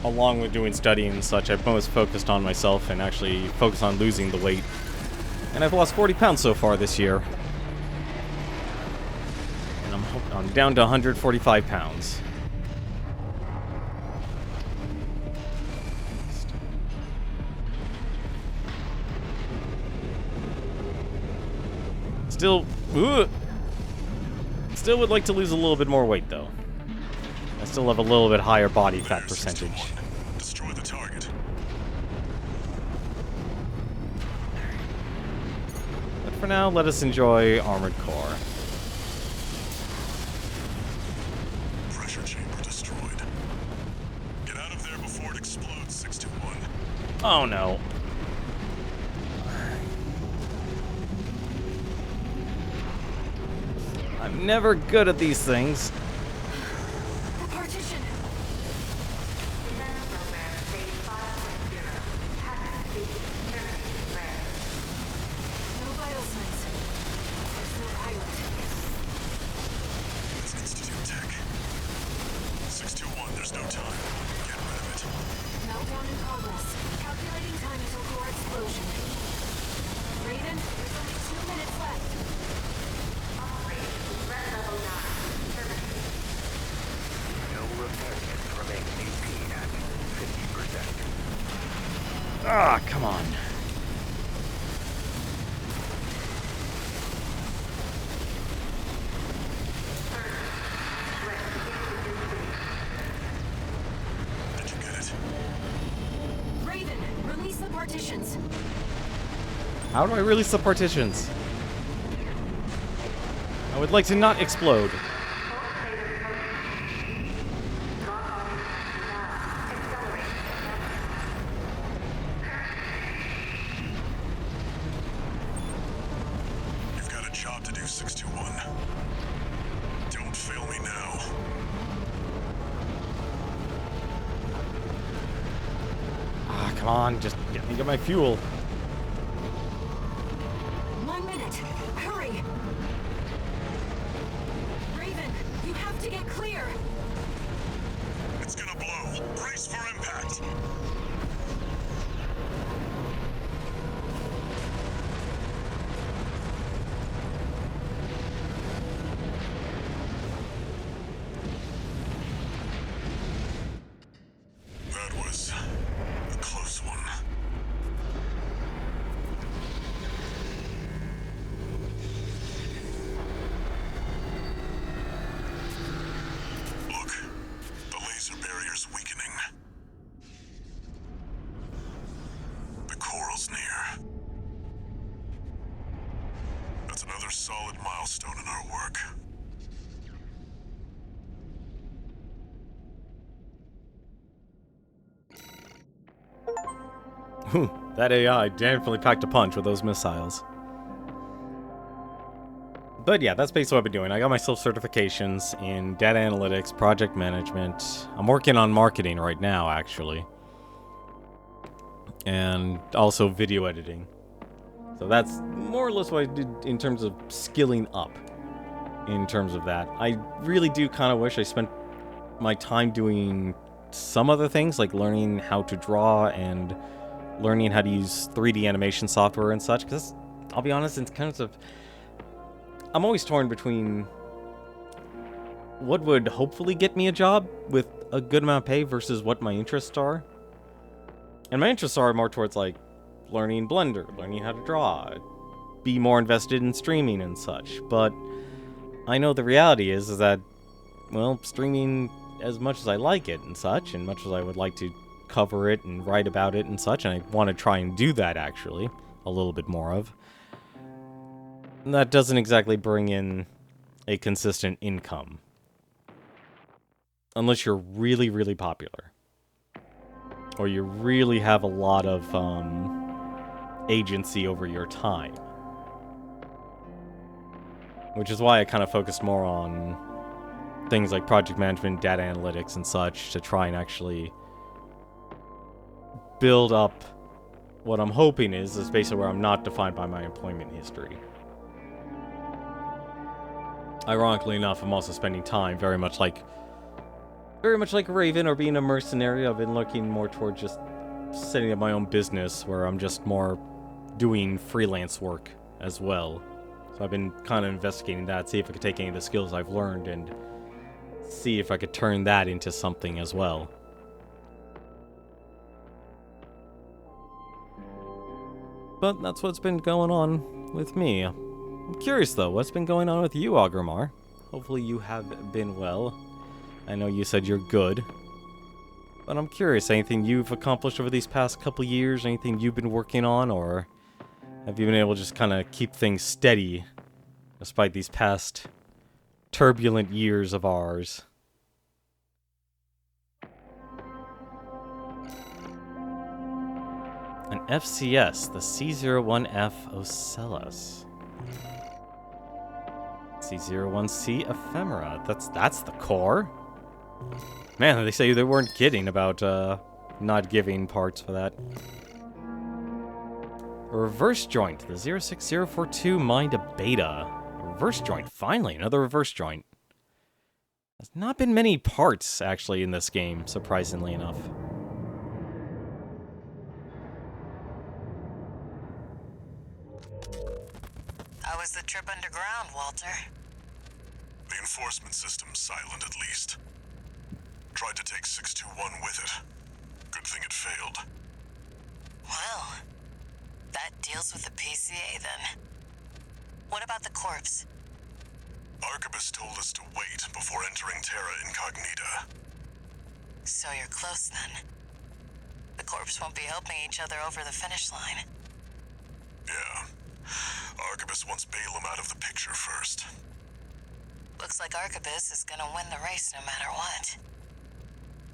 along with doing studying and such, I've most focused on myself and actually focused on losing the weight. And I've lost 40 pounds so far this year. And I'm down to 145 pounds. Still would like to lose a little bit more weight, though. I still have a little bit higher body fat percentage. Destroy the target. But for now, let us enjoy Armored Core. Pressure chamber destroyed. Get out of there before it explodes, 621. Oh no. I'm never good at these things. The partition! Defense program phase 5.0. Hazard speed terminated red. No vital signs. There's no pilot. It's Institute Tech. 621, there's no time. Get rid of it. Meltdown in progress. Calculating time until core explosion. Raiden, there's only 2 minutes left. Upgrade. Threat level 9. Terminated. No repair kits remain AP at 50%. Ah, come on. Did you get it? Raiden, release the partitions. How do I release the partitions? I would like to not explode. You've got a job to do, 621. Don't fail me now. Ah, come on, just get me to my fuel. 1 minute. Hurry! Raven, you have to get clear! It's gonna blow. Brace for impact. That was a close one. Look, the laser barrier's weakening. The coral's near. That's another solid milestone in our work. That AI definitely packed a punch with those missiles. But yeah, that's basically what I've been doing. I got myself certifications in data analytics, project management. I'm working on marketing right now, actually. And also video editing. So that's more or less what I did in terms of skilling up. In terms of that. I really do kind of wish I spent my time doing some other things, like learning how to draw and learning how to use 3D animation software and such, because I'll be honest, it's kind of... I'm always torn between what would hopefully get me a job with a good amount of pay versus what my interests are. And my interests are more towards, like, learning Blender, learning how to draw, be more invested in streaming and such. But I know the reality is that, well, streaming as much as I like it and such, and much as I would like to cover it and write about it and such, and I want to try and do that actually, a little bit more of, that doesn't exactly bring in a consistent income. Unless you're really, really popular. Or you really have a lot of agency over your time. Which is why I kind of focused more on things like project management, data analytics, and such to try and actually build up what I'm hoping is a space where I'm not defined by my employment history. Ironically enough, I'm also spending time very much like Raven or being a mercenary. I've been looking more toward just setting up my own business where I'm just more doing freelance work as well. So I've been kind of investigating that, see if I could take any of the skills I've learned and see if I could turn that into something as well. But that's what's been going on with me. I'm curious though, what's been going on with you, Agramar? Hopefully you have been well. I know you said you're good. But I'm curious, anything you've accomplished over these past couple years? Anything you've been working on? Or have you been able to just kind of keep things steady despite these past turbulent years of ours? An FCS, the C01F Ocellus. C01C Ephemera. That's the core. Man, they say they weren't kidding about not giving parts for that. A reverse joint, the 06042 Mind Beta. A reverse joint, finally, another reverse joint. There's not been many parts, actually, in this game, surprisingly enough. How was the trip underground, Walter? The enforcement system's silent at least. Tried to take 621 with it. Good thing it failed. Well, that deals with the PCA then. What about the corpse? Arquebus told us to wait before entering Terra Incognita. So you're close then. The corpse won't be helping each other over the finish line. Yeah. Arquebus wants Balaam out of the picture first. Looks like Arquebus is gonna win the race no matter what.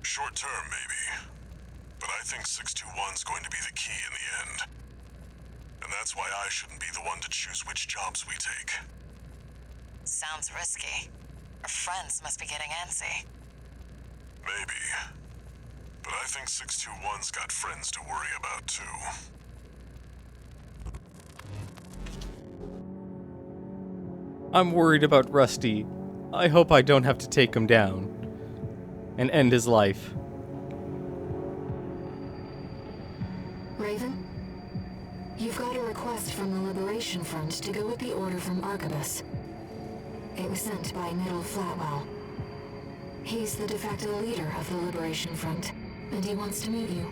Short term, maybe. But I think 621's going to be the key in the end. And that's why I shouldn't be the one to choose which jobs we take. Sounds risky. Our friends must be getting antsy. Maybe. But I think 621's got friends to worry about, too. I'm worried about Rusty. I hope I don't have to take him down and end his life. Raven? You've got a request from the Liberation Front to go with the order from Arquebus. It was sent by Middle Flatwell. He's the de facto leader of the Liberation Front, and he wants to meet you.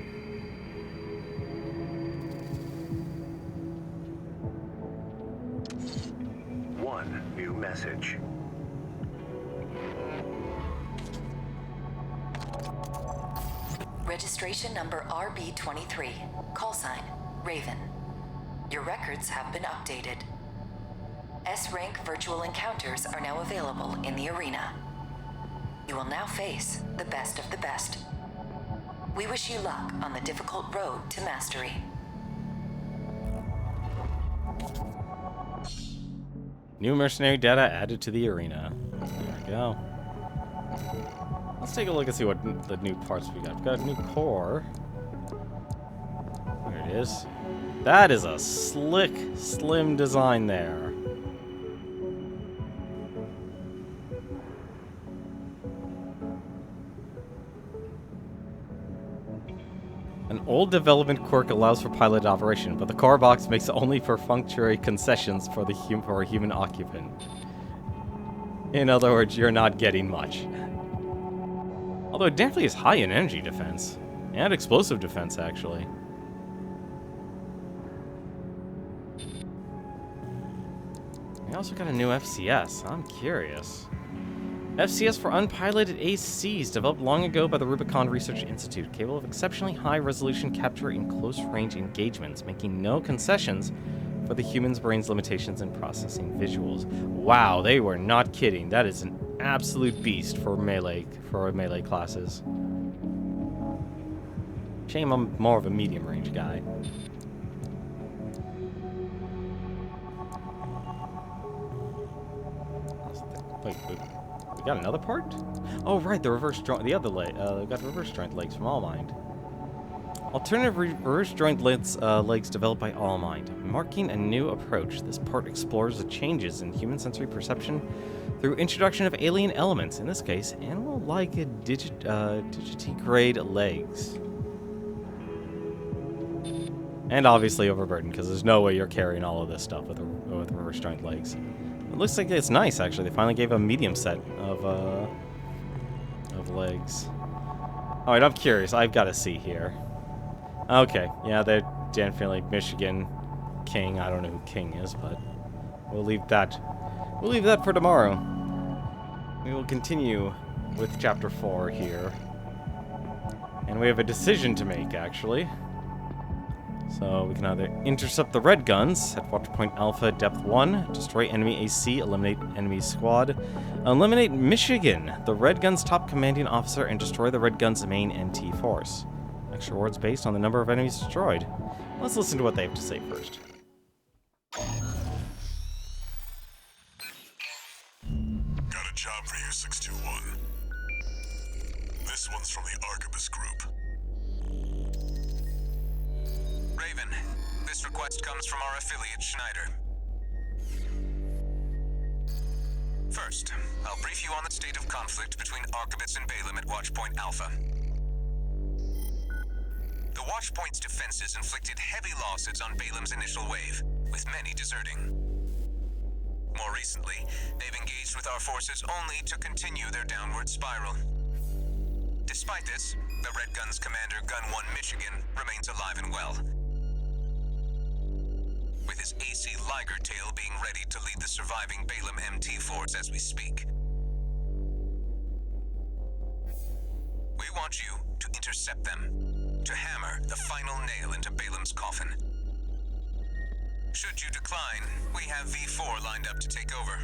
One new message. Registration number RB23. Call sign, Raven. Your records have been updated. S-rank virtual encounters are now available in the arena. You will now face the best of the best. We wish you luck on the difficult road to mastery. New mercenary data added to the arena. There we go. Let's take a look and see what the new parts we got. We've got a new core. There it is. That is a slick, slim design there. An old development quirk allows for piloted operation, but the core box makes it only for functionary concessions for a human occupant. In other words, you're not getting much. Although it definitely is high in energy defense. And explosive defense, actually. We also got a new FCS. I'm curious. FCS for unpiloted ACs, developed long ago by the Rubicon Research Institute, capable of exceptionally high-resolution capture in close-range engagements, making no concessions for the human's brain's limitations in processing visuals. Wow, they were not kidding. That is an absolute beast for melee classes. Shame I'm more of a medium-range guy. Wait, we got another part? Oh, right, the reverse joint, the other leg. We got reverse joint legs from Allmind. Alternative reverse joint legs developed by Allmind, marking a new approach. This part explores the changes in human sensory perception through introduction of alien elements. In this case, animal-like digitigrade legs. And obviously overburdened, because there's no way you're carrying all of this stuff with reverse joint legs. It looks like it's nice, actually. They finally gave a medium set of legs. Alright, I'm curious. I've got to see here. Okay, yeah, they're definitely Michigan King. I don't know who King is, but we'll leave that. We'll leave that for tomorrow. We will continue with Chapter 4 here. And we have a decision to make, actually. So we can either intercept the red guns at Watchpoint Alpha Depth 1, destroy enemy AC, eliminate enemy squad, eliminate Michigan, the red gun's top commanding officer, and destroy the red gun's main NT force. Extra rewards based on the number of enemies destroyed. Let's listen to what they have to say first. Got a job for you, 621. This one's from the Arquebus Group. Raven, this request comes from our affiliate, Schneider. First, I'll brief you on the state of conflict between Arquebus and Balaam at Watchpoint Alpha. The Watchpoint's defenses inflicted heavy losses on Balaam's initial wave, with many deserting. More recently, they've engaged with our forces only to continue their downward spiral. Despite this, the Red Gun's commander, Gun 1 Michigan, remains alive and well, with his AC Liger Tail being ready to lead the surviving Balaam MT force as we speak. We want you to intercept them, to hammer the final nail into Balaam's coffin. Should you decline, we have V4 lined up to take over.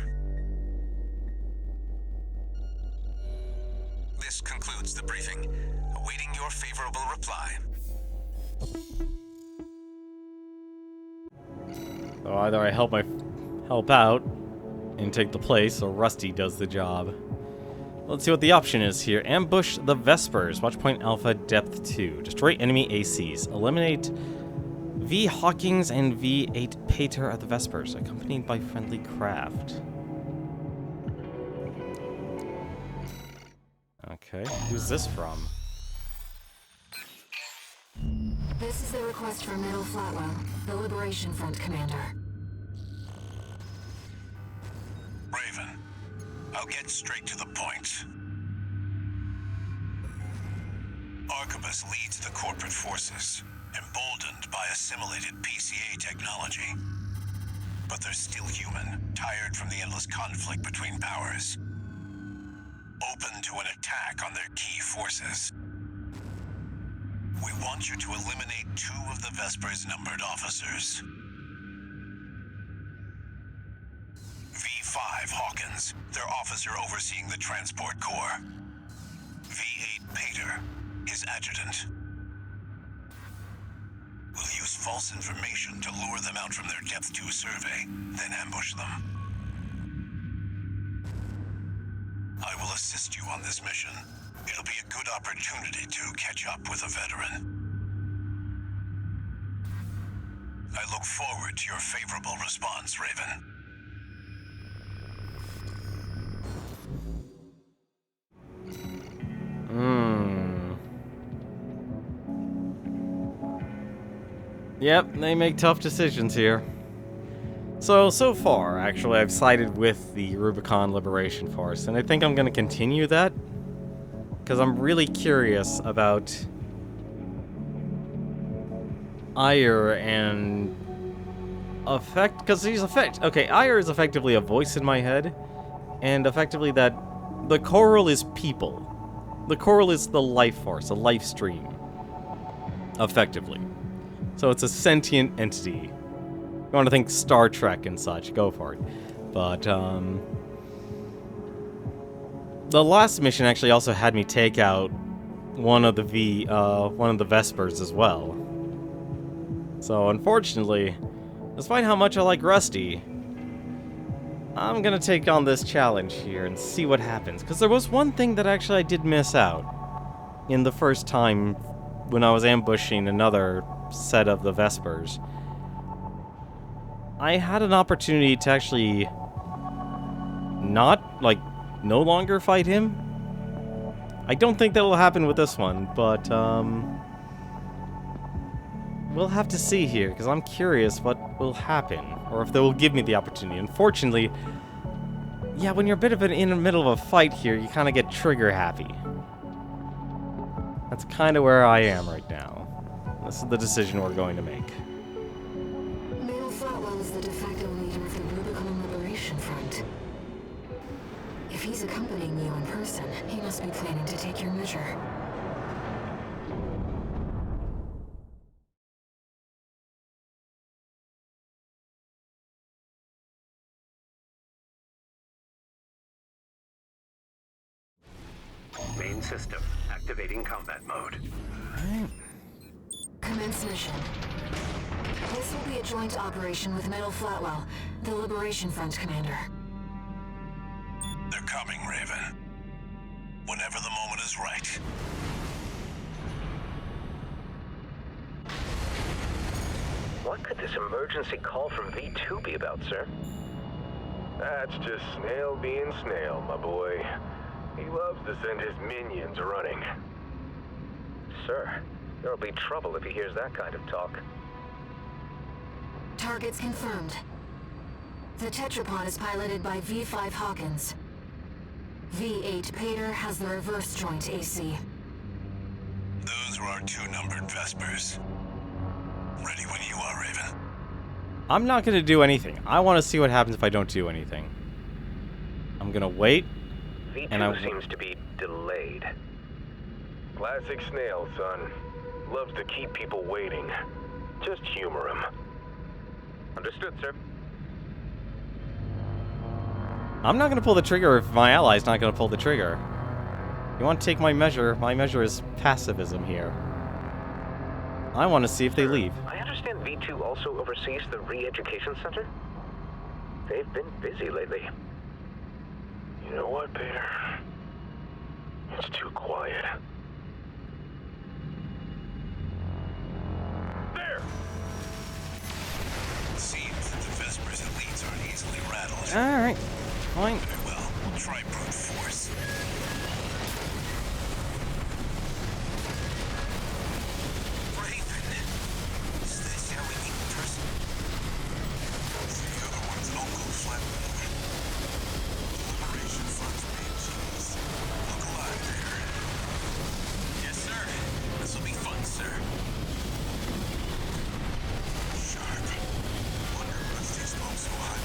This concludes the briefing, awaiting your favorable reply. So either I help out and take the place, or Rusty does the job. Let's see what the option is here. Ambush the Vespers. Watchpoint Alpha Depth 2. Destroy enemy ACs. Eliminate V. Hawkins and V8 Pater at the Vespers, accompanied by friendly craft. Okay, who's this from? This is the request from Middle Flatwell, the Liberation Front commander. Raven, I'll get straight to the point. Arquebus leads the corporate forces, emboldened by assimilated PCA technology. But they're still human, tired from the endless conflict between powers. Open to an attack on their key forces. We want you to eliminate 2 of the Vespers' numbered officers. V5 Hawkins, their officer overseeing the transport corps. V8 Pater, his adjutant. We'll use false information to lure them out from their Depth 2 survey, then ambush them. I will assist you on this mission. It'll be a good opportunity to catch up with a veteran. I look forward to your favorable response, Raven. Yep, they make tough decisions here. So far, actually, I've sided with the Rubicon Liberation Force, and I think I'm going to continue that, because I'm really curious about Ire and Effect, because he's okay, Ire is effectively a voice in my head, and effectively that the coral is people. The coral is the life force, a life stream, effectively. So it's a sentient entity. You want to think Star Trek and such, go for it. But, the last mission actually also had me take out one of the Vespers as well. So, unfortunately, despite how much I like Rusty, I'm gonna take on this challenge here and see what happens. Because there was one thing that actually I did miss out in the first time when I was ambushing another set of the Vespers. I had an opportunity to actually no longer fight him. I don't think that will happen with this one, but we'll have to see here, because I'm curious what will happen, or if they will give me the opportunity. Unfortunately, yeah, when you're a bit of in the middle of a fight here, you kind of get trigger happy. That's kind of where I am right now. This is the decision we're going to make. Mail Flatwell is the de facto leader of the Rubicon Liberation Front. If he's accompanying you in person, he must be planning to take your measure. Main system, activating combat mode. Commence mission. This will be a joint operation with Metal Flatwell, the Liberation Front commander. They're coming, Raven. Whenever the moment is right. What could this emergency call from V2 be about, sir? That's just Snail being Snail, my boy. He loves to send his minions running. Sir, there'll be trouble if he hears that kind of talk. Targets confirmed. The tetrapod is piloted by V5 Hawkins. V8 Pater has the reverse joint AC. Those were our 2 numbered Vespers. Ready when you are, Raven. I'm not going to do anything. I want to see what happens if I don't do anything. I'm going to wait. V2 seems to be delayed. Classic Snail, son. Loves to keep people waiting. Just humor him. Understood, sir. I'm not going to pull the trigger if my ally's not going to pull the trigger. You want to take my measure? My measure is passivism here. I want to see if they leave. I understand V2 also oversees the re-education center? They've been busy lately. You know what, Peter? It's too quiet. There! It seems that the Vespers' elites aren't easily rattled. Alright, fine. Very well, we'll try brute force. Raven! Is this how we meet in person? The other one's Uncle Flatwell. Liberation Front's main chiefs. Look alive there. Yes, sir. This'll be fun, sir. Sharp. Wonder Rusty spoke so high.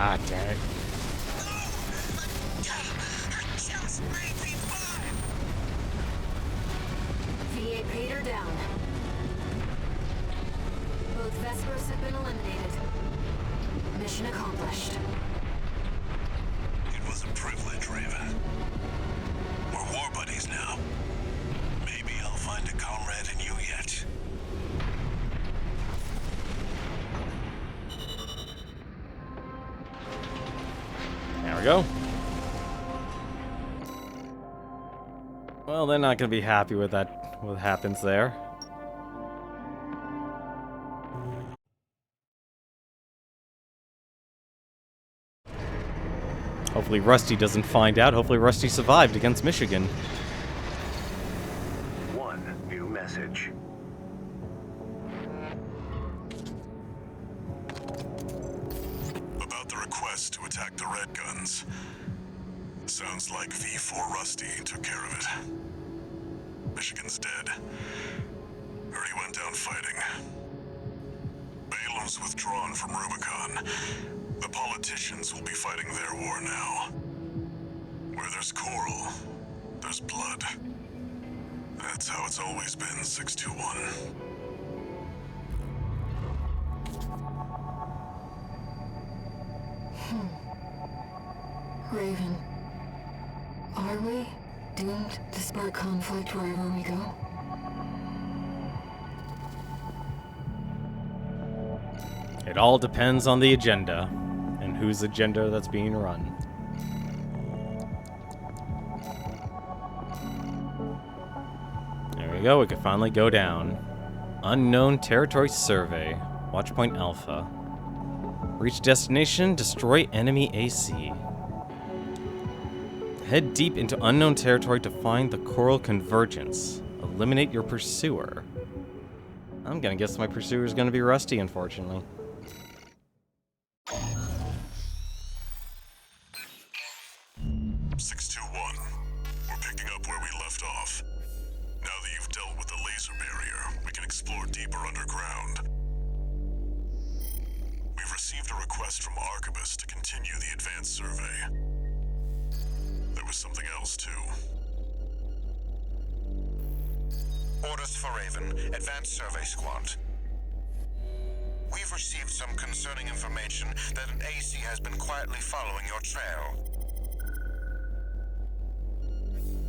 Ah, damn it. Just made me fine! VA Pater down. Both Vespers have been eliminated. Mission accomplished. It was a privilege, Raven. We're war buddies now. Maybe I'll find a comrade in you yet. There we go. Well, they're not gonna be happy with that, what happens there. Hopefully Rusty doesn't find out. Hopefully Rusty survived against Michigan. One new message. About the request to attack the Red Guns. Sounds like V4 Rusty took care of it. Michigan's dead. Heard he went down fighting. Balam's withdrawn from Rubicon. The politicians will be fighting their war now. Where there's coral, there's blood. That's how it's always been, 621. Raven, are we doomed to spark conflict wherever we go? It all depends on the agenda, and whose agenda that's being run. There we go, we can finally go down. Unknown Territory Survey, Watchpoint Alpha. Reach destination, destroy enemy AC. Head deep into unknown territory to find the Coral Convergence. Eliminate your pursuer. I'm gonna guess my pursuer is gonna be Rusty, unfortunately. We're picking up where we left off. Now that you've dealt with the laser barrier, we can explore deeper underground. We've received a request from Arquebus to continue the advanced survey. There was something else, too. Orders for Raven, Advanced Survey Squad. We've received some concerning information that an AC has been quietly following your trail.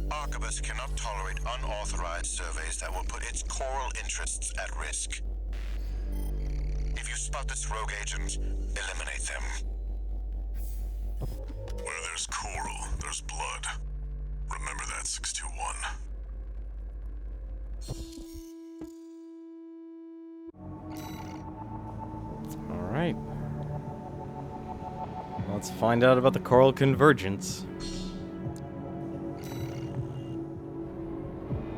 Arquebus cannot tolerate unauthorized surveys that will put its coral interests at risk. If you spot this rogue agent, eliminate them. Where there's coral, there's blood. Remember that, 621. Alright. Let's find out about the Coral Convergence.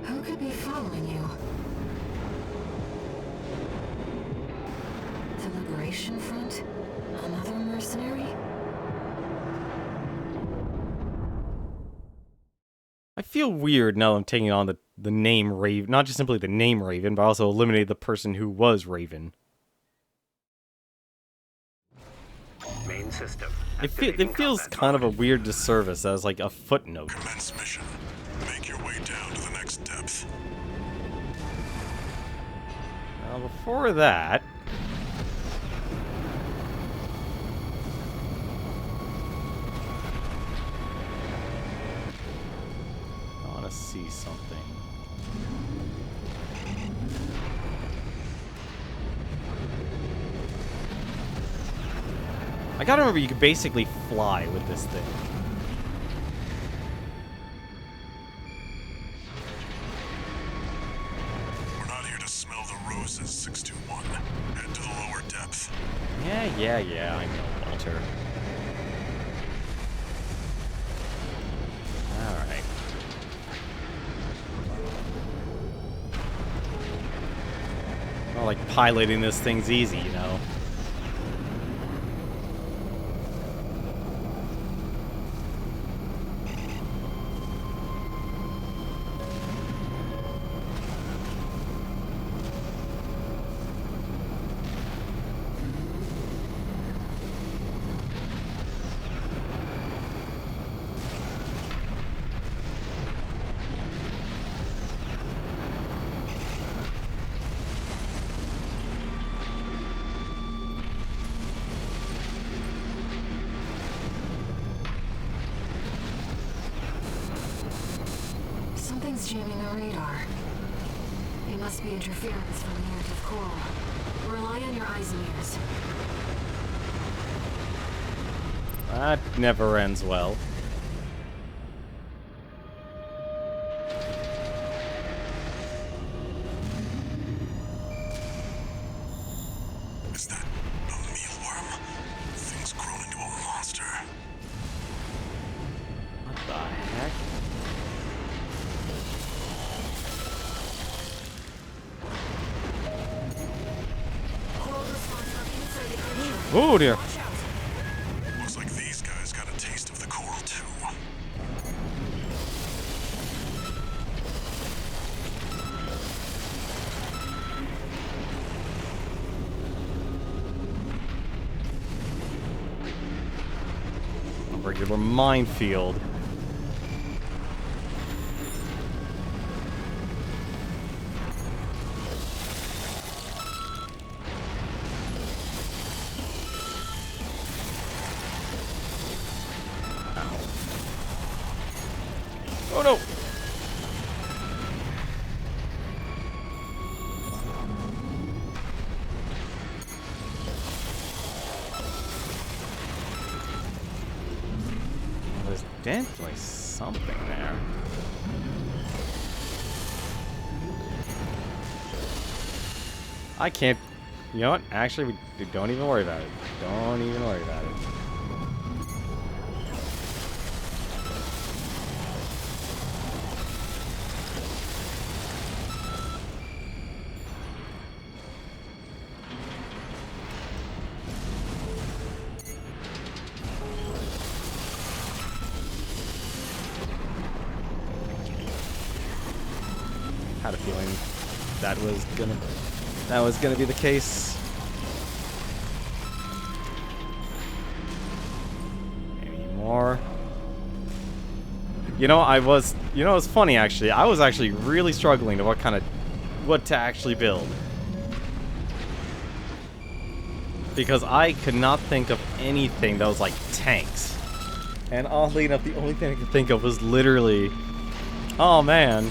Who could be following you? The Liberation Front? Another mercenary? I feel weird now that I'm taking on the name Raven. Not just simply the name Raven, but also eliminate the person who was Raven. Main system. It feels kind of a weird disservice as like a footnote. Commence mission. Make your way down to the next depth. Now before that... I want to see something. I gotta remember you could basically fly with this thing. We're not here to smell the roses, 621. Head to the lower depth. Yeah, I know, Walter. Alright. Well, like, piloting this thing's easy, you know? Something's jamming our radar. It must be interference from the active coral. Rely on your eyes and ears. That never ends well. Is that a mealworm? Thing's grown into a monster. What the heck? Coral response from inside the creature. Oh dear. Watch out. Looks like these guys got a taste of the coral too. A regular minefield. Oh no! There's definitely something there. I can't. You know what? Actually, we don't even worry about it. Don't even worry about it. Had a feeling that was gonna be the case. Maybe more. You know, it's funny actually. I was actually really struggling to what to actually build. Because I could not think of anything that was like tanks. And oddly enough, the only thing I could think of was literally, oh man,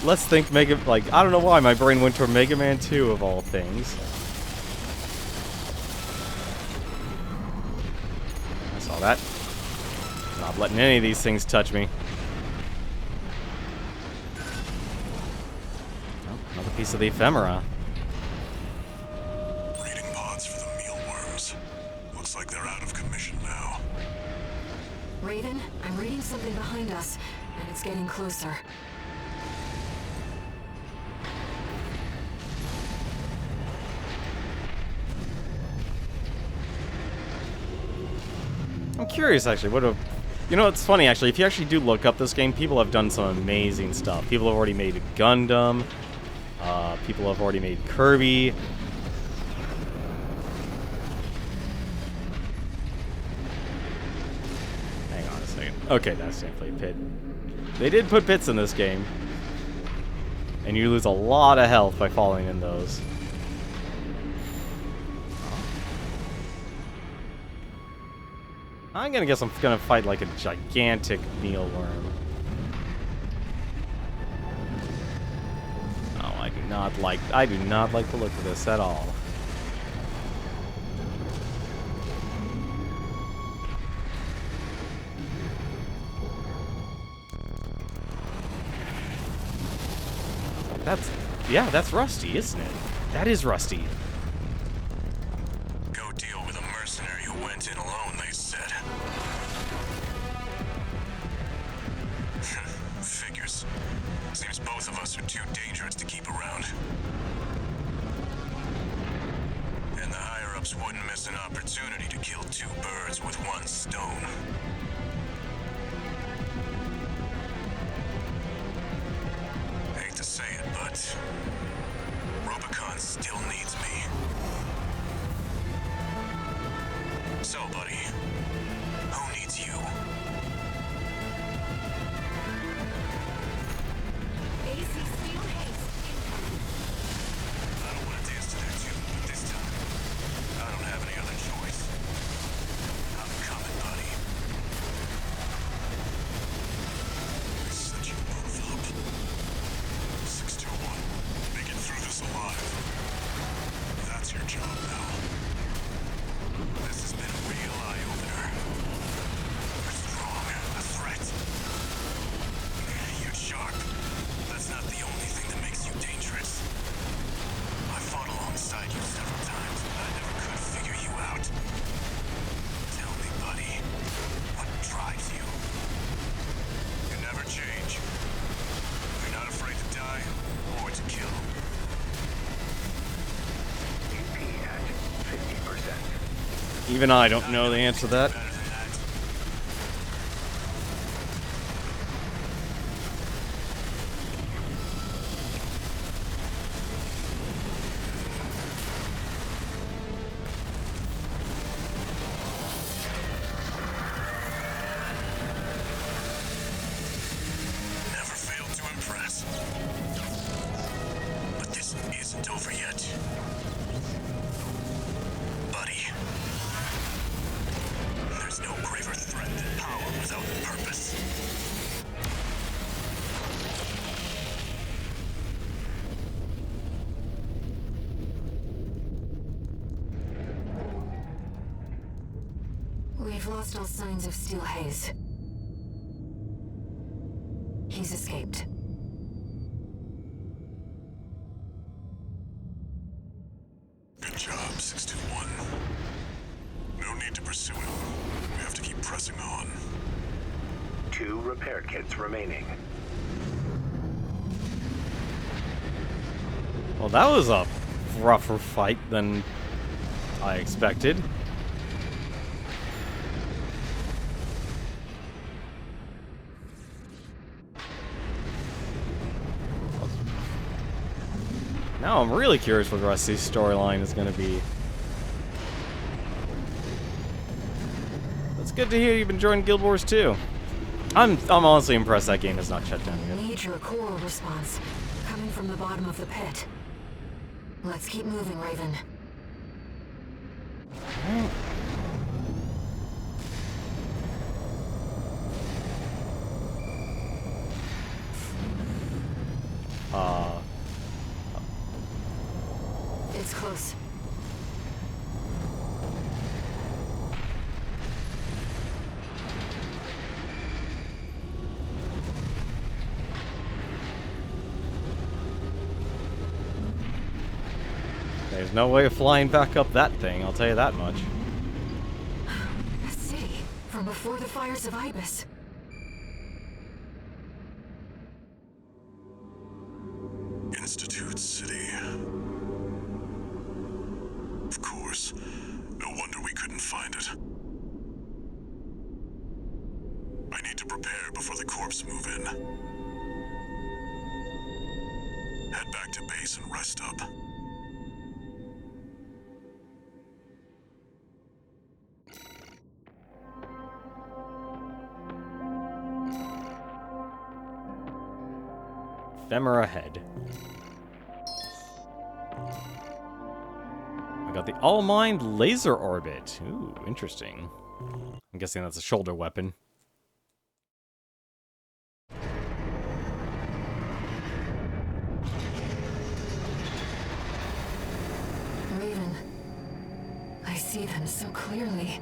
let's think I don't know why my brain went to Mega Man 2 of all things. I saw that. Not letting any of these things touch me. Oh, another piece of the ephemera. Breeding pods for the mealworms. Looks like they're out of commission now. Raven, I'm reading something behind us, and it's getting closer. I'm curious, actually. You know, it's funny, actually. If you actually do look up this game, people have done some amazing stuff. People have already made Gundam. People have already made Kirby. Hang on a second. Okay, that's definitely a pit. They did put pits in this game. And you lose a lot of health by falling in those. I'm gonna guess I'm gonna fight like a gigantic mealworm. Oh, I do not like the look of this at all. That's Rusty, isn't it? That is Rusty. Go deal with a mercenary who went in alone, they said. Figures. Seems both of us are too dangerous to keep around. And the higher-ups wouldn't miss an opportunity to kill two birds with one stone. Hate to say it, but Rubicon still needs me. So, buddy, who needs you? AC steel haste incoming. I don't want to dance to that tune, but this time, I don't have any other choice. I'm coming, buddy. Such a Even I don't know the answer to that. Never failed to impress. But this isn't over yet. Buddy. There's no graver threat than power without purpose. We've lost all signs of Steel Haze. He's escaped. Good job, 621. No need to pursue him. We have to keep pressing on. 2 repair kits remaining. Well, that was a rougher fight than I expected. Now I'm really curious what the rest of this storyline is going to be. It's good to hear you've enjoyed Guild Wars 2. I'm honestly impressed that game has not shut down yet. Major coral response coming from the bottom of the pit. Let's keep moving, Raven. It's close. There's no way of flying back up that thing, I'll tell you that much. Let's see. From before the fires of Ibis. Institute City. Of course. No wonder we couldn't find it. I need to prepare before the corps move in. Head back to base and rest up. Ephemera head. I got the All-Mind Laser Orbit. Ooh, interesting. I'm guessing that's a shoulder weapon. Raven. I see them so clearly.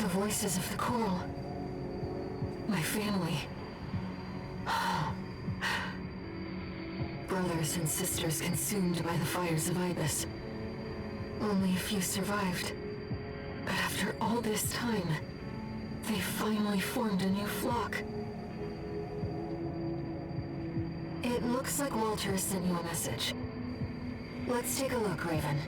The voices of the coral. My family. Brothers and sisters consumed by the fires of Ibis. Only a few survived. But after all this time, they finally formed a new flock. It looks like Walter has sent you a message. Let's take a look, Raven.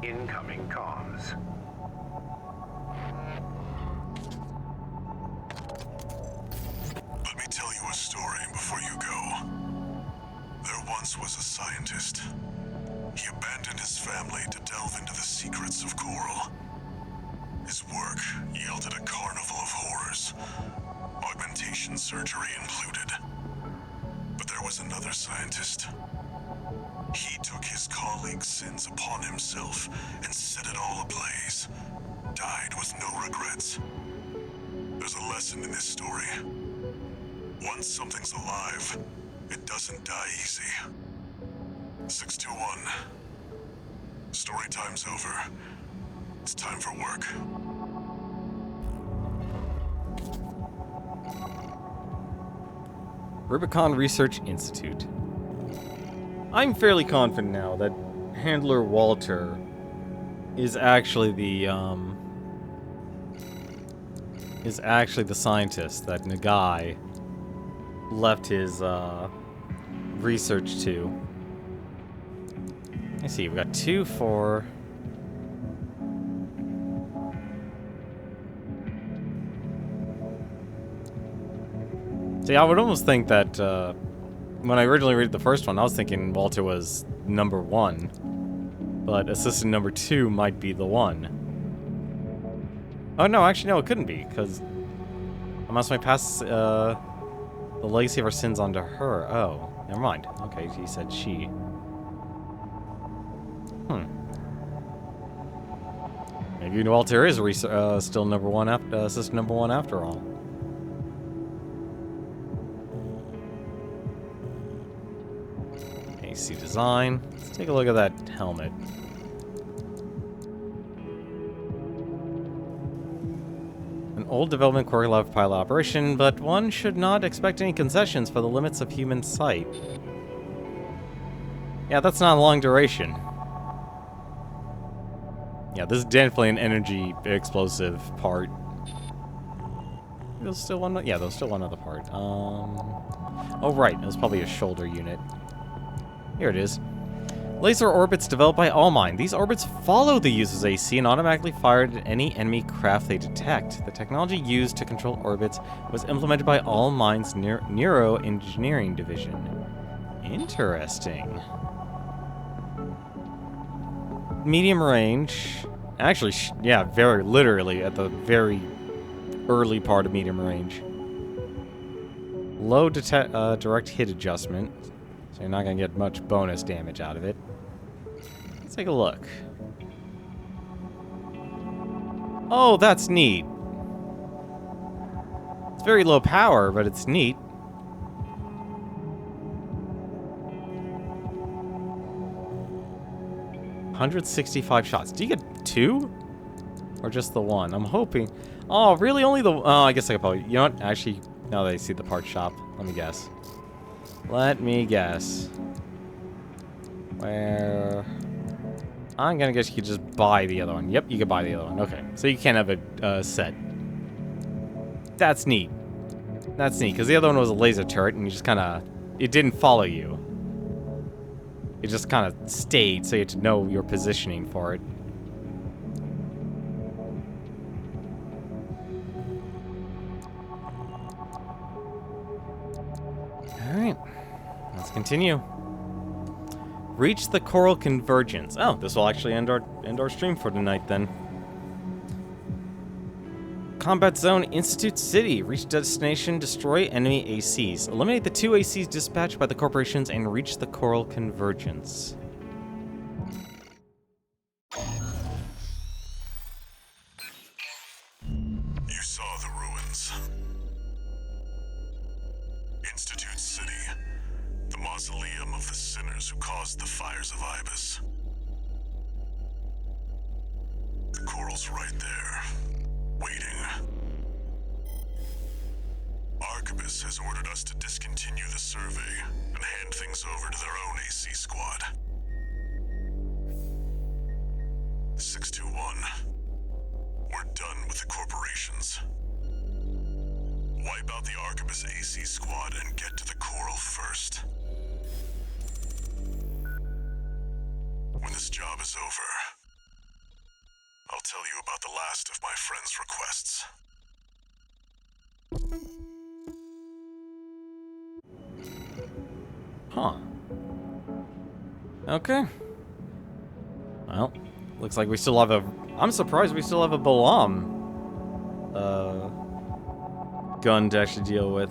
Incoming comms. Let me tell you a story before you go. There once was a scientist. He abandoned his family to delve into the secrets of coral. His work yielded a carnival of horrors, augmentation surgery included. But there was another scientist. He took his colleagues' sins upon himself and set it all ablaze. Died with no regrets. There's a lesson in this story. Once something's alive, it doesn't die easy. 621. Story time's over. It's time for work. Rubicon Research Institute. I'm fairly confident now that Handler Walter is actually the scientist that Nagai left his research to. see, we've got 2, 4. See, I would almost think that when I originally read the first one, I was thinking Walter was number 1, but assistant number 2 might be the one. Oh no, actually no, it couldn't be, because I must pass the legacy of our sins onto her. Oh, never mind. Okay, he said she. Maybe Walter is still number 1 after assistant number 1 after all. AC design. Let's take a look at that helmet. An old development choreographed pilot operation, but one should not expect any concessions for the limits of human sight. Yeah, that's not a long duration. Yeah, this is definitely an energy explosive part. There's still one. Yeah, there's still one other part. Oh right, it was probably a shoulder unit. Here it is. Laser orbits developed by Allmine. These orbits follow the user's AC and automatically fire at any enemy craft they detect. The technology used to control orbits was implemented by Allmine's Neuroengineering division. Interesting. Medium range. Actually, yeah, very literally at the very early part of medium range. Low direct hit adjustment. So you're not going to get much bonus damage out of it. Let's take a look. Oh, that's neat. It's very low power, but it's neat. $165 shots. Do you get 2? Or just the 1? I'm hoping. Oh, really? Only the... Oh, I guess I could probably... You know what? Actually, now that I see the part shop, let me guess. Let me guess. Where... I'm gonna guess you could just buy the other one. Yep, you could buy the other one. Okay, so you can't have a set. That's neat. That's neat, because the other one was a laser turret, and you just kind of... It didn't follow you. It just kind of stayed, so you had to know your positioning for it. Alright. Let's continue. Reach the coral convergence. Oh, this will actually end our stream for tonight then. Combat Zone Institute City. Reach destination, destroy enemy ACs. Eliminate the 2 ACs dispatched by the corporations and reach the coral convergence. You saw the ruins. Institute City. The mausoleum of the sinners who caused the fires of Ibis. The coral's right there. Waiting. Arquebus has ordered us to discontinue the survey and hand things over to their own AC squad. 621. We're done with the corporations. Wipe out the Arquebus AC squad and get to the coral first. When this job is over, I'll tell you about the last of my friend's requests. Huh. Okay. Well, looks like we still have a... I'm surprised we still have a Balam gun to actually deal with.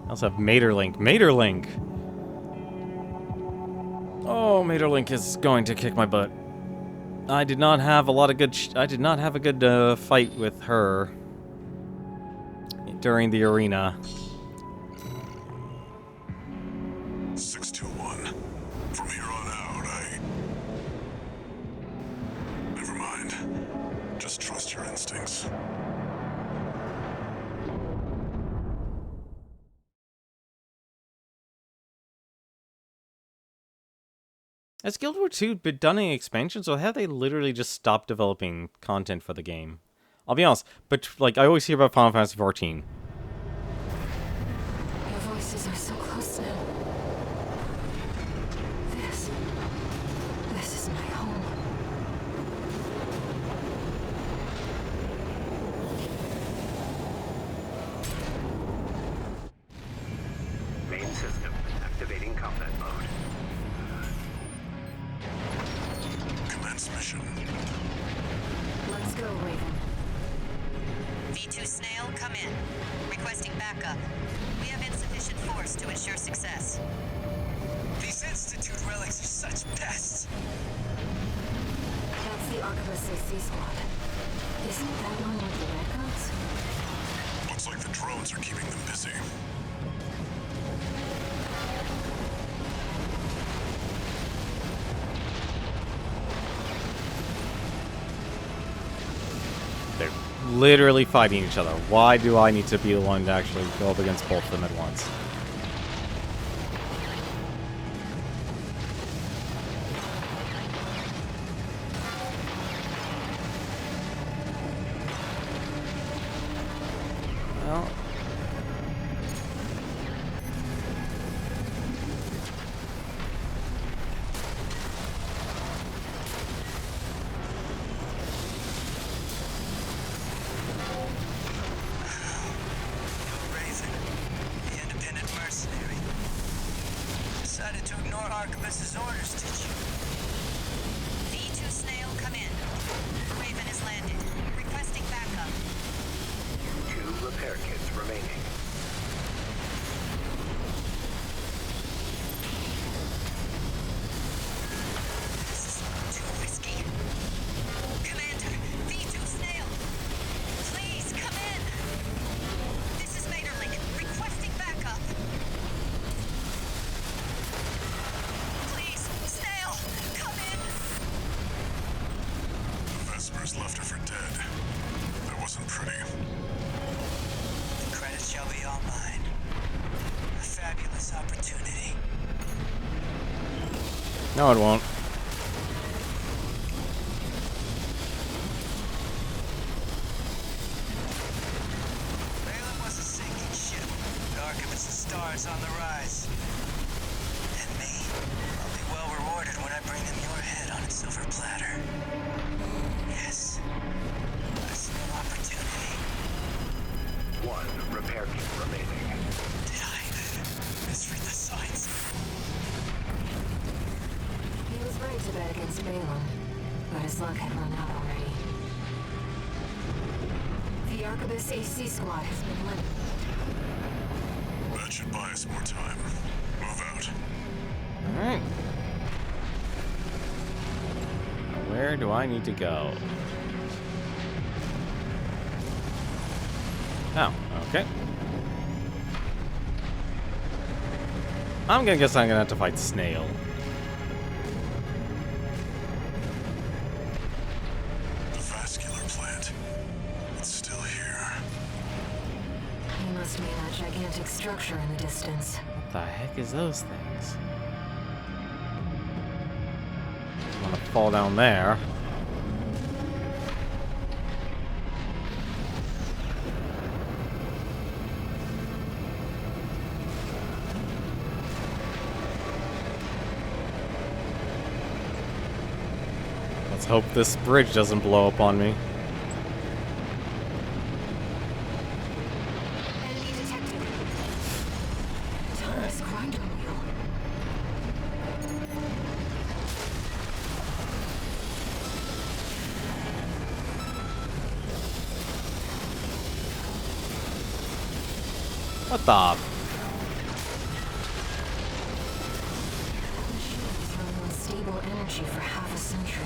I also have Materlink. Materlink! Oh, Materlink is going to kick my butt. I did not have a lot of good... I did not have a good fight with her during the arena. 621. From here on out, Never mind. Just trust your instincts. Has Guild War 2 been done any expansions, or have they literally just stopped developing content for the game? I'll be honest, but like I always hear about Final Fantasy 14. Your voices are so close now. This V2 Snail, come in. Requesting backup. We have insufficient force to ensure success. These Institute relics are such pests. That's the Archivist AC squad. Isn't that one with the redcoats? Looks like the drones are keeping them busy. They're literally fighting each other. Why do I need to be the one to actually go up against both of them at once? Well, Raven, the independent mercenary, decided to ignore Archivist's orders, did you? V2 Snail, come in. Raven has landed. Requesting backup. 2 repair kits remaining. This is too risky. Commander, V2 Snail. Please, come in. This is Materlink. Requesting backup. Please, Snail, come in. The Vespers left her for dead. That wasn't pretty. The credit shall be all mine. A fabulous opportunity. no, it won't. Valen was a sinking ship. The Archivist's stars on the rise. And me, I'll be well rewarded when I bring them your head on its silver platter. Yes, a small opportunity. 1 repair kit remaining. Did I misread the signs? He was ready to bet against Balaam, but his luck had run out already. The Archivist AC squad has been limited. That should buy us more time. Move out. Alright. Where do I need to go? Oh, okay. I'm gonna guess I'm gonna have to fight Snail. The vascular plant. It's still here. He must mean that gigantic structure in the distance. What the heck is those things? I'm gonna fall down there. Let's hope this bridge doesn't blow up on me. Enemy detected. Thomas grinder wheel. What the? The machine has run on stable energy for half a century.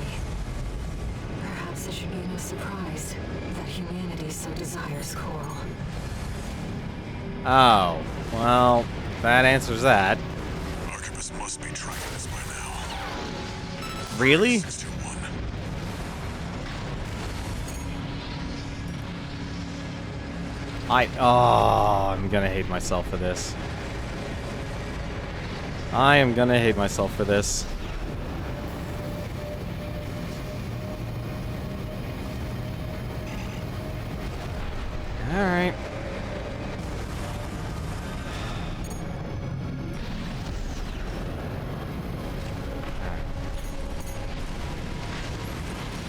Perhaps it should be no surprise that humanity so desires coral. Oh, well, that answers that. Archivist must be tracking us by now. Really? 621. I'm gonna hate myself for this. I am gonna hate myself for this. Alright.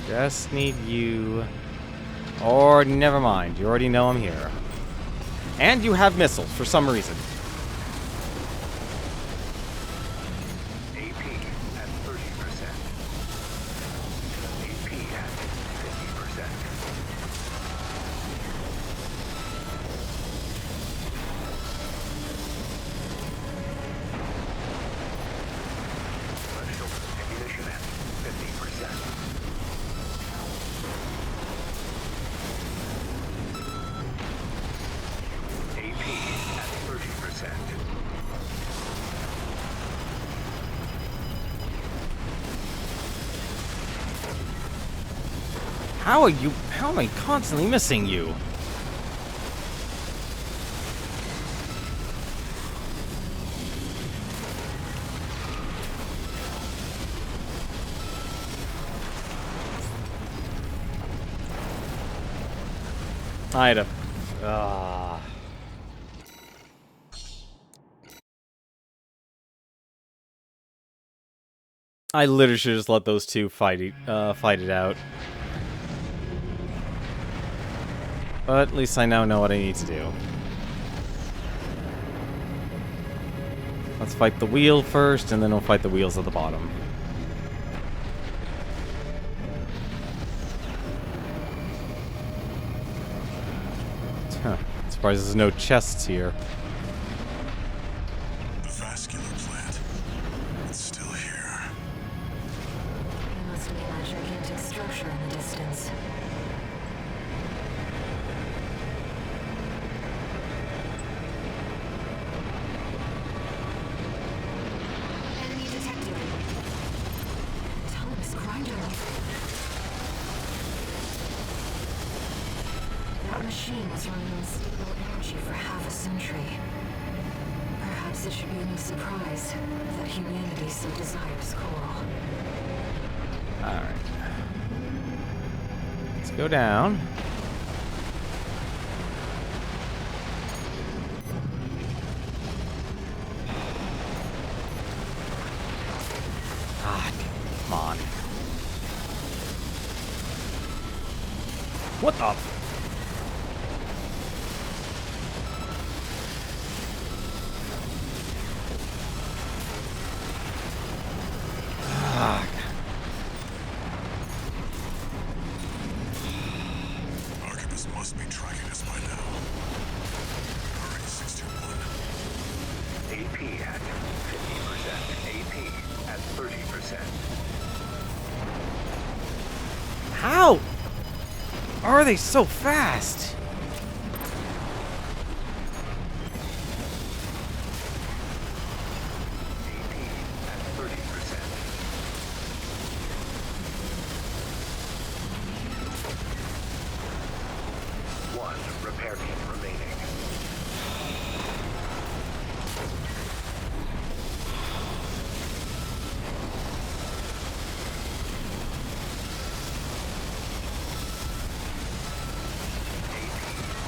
Just need you. Or never mind. You already know I'm here. And you have missiles for some reason. AP at 30%. AP at 50%. How am I constantly missing you? I had a... I literally should just let those two fight it out. But at least I now know what I need to do. Let's fight the wheel first, and then we'll fight the wheels at the bottom. Huh. Surprised there's no chests here. The vascular plant. It's still here. It must be that gigantic structure in the distance. Enemy detected. Autonomous grinder. That machine was running on stable energy for half a century. Perhaps it should be no surprise that humanity so desires coral. Alright. Let's go down. Ah, come on. What the? Archibus must be tracking us by now. Already 61. AP at 50%. AP at 30%. How are they so fast? AP at 30%. One repair kit remaining.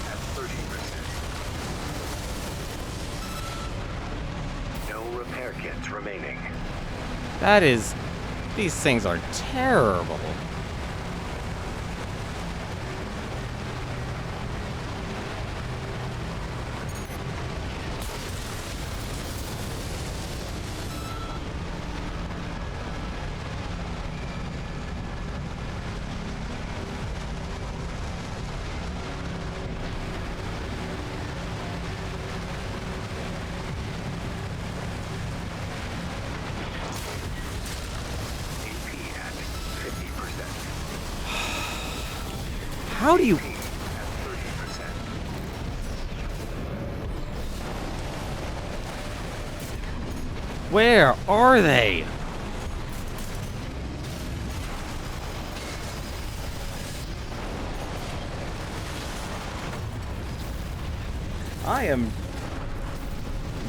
At 30%. No repair kits remaining. That is... These things are terrible. AP at 50%. How do you... AP at 30%. Where are they? I am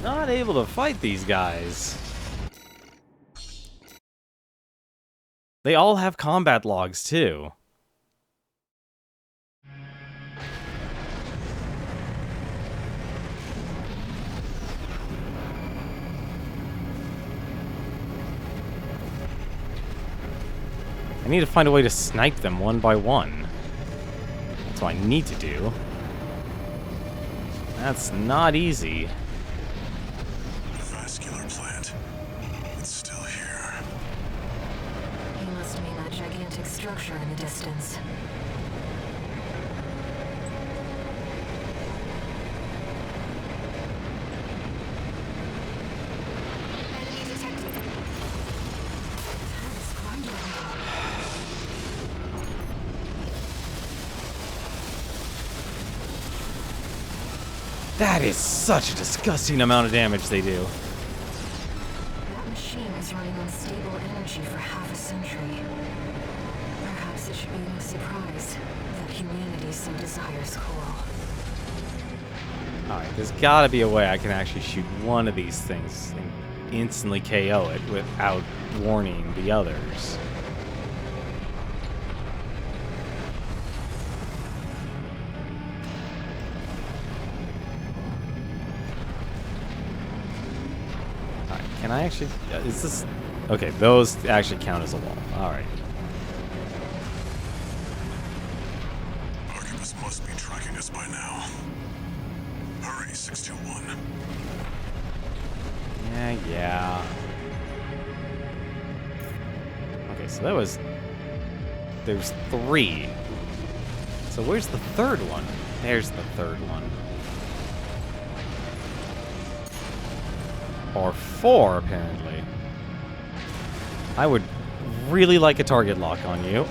not able to fight these guys. They all have combat logs too. I need to find a way to snipe them one by one. That's what I need to do. That's not easy. The vascular plant. It's still here. He must mean that gigantic structure in the distance. Enemy detected. Autonomous grinder. That is such a disgusting amount of damage they do. That machine was running on stable energy for half a century. Perhaps it Should be no surprise that humanity so desires coral. Alright, there's gotta be a way I can actually shoot one of these things and instantly KO it without warning the others. Alright, can I actually... is this... Okay, those actually count as a wall. Alright. Archibus must be tracking us by now. Hurry, 621. Yeah. Okay, so that was... There's 3. So where's the third one? There's the third one. Or 4, apparently. I would really like a target lock on you.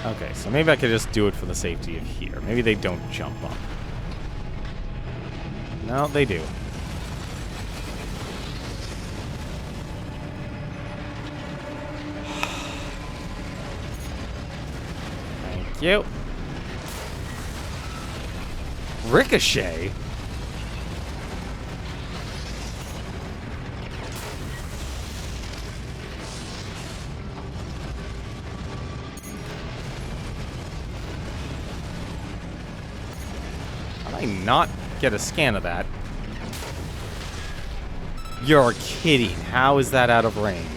Okay, so maybe I could just do it for the safety of here. Maybe they don't jump up. No, they do. Thank you. Ricochet? How did I not get a scan of that? You're kidding. How is that out of range?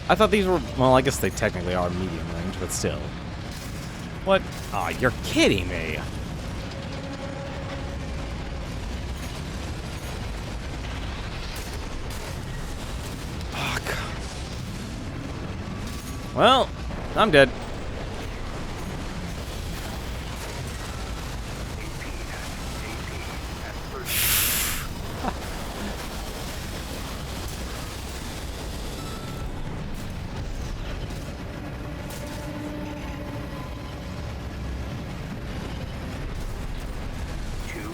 I thought these were... Well, I guess they technically are medium range, but still. What? Aw, you're kidding me. Fuck. Well, I'm dead.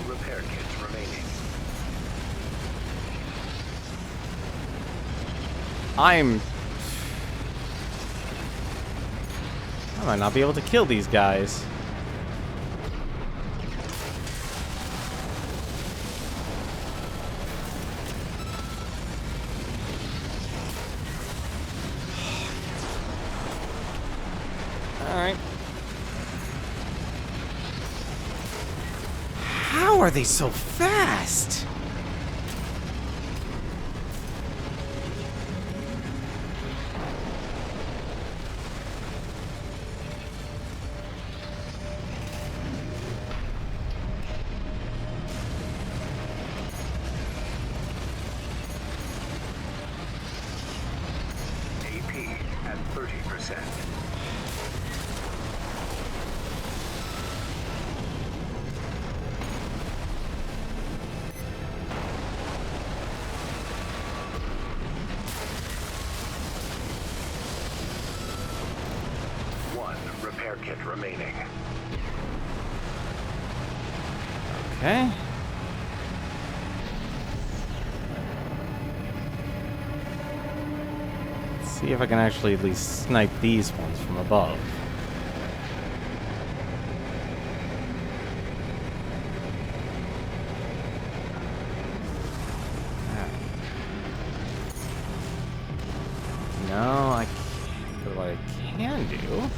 Repair kits remaining. I might not be able to kill these guys. Alright. How are they so fast? AP at 30%. Repair kit remaining. Okay. Let's see if I can actually at least snipe these ones from above. No, I can't. But what I can do...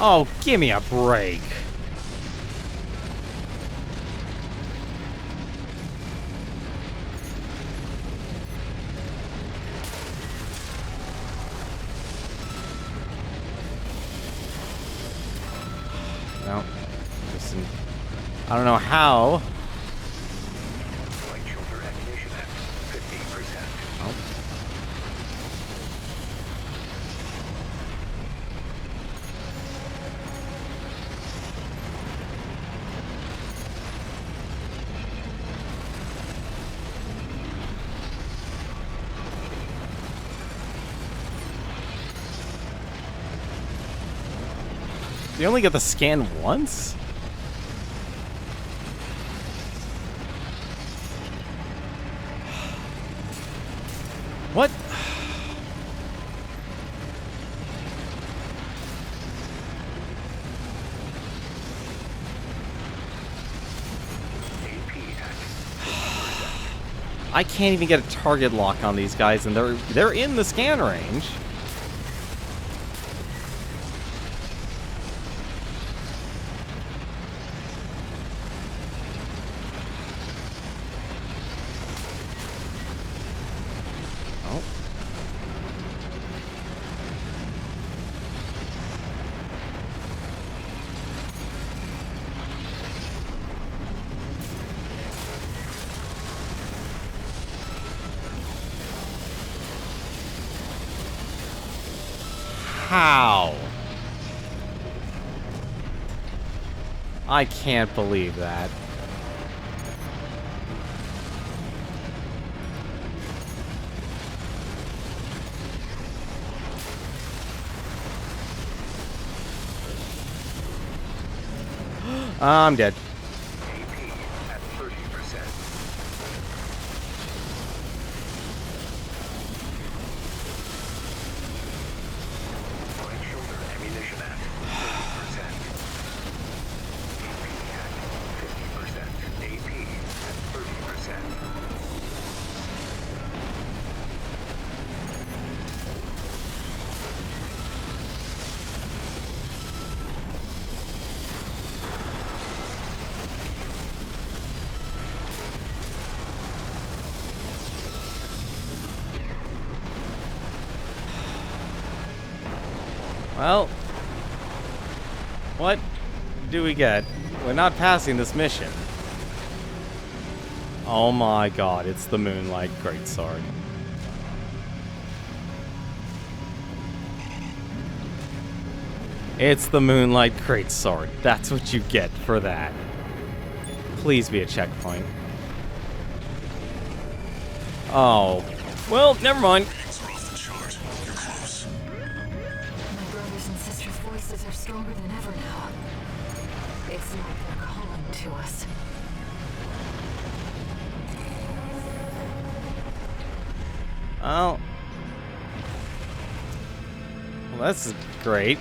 Oh, give me a break. course, and I don't know how. Light shoulder ammunition at 50%. Oh. You only get the scan once? What? I can't even get a target lock on these guys, and they're in the scan range. Oh. How? I can't believe that. I'm dead. AP at 30%. Light shoulder ammunition at 30%. AP at 50%. AP at 30%. Well, what do we get? We're not passing this mission. Oh my god, it's the Moonlight Greatsword. It's the Moonlight Greatsword. That's what you get for that. Please be a checkpoint. Oh. Well, never mind. Ratings are off the chart. You're close. My brothers and sisters' voices are stronger than ever now. It's like they're calling to us. Oh. Well, that's great.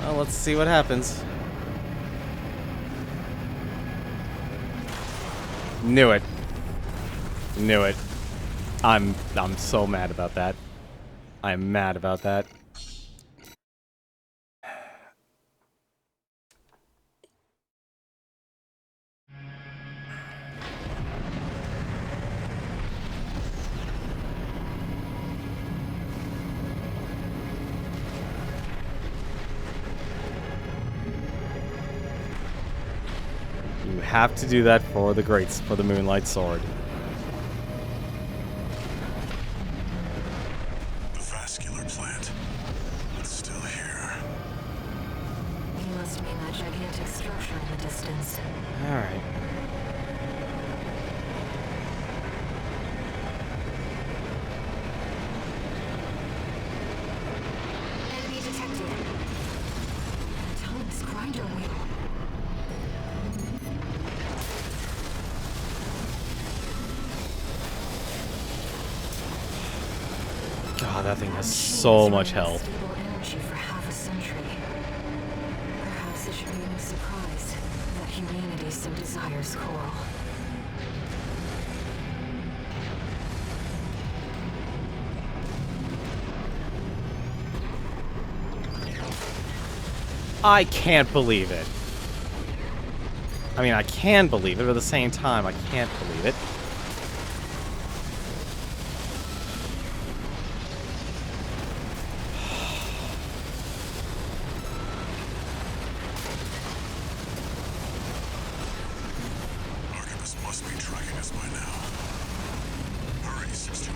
Well, let's see what happens. Knew it. Knew it. I'm so mad about that. I'm mad about that. You have to do that for the Moonlight Sword. The vascular plant. It's still here. You must mean that gigantic structure in the distance. Alright. Enemy detected. An autonomous grinder wheel. God, that thing has so much health. Stable energy for half a century. Perhaps it should be no surprise that humanity so desires coral. I can't believe it. I mean, I can believe it, but at the same time, I can't believe it. Archibus must be tracking us by now. Hurry, 61.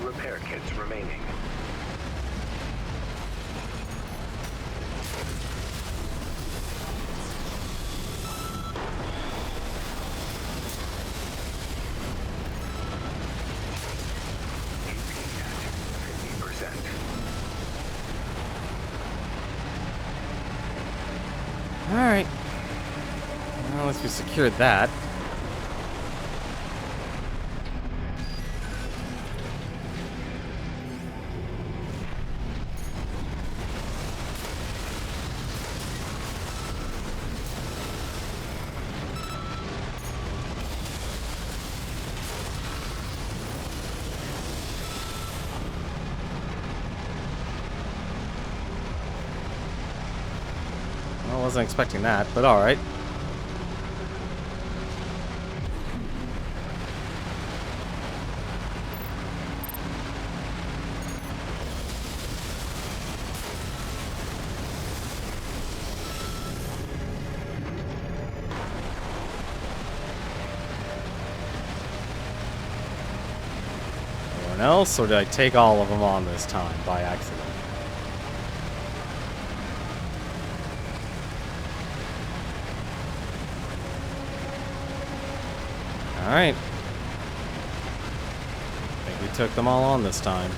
Repair kits remaining. AP at 50%. Alright. Well, once we secured that. I wasn't expecting that, but alright. Anyone else, or did I take all of them on this time by accident? Alright. I think we took them all on this time.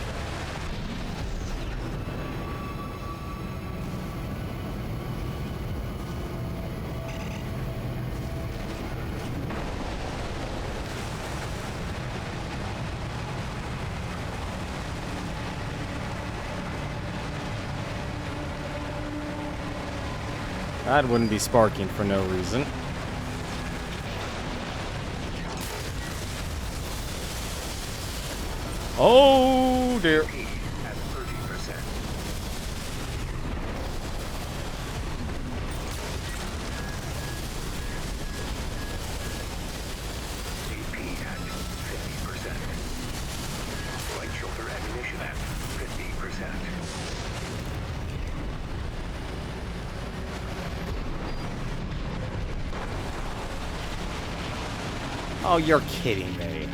That wouldn't be sparking for no reason. Oh dear. At 30%. AP at 50%. Light shoulder ammunition at 50%. Oh, you're kidding me.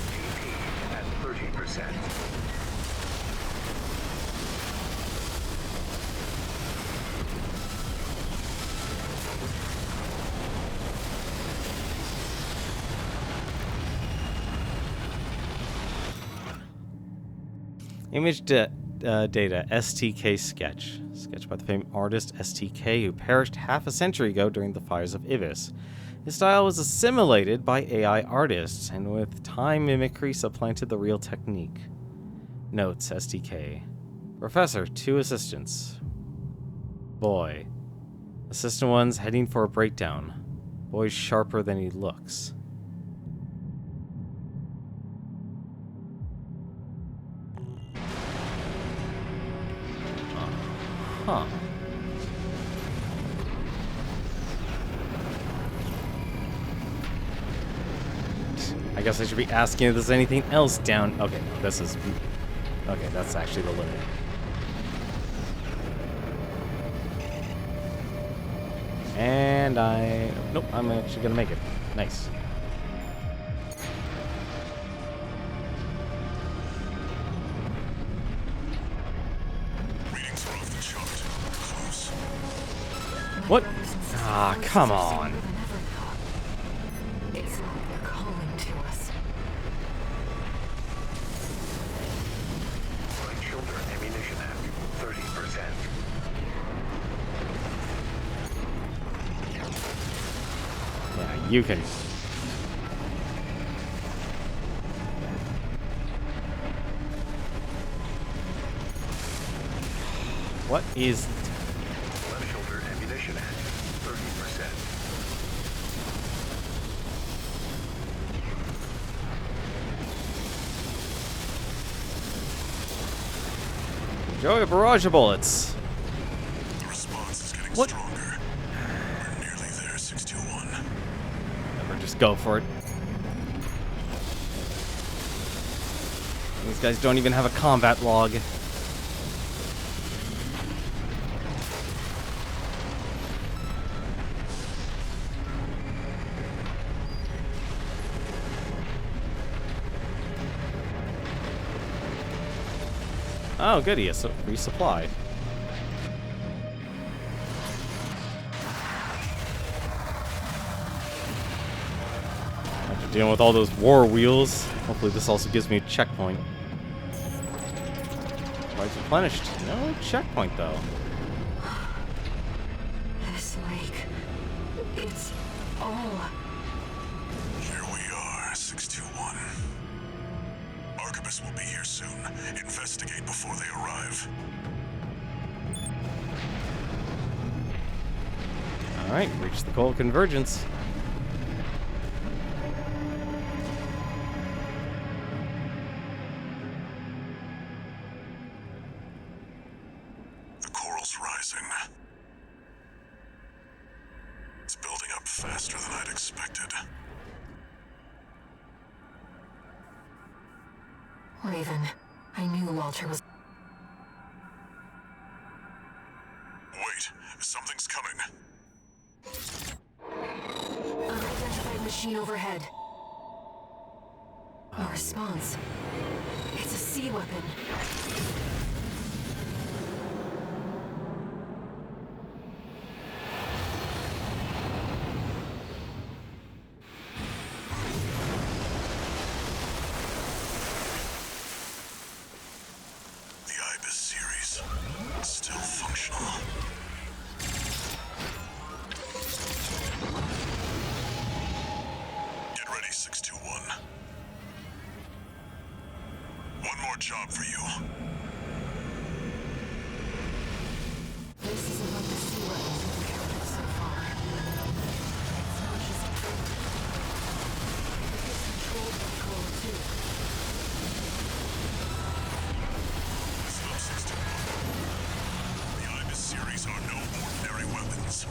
AP at 30%. Image data, STK sketch. Sketched by the famed artist STK, who perished half a century ago during the fires of Ibis. His style was assimilated by AI artists, and with time mimicry supplanted the real technique. Notes, STK. Professor, 2 assistants. Boy. Assistant 1's heading for a breakdown. Boy's sharper than he looks. Huh. I guess I should be asking if there's anything else down. Okay, no, this is... Okay, that's actually the limit. And I... Nope, I'm actually gonna make it. Nice. What? Ah, come on. It's like they're calling to us. Right shoulder ammunition at 30%. Yeah, you can. What is... Left shoulder ammunition at 30%. Enjoy a barrage of bullets. The response is getting What? stronger. We're nearly there, 621. Never just go for it. These guys don't even have a combat log. Oh, good, he has a resupply. After dealing with all those war wheels, hopefully this also gives me a checkpoint. Lights replenished. No checkpoint, though. This lake. It's all. Here we are, 621. Arquebus will be here soon. Investigate before they arrive. Alright, reach the cold convergence. The coral's rising. It's building up faster than I'd expected. Raven, I knew Walter was. Wait, something's coming. Unidentified machine overhead. No response. It's a sea weapon. The Ibis series. Still functional. Get ready, 621. One more job for you. This is among the sea weapons we've encountered so far. It's not just a trick. It's controlled by Coral too. Listen up, 621. The Ibis series are no ordinary weapons.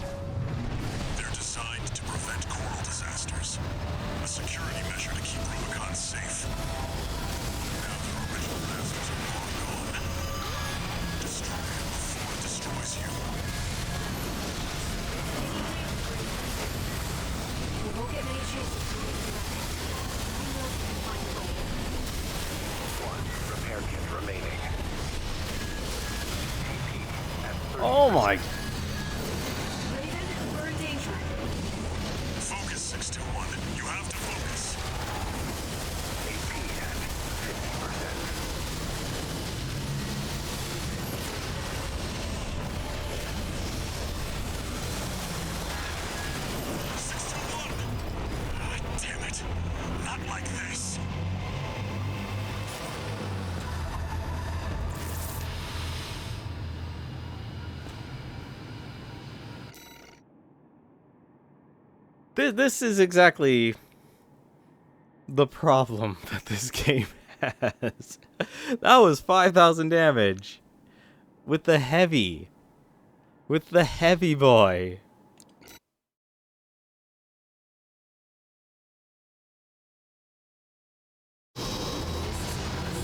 They're designed to prevent coral disasters. A security measure to keep Rubicon safe. Now their original masters are long gone. Destroy it before it destroys you. We won't get many chances to make the weapon. We know we can find a way. One repair kit remaining. AP at 30%. Oh my... Raven, we're in danger. Focus, 621. You have to focus. AP at 50%. Damn it. Not like this. This is exactly the problem that this game has. That was 5,000 damage. With the heavy. With the heavy boy.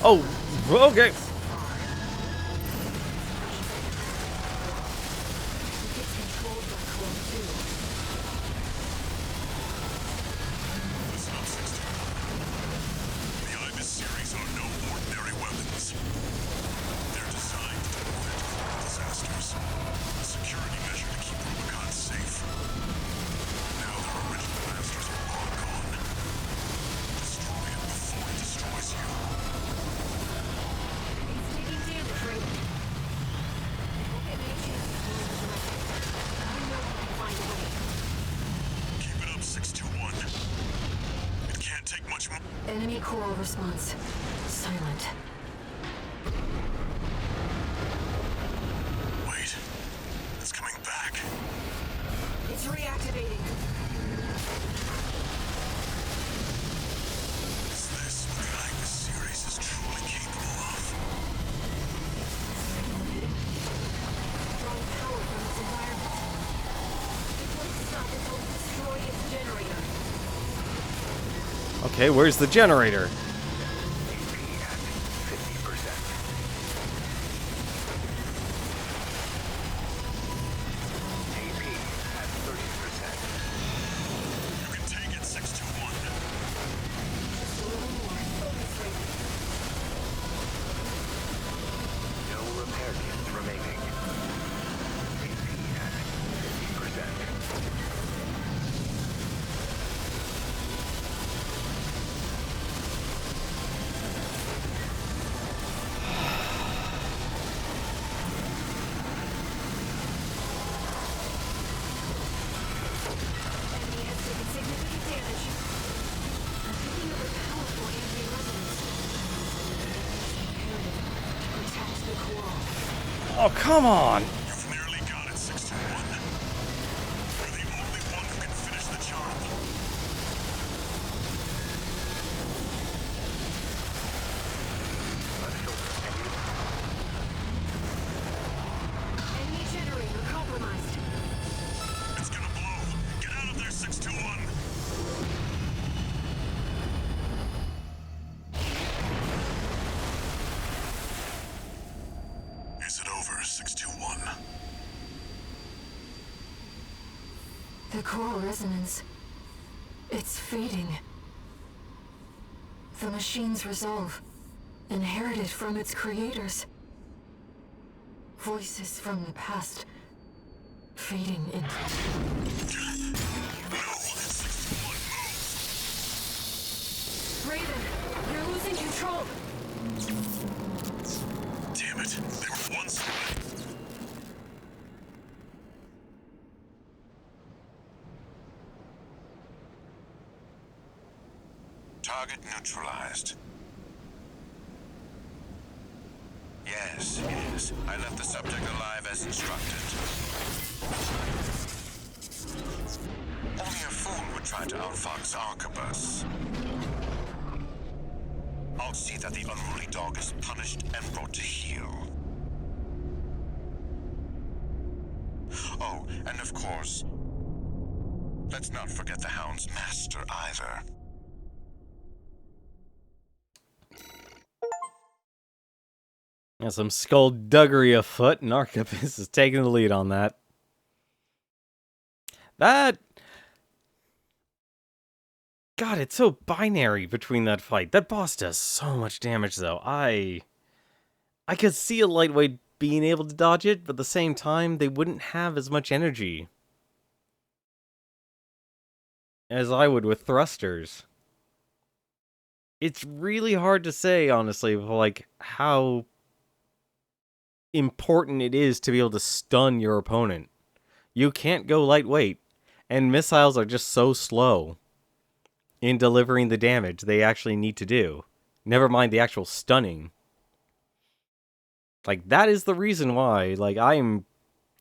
Oh, okay. It's controlled by Coral too. Listen up, 621. The Ibis series are no ordinary weapons. They're designed to prevent coral disasters. A security measure to keep Rubicon safe. Coral response. Silent. Wait. It's coming back. It's reactivating. Is this what the Ignis series is truly capable of? Drawing power from its environment. It won't stop until we destroy its generator. Okay, where's the generator? AP at 50%. AP at 30%. You can take it, 621. Just a little more. Focus rate. No repair kits remaining. AP at 50%. Enemy has taken significant damage. I'm picking up a powerful anti-resonance. It's imperative to protect the coral. Oh, come on! You've nearly got it, 621. You're the only one who can finish the job. Enemy generator compromised. It's gonna blow. Get out of there, 621. Is it over, 621? The coral resonance. It's fading. The machine's resolve, inherited from its creators. Voices from the past, fading into... No, 621, move. Raven, you're losing control. Damn it. They were once away. Target neutralized. Yes, yes. I left the subject alive as instructed. Only a fool would try to outfox Arquebus. I'll see that the unruly dog is punished and brought to heel. Oh, and of course, let's not forget the Hound's master either. Yeah, some skullduggery afoot, and Arquebus is taking the lead on that. God, it's so binary between that fight. That boss does so much damage, though. I could see a lightweight being able to dodge it, but at the same time, they wouldn't have as much energy as I would with thrusters. It's really hard to say, honestly, like, how important it is to be able to stun your opponent. You can't go lightweight, and missiles are just so slow in delivering the damage they actually need to do. Never mind the actual stunning. Like, that is the reason why, like, I'm,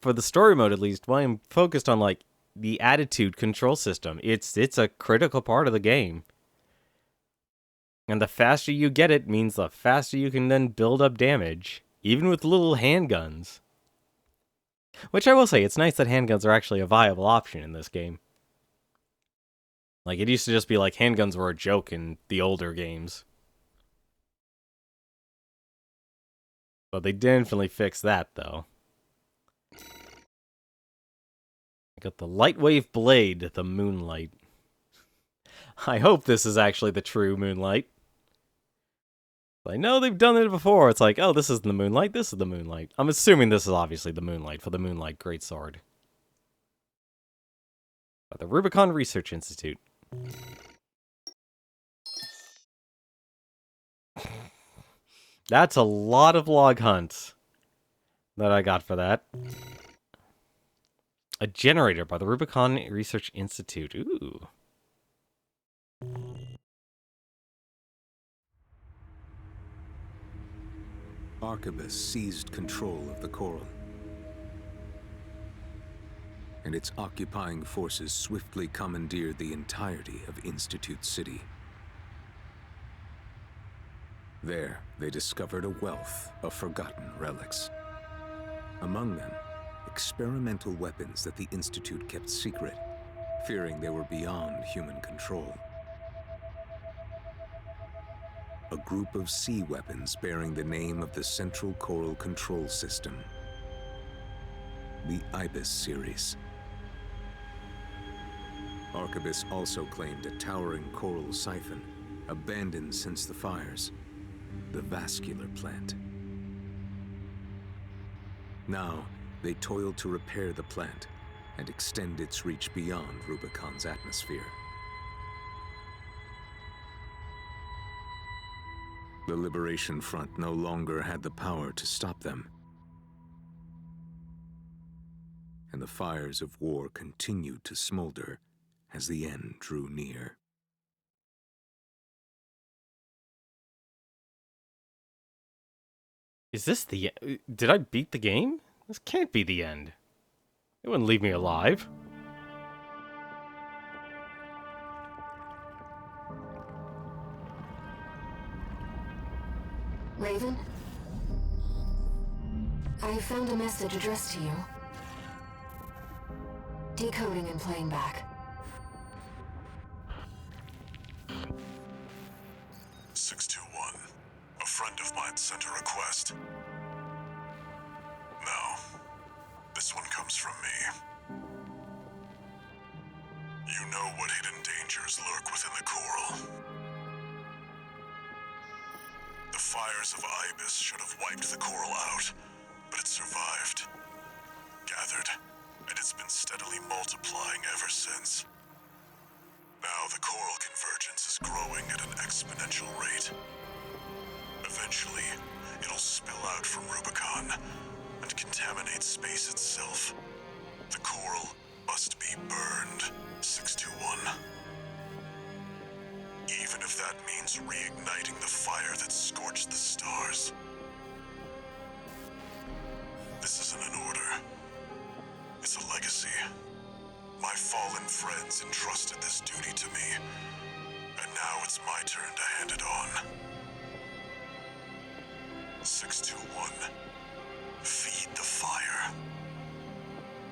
for the story mode at least, why I'm focused on, like, the attitude control system. It's a critical part of the game. And the faster you get it means the faster you can then build up damage, even with little handguns. Which I will say, it's nice that handguns are actually a viable option in this game. Like, it used to just be like handguns were a joke in the older games. But they definitely fixed that, though. I got the Lightwave Blade, the Moonlight. I hope this is actually the true Moonlight. I know they've done it before. It's like, oh, this is the Moonlight, this is the Moonlight. I'm assuming this is obviously the Moonlight for the Moonlight Greatsword. By the Rubicon Research Institute. That's a lot of log hunts that I got for that. A generator by the Rubicon Research Institute. Ooh. Arquebus seized control of the coral, and its occupying forces swiftly commandeered the entirety of Institute City. There, they discovered a wealth of forgotten relics. Among them, experimental weapons that the Institute kept secret, fearing they were beyond human control. A group of sea weapons bearing the name of the Central Coral Control System, the Ibis series. Arquebus also claimed a towering coral siphon, abandoned since the fires, the vascular plant. Now, they toiled to repair the plant and extend its reach beyond Rubicon's atmosphere. The Liberation Front no longer had the power to stop them, and the fires of war continued to smolder as the end drew near. Is this the... Did I beat the game? This can't be the end. It wouldn't leave me alive. Raven? I found a message addressed to you. Decoding and playing back. 621. A friend of mine sent a request. Now, this one comes from me. You know what hidden dangers lurk within the coral. The fires of Ibis should have wiped the coral out, but it survived, gathered, and it's been steadily multiplying ever since. Now the coral convergence is growing at an exponential rate. Eventually, it'll spill out from Rubicon and contaminate space itself. The coral must be burned, 621. Even if that means reigniting the fire that scorched the stars. This isn't an order. It's a legacy. My fallen friends entrusted this duty to me, and now it's my turn to hand it on. 621. Feed the fire.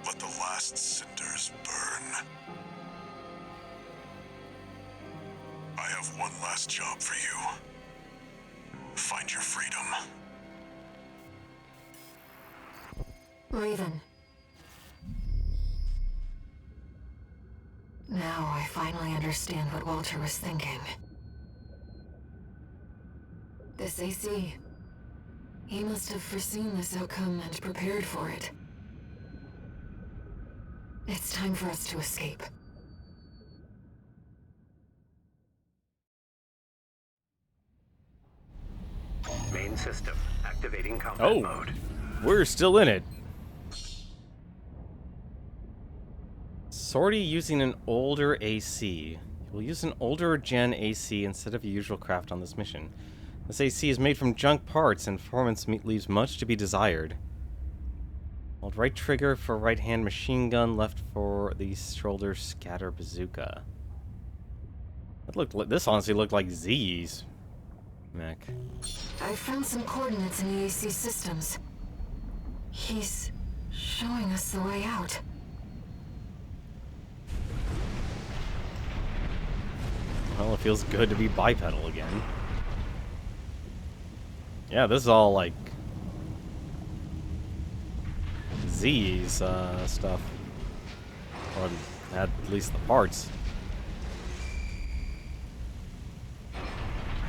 Let the last cinders burn. I have one last job for you. Find your freedom. Raven. Now I finally understand what Walter was thinking. This AC. He must have foreseen this outcome and prepared for it. It's time for us to escape. Main system activating combat mode. We're still in it. Sortie using an older AC. We'll use an older gen AC instead of a usual craft on this mission. This AC is made from junk parts and performance leaves much to be desired. Hold right trigger for right hand machine gun, left for the shoulder scatter bazooka. This honestly looked like Z's mech. I found some coordinates in the AC systems. He's showing us the way out. Well, it feels good to be bipedal again. Yeah, this is all like Z's stuff. Or at least the parts.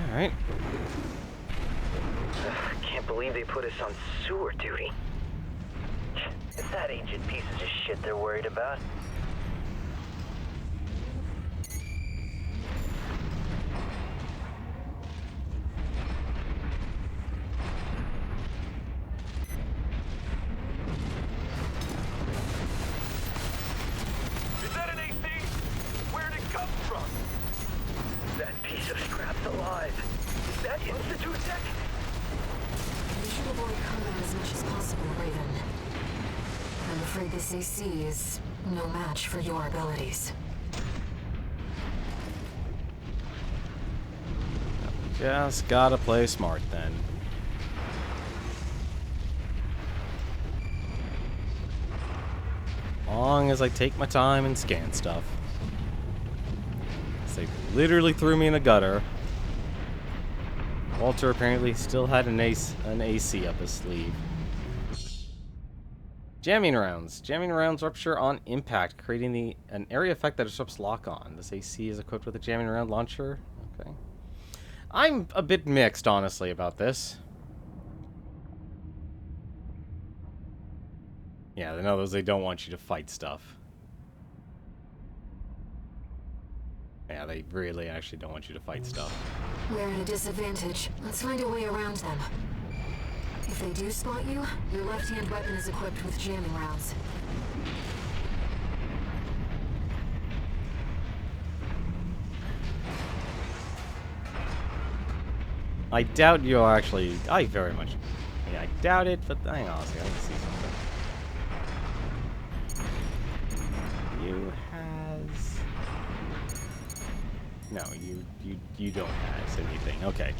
Alright. Can't believe they put us on sewer duty. It's that ancient pieces of shit they're worried about. Is that an AC? Where'd it come from? That piece of scrap's alive. Is that Institute tech? We should have afraid this AC is no match for your abilities. Just gotta play smart then. Long as I take my time and scan stuff. They literally threw me in a gutter. Walter apparently still had an AC up his sleeve. Jamming rounds. Jamming rounds rupture on impact, creating an area effect that disrupts lock-on. This AC is equipped with a jamming round launcher. Okay. I'm a bit mixed, honestly, about this. Yeah, in other words, they don't want you to fight stuff. Yeah, they really actually don't want you to fight stuff. We're at a disadvantage. Let's find a way around them. If they do spot you, your left-hand weapon is equipped with jamming rounds. I doubt you'll actually... I very much... Yeah, I doubt it, but hang on a second. I can see something. You has... No, you don't have anything. Okay.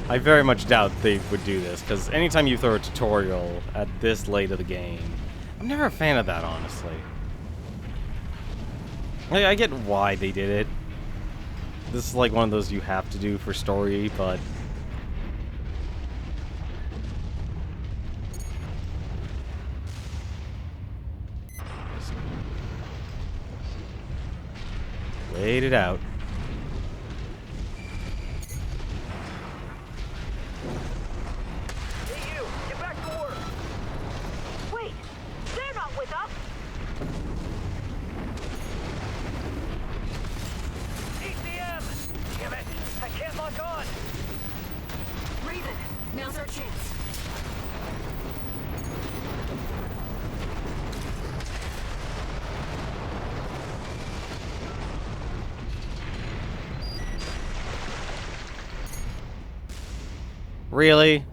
I very much doubt they would do this, because anytime you throw a tutorial at this late of the game, I'm never a fan of that, honestly. I get why they did it. This is like one of those you have to do for story, but... Wait it out. Hey, you! Get back to work! Wait! They're not with us! ECM! Damn it! I can't lock on! Raven, now's our chance. Really?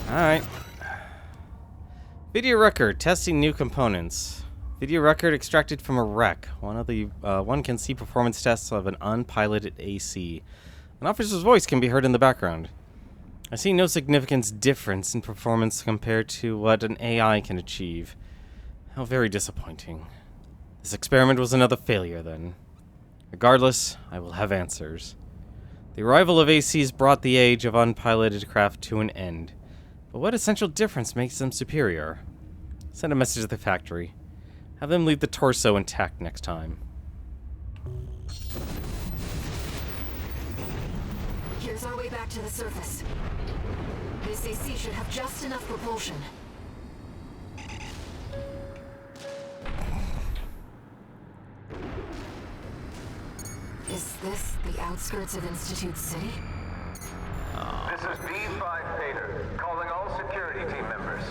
Alright. Video record. Testing new components. Video record extracted from a wreck. One can see performance tests of an unpiloted AC. An officer's voice can be heard in the background. I see no significant difference in performance compared to what an AI can achieve. How very disappointing. This experiment was another failure, then. Regardless, I will have answers. The arrival of ACs brought the age of unpiloted craft to an end. But what essential difference makes them superior? Send a message to the factory. Have them leave the torso intact next time. Here's our way back to the surface. This AC should have just enough propulsion. Is this the outskirts of Institute City? This is D5 Pater, calling all security team members.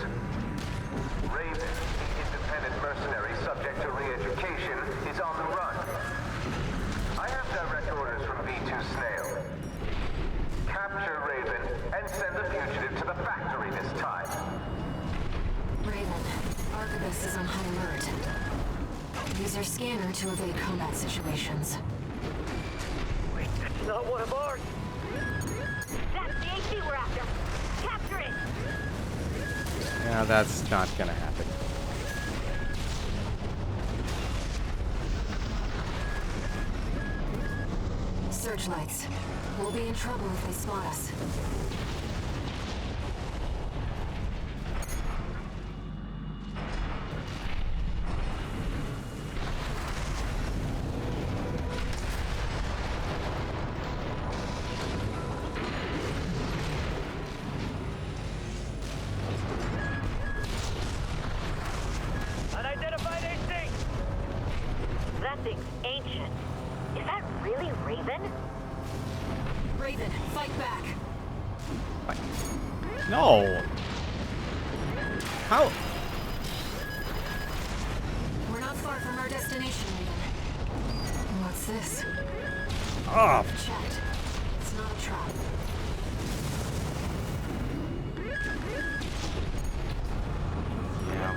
Raven, the independent mercenary subject to re-education, is on the run. I have direct orders from V2 Snail. Capture Raven and send the fugitive to the factory this time. Raven, Arquebus is on high alert. Use your scanner to evade combat situations. Wait, that's not one of ours! That's the AC we're after! Capture it! Yeah, that's not gonna happen. Searchlights. We'll be in trouble if they spot us. Unidentified AC! That thing's ancient. Is that really Raven? Raven, fight back! No! How? We're not far from our destination, Raven. What's this? Oh, Checked. It's not a trap. Yeah.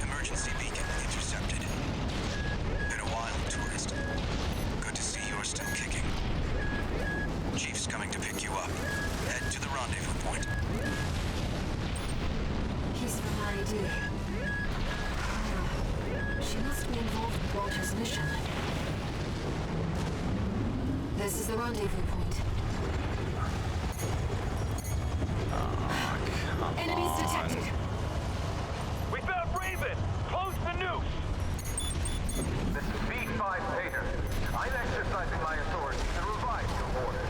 Emergency beacon intercepted. Been a while, tourist. Good to see you're still kicking. Chief's coming to pick you up. Head to the rendezvous point. He's from ID. She must be involved with Walter's mission. This is the rendezvous point. Enemies detected. We found Raven! Close the noose! This is V5 Pater. I'm exercising my authority to revise your orders.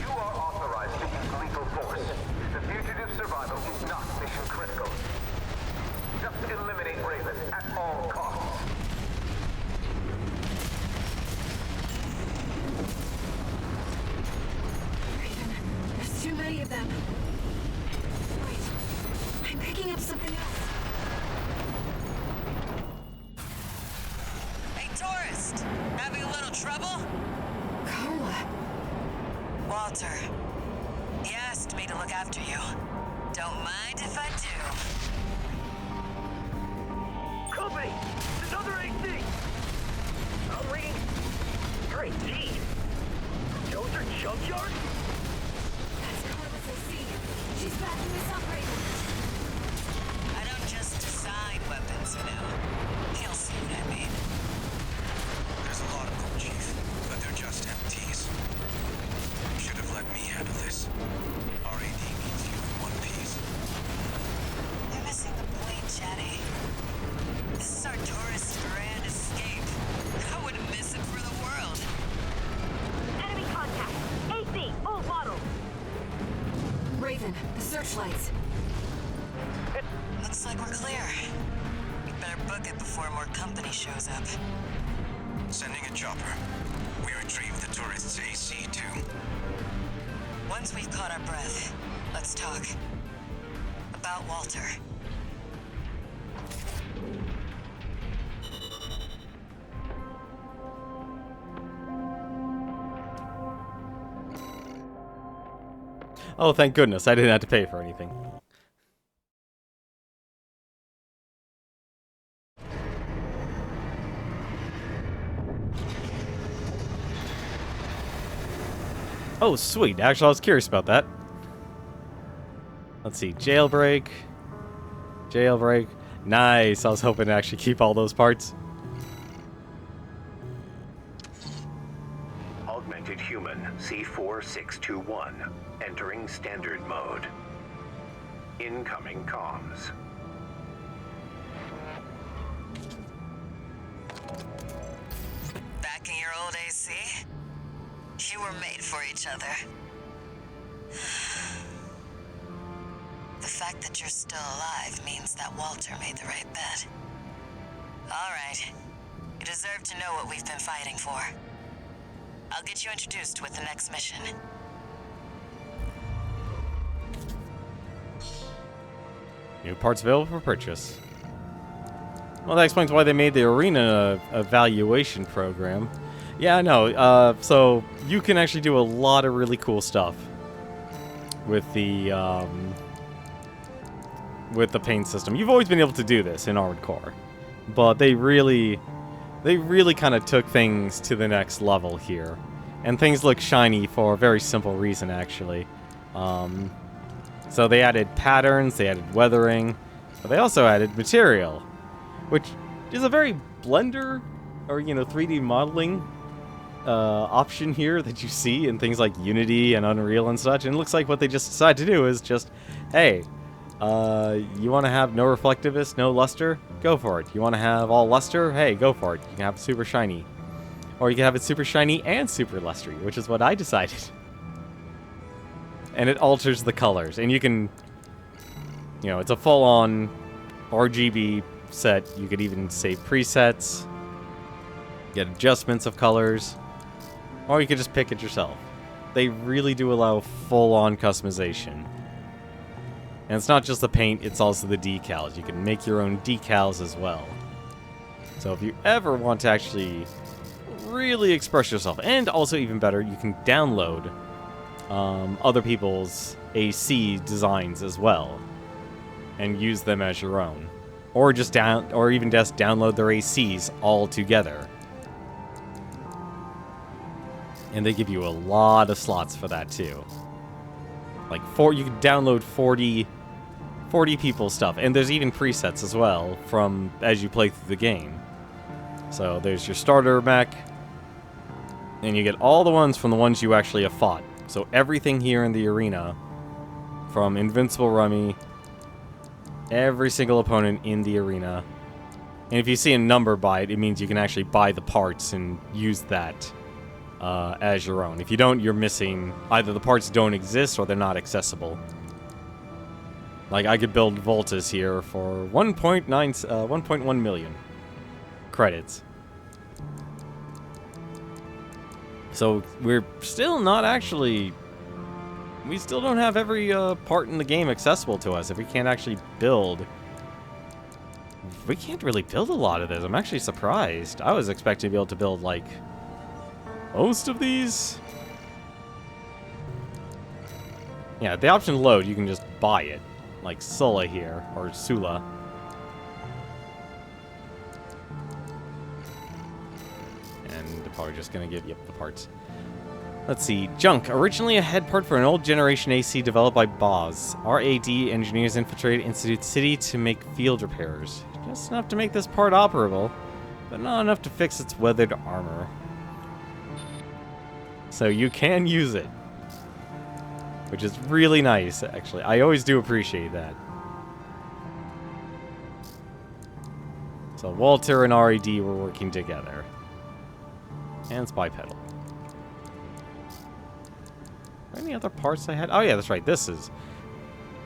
You are authorized to use lethal force. The fugitive's survival is not mission critical. Just eliminate Raven at all costs. Raven, there's too many of them. Wait, I'm picking up something else. Hey, tourist! Having a little trouble? Carla. Walter. He asked me to look after you. Don't mind if I do. Company! It's another AC! I'm reading... Your AC? Those are junkyard? That's Carla's AC. She's backing us up, Raven. I don't just design weapons, you know. He'll see what I mean. There's a lot of them, Chief, but they're just MTs. You should have let me handle this. Our AD needs you in one piece. You're missing the point, Chatty. This is our tourist grand escape. I wouldn't miss it for the world. Enemy contact. AC, full throttle. Raven, the searchlights. Looks like we're clear. We'd better book it before more company shows up. Sending a chopper. We retrieved the tourist's AC, too. Once we've caught our breath, let's talk. About Walter. Oh, thank goodness. I didn't have to pay for anything. Oh, sweet. Actually, I was curious about that. Let's see. Jailbreak. Jailbreak. Nice. I was hoping to actually keep all those parts. Augmented human C4621 entering standard mode. Incoming comms. Back in your old AC? You were made for each other. The fact that you're still alive means that Walter made the right bet. All right. You deserve to know what we've been fighting for. I'll get you introduced with the next mission. New parts available for purchase. Well, that explains why they made the arena evaluation program. Yeah, I know. So you can actually do a lot of really cool stuff with the paint system. You've always been able to do this in Armored Core, but they really kind of took things to the next level here, and things look shiny for a very simple reason, actually. So they added patterns, they added weathering, but they also added material, which is a very Blender or 3D modeling option here that you see in things like Unity and Unreal and such. And it looks like what they just decided to do is just, hey, you want to have no reflectiveness, no luster? Go for it. You want to have all luster? Hey, go for it. You can have it super shiny. Or you can have it super shiny and super lustery, which is what I decided. And it alters the colors. And you can, it's a full-on RGB set. You could even save presets, get adjustments of colors. Or you could just pick it yourself. They really do allow full-on customization. And it's not just the paint, it's also the decals. You can make your own decals as well. So if you ever want to actually really express yourself, and also even better, you can download other people's AC designs as well, and use them as your own, or just even just download their ACs all together. And they give you a lot of slots for that too. Like you can download 40 people's stuff, and there's even presets as well from as you play through the game. So there's your starter mech, and you get all the ones from the ones you actually have fought. So everything here in the arena, from Invincible Rummy, every single opponent in the arena. And if you see a number by it, it means you can actually buy the parts and use that as your own. If you don't, you're missing, either the parts don't exist or they're not accessible. Like, I could build Voltas here for 1.1 million credits. So we're still not actually... We still don't have every part in the game accessible to us if we can't actually build. We can't really build a lot of this. I'm actually surprised. I was expecting to be able to build, like, most of these. Yeah, the option load, you can just buy it. Like Sulla here, or Sula. And they're probably just gonna give, yep, the parts. Let's see. Junk. Originally a head part for an old generation AC developed by Boz. RAD engineers infiltrated Institute City to make field repairs. Just enough to make this part operable, but not enough to fix its weathered armor. So you can use it. Which is really nice, actually. I always do appreciate that. So Walter and RAD were working together. And it's bipedal. Any other parts I had? Oh yeah, that's right. This is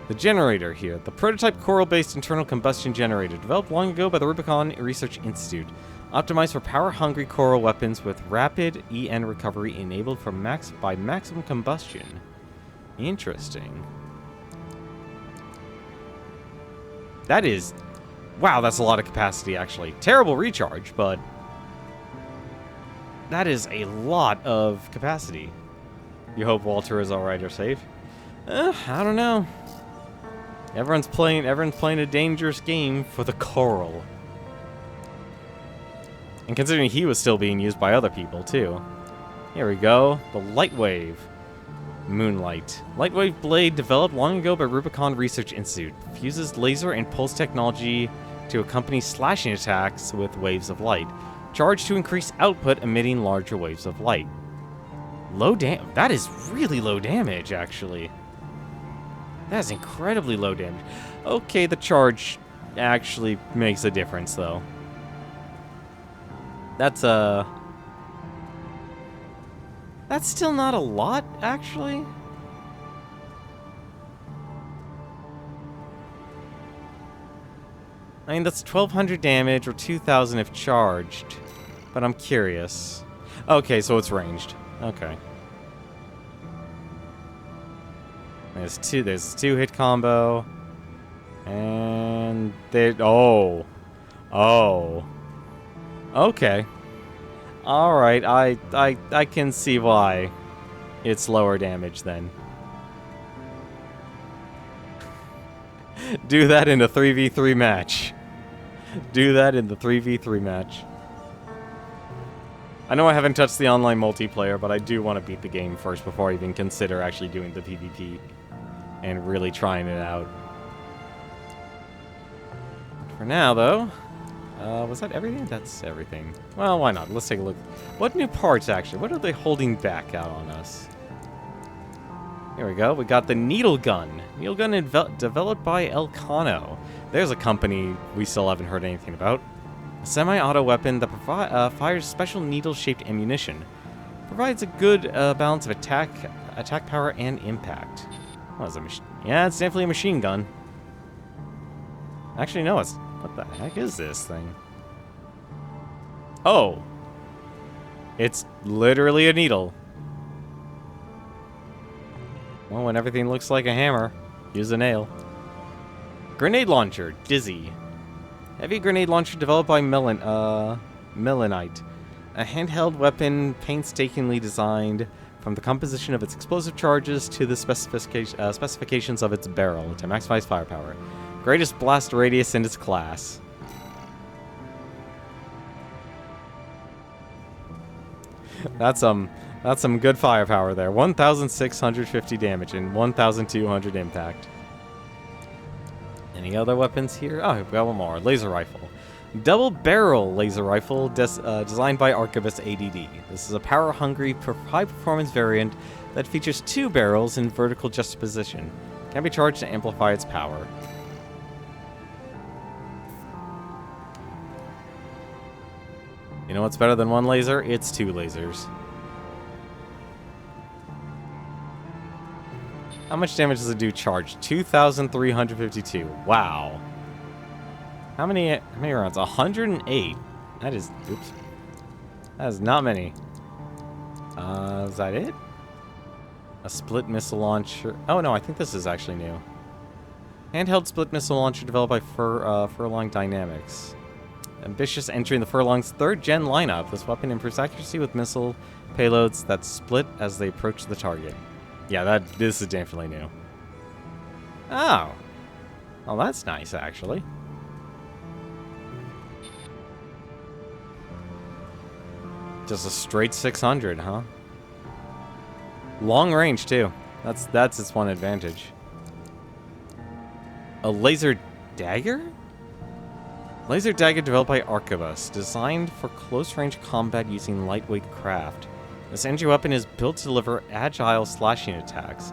the generator here. The prototype coral-based internal combustion generator developed long ago by the Rubicon Research Institute. Optimized for power-hungry coral weapons with rapid EN recovery enabled for maximum combustion. Interesting. That is... Wow, that's a lot of capacity, actually. Terrible recharge, but... That is a lot of capacity. You hope Walter is alright or safe? I don't know. Everyone's playing a dangerous game for the coral. And considering he was still being used by other people, too. Here we go. The Lightwave. Moonlight. Lightwave blade developed long ago by Rubicon Research Institute. Fuses laser and pulse technology to accompany slashing attacks with waves of light. Charged to increase output emitting larger waves of light. That is really low damage, actually. That is incredibly low damage. Okay, the charge actually makes a difference, though. That's still not a lot, actually. I mean, that's 1,200 damage or 2,000 if charged. But I'm curious. Okay, so it's ranged. Okay. There's a two-hit combo. And oh. Okay. Alright, I can see why it's lower damage then. Do that in a 3v3 match. Do that in the 3v3 match. I know I haven't touched the online multiplayer, but I do want to beat the game first before I even consider actually doing the PvP and really trying it out. For now, though, was that everything? That's everything. Well, why not? Let's take a look. What new parts, actually? What are they holding back out on us? Here we go. We got the Needle Gun. Needle Gun developed by Elcano. There's a company we still haven't heard anything about. A semi-auto weapon that fires special needle-shaped ammunition. Provides a good balance of attack power, and impact. What is a machine? Yeah, it's definitely a machine gun. Actually, no, it's... What the heck is this thing? Oh. It's literally a needle. Well, when everything looks like a hammer, use a nail. Grenade launcher, Dizzy. Heavy grenade launcher developed by Melanite. A handheld weapon painstakingly designed from the composition of its explosive charges to the specifications of its barrel to maximize firepower. Greatest blast radius in its class. That's some good firepower there. 1,650 damage and 1,200 impact. Any other weapons here? Oh, we've got one more. Laser rifle. Double barrel laser rifle designed by Archivist ADD. This is a power-hungry, high-performance variant that features 2 barrels in vertical juxtaposition. Can be charged to amplify its power. You know what's better than 1 laser? It's 2 lasers. How much damage does it do charged? 2,352. Wow. How many rounds? 108. That is... Oops. That is not many. Is that it? A split missile launcher. Oh, no, I think this is actually new. Handheld split missile launcher developed by Furlong Dynamics. Ambitious entry in the Furlong's 3rd-gen lineup. This weapon improves accuracy with missile payloads that split as they approach the target. Yeah, this is definitely new. Oh. Well, that's nice, actually. Just a straight 600, huh? Long range, too. That's its one advantage. A laser dagger? Laser dagger developed by Archivist, designed for close-range combat using lightweight craft. This energy weapon is built to deliver agile slashing attacks,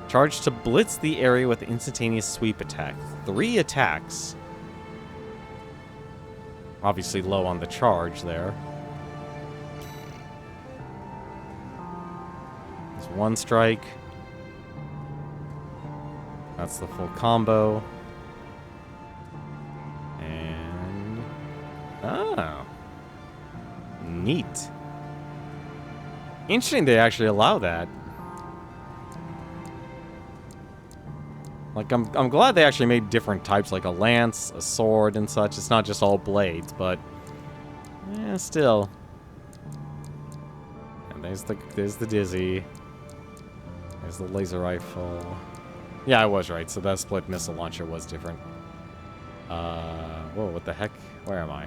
charged to blitz the area with instantaneous sweep attack. 3 attacks. Obviously low on the charge there. There's 1 strike. That's the full combo. And... oh. Neat. Interesting they actually allow that. Like, I'm glad they actually made different types, like a lance, a sword, and such. It's not just all blades, but... yeah, still. And there's the Dizzy. There's the laser rifle. Yeah, I was right, so that split missile launcher was different. Whoa, what the heck? Where am I?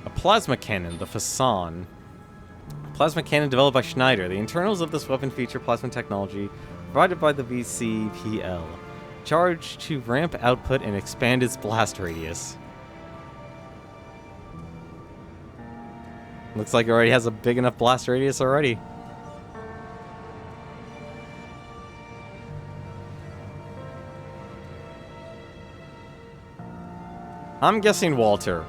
A plasma cannon, the Fasan. Plasma cannon developed by Schneider. The internals of this weapon feature plasma technology provided by the VCPL. Charged to ramp output and expand its blast radius. Looks like it already has a big enough blast radius already. I'm guessing Walter.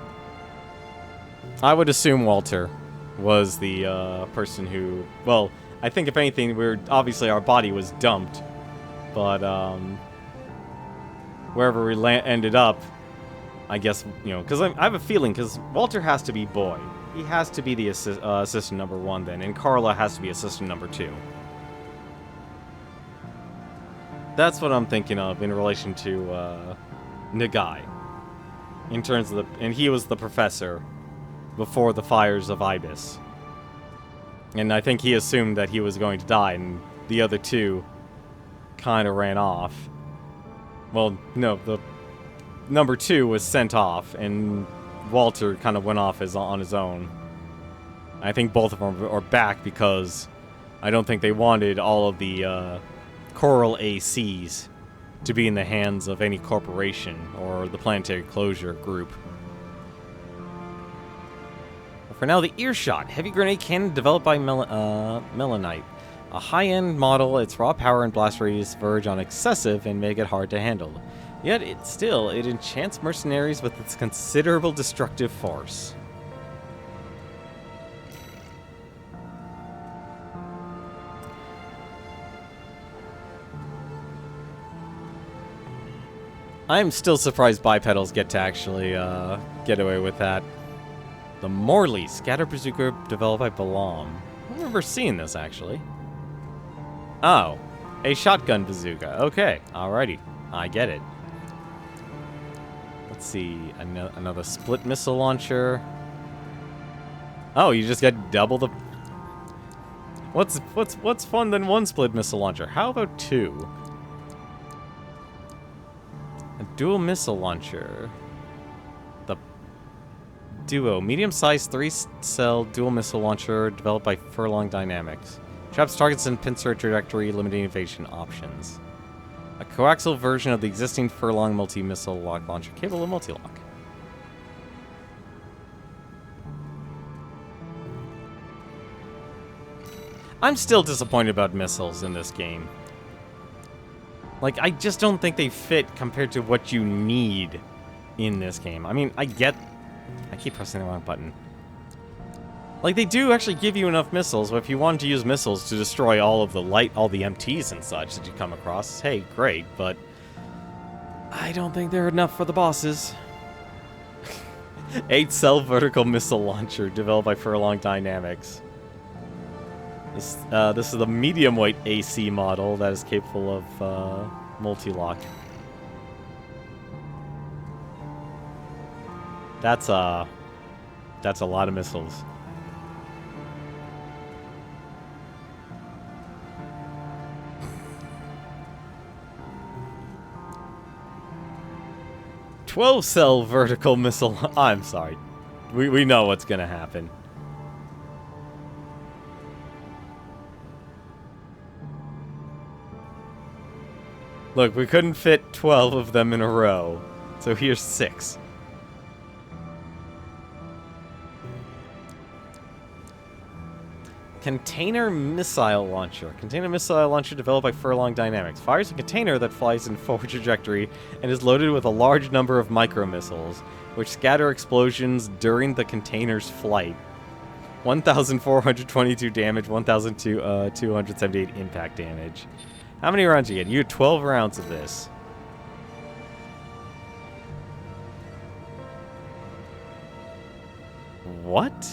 I would assume Walter was the person who... well, I think if anything, obviously our body was dumped. But, wherever we ended up, I guess, you know, because I have a feeling, because Walter has to be boy. He has to be the assistant number 1 then, and Carla has to be assistant number 2. That's what I'm thinking of in relation to Nagai. In terms of and he was the professor before the fires of Ibis. And I think he assumed that he was going to die, and the other 2 kind of ran off. Well, no, the number 2 was sent off, and Walter kind of went off on his own. I think both of them are back because I don't think they wanted all of the Coral ACs to be in the hands of any corporation or the Planetary Closure Group. But for now, the Earshot. Heavy grenade cannon developed by Melanite. A high-end model, its raw power and blast radius verge on excessive and make it hard to handle. Yet, it enchants mercenaries with its considerable destructive force. I'm still surprised bipedals get to actually get away with that. The Morley Scatter Bazooka developed by Balam. I don't remember seeing this, actually. Oh. A shotgun bazooka. Okay. Alrighty. I get it. Let's see. Another split missile launcher. Oh, you just get double the... What's fun than one split missile launcher? How about two? A dual missile launcher. The Duo. Medium-sized 3-cell dual missile launcher developed by Furlong Dynamics. Traps targets and pincer trajectory, limiting evasion options. A coaxial version of the existing Furlong multi-missile lock launcher capable of multi-lock. I'm still disappointed about missiles in this game. Like, I just don't think they fit compared to what you need in this game. I mean, I keep pressing the wrong button. Like, they do actually give you enough missiles, but if you wanted to use missiles to destroy all the MTs and such that you come across, hey, great, but I don't think they're enough for the bosses. 8-cell vertical missile launcher developed by Furlong Dynamics. This is the medium-weight AC model that is capable of multi-lock. That's a lot of missiles. "12-cell vertical missile." I'm sorry. We know what's gonna happen. Look, we couldn't fit 12 of them in a row, so here's 6. Container missile launcher. Container missile launcher developed by Furlong Dynamics. Fires a container that flies in forward trajectory and is loaded with a large number of micro missiles, which scatter explosions during the container's flight. 1,422 damage, 1,278 impact damage. How many rounds you get? You had 12 rounds of this. What?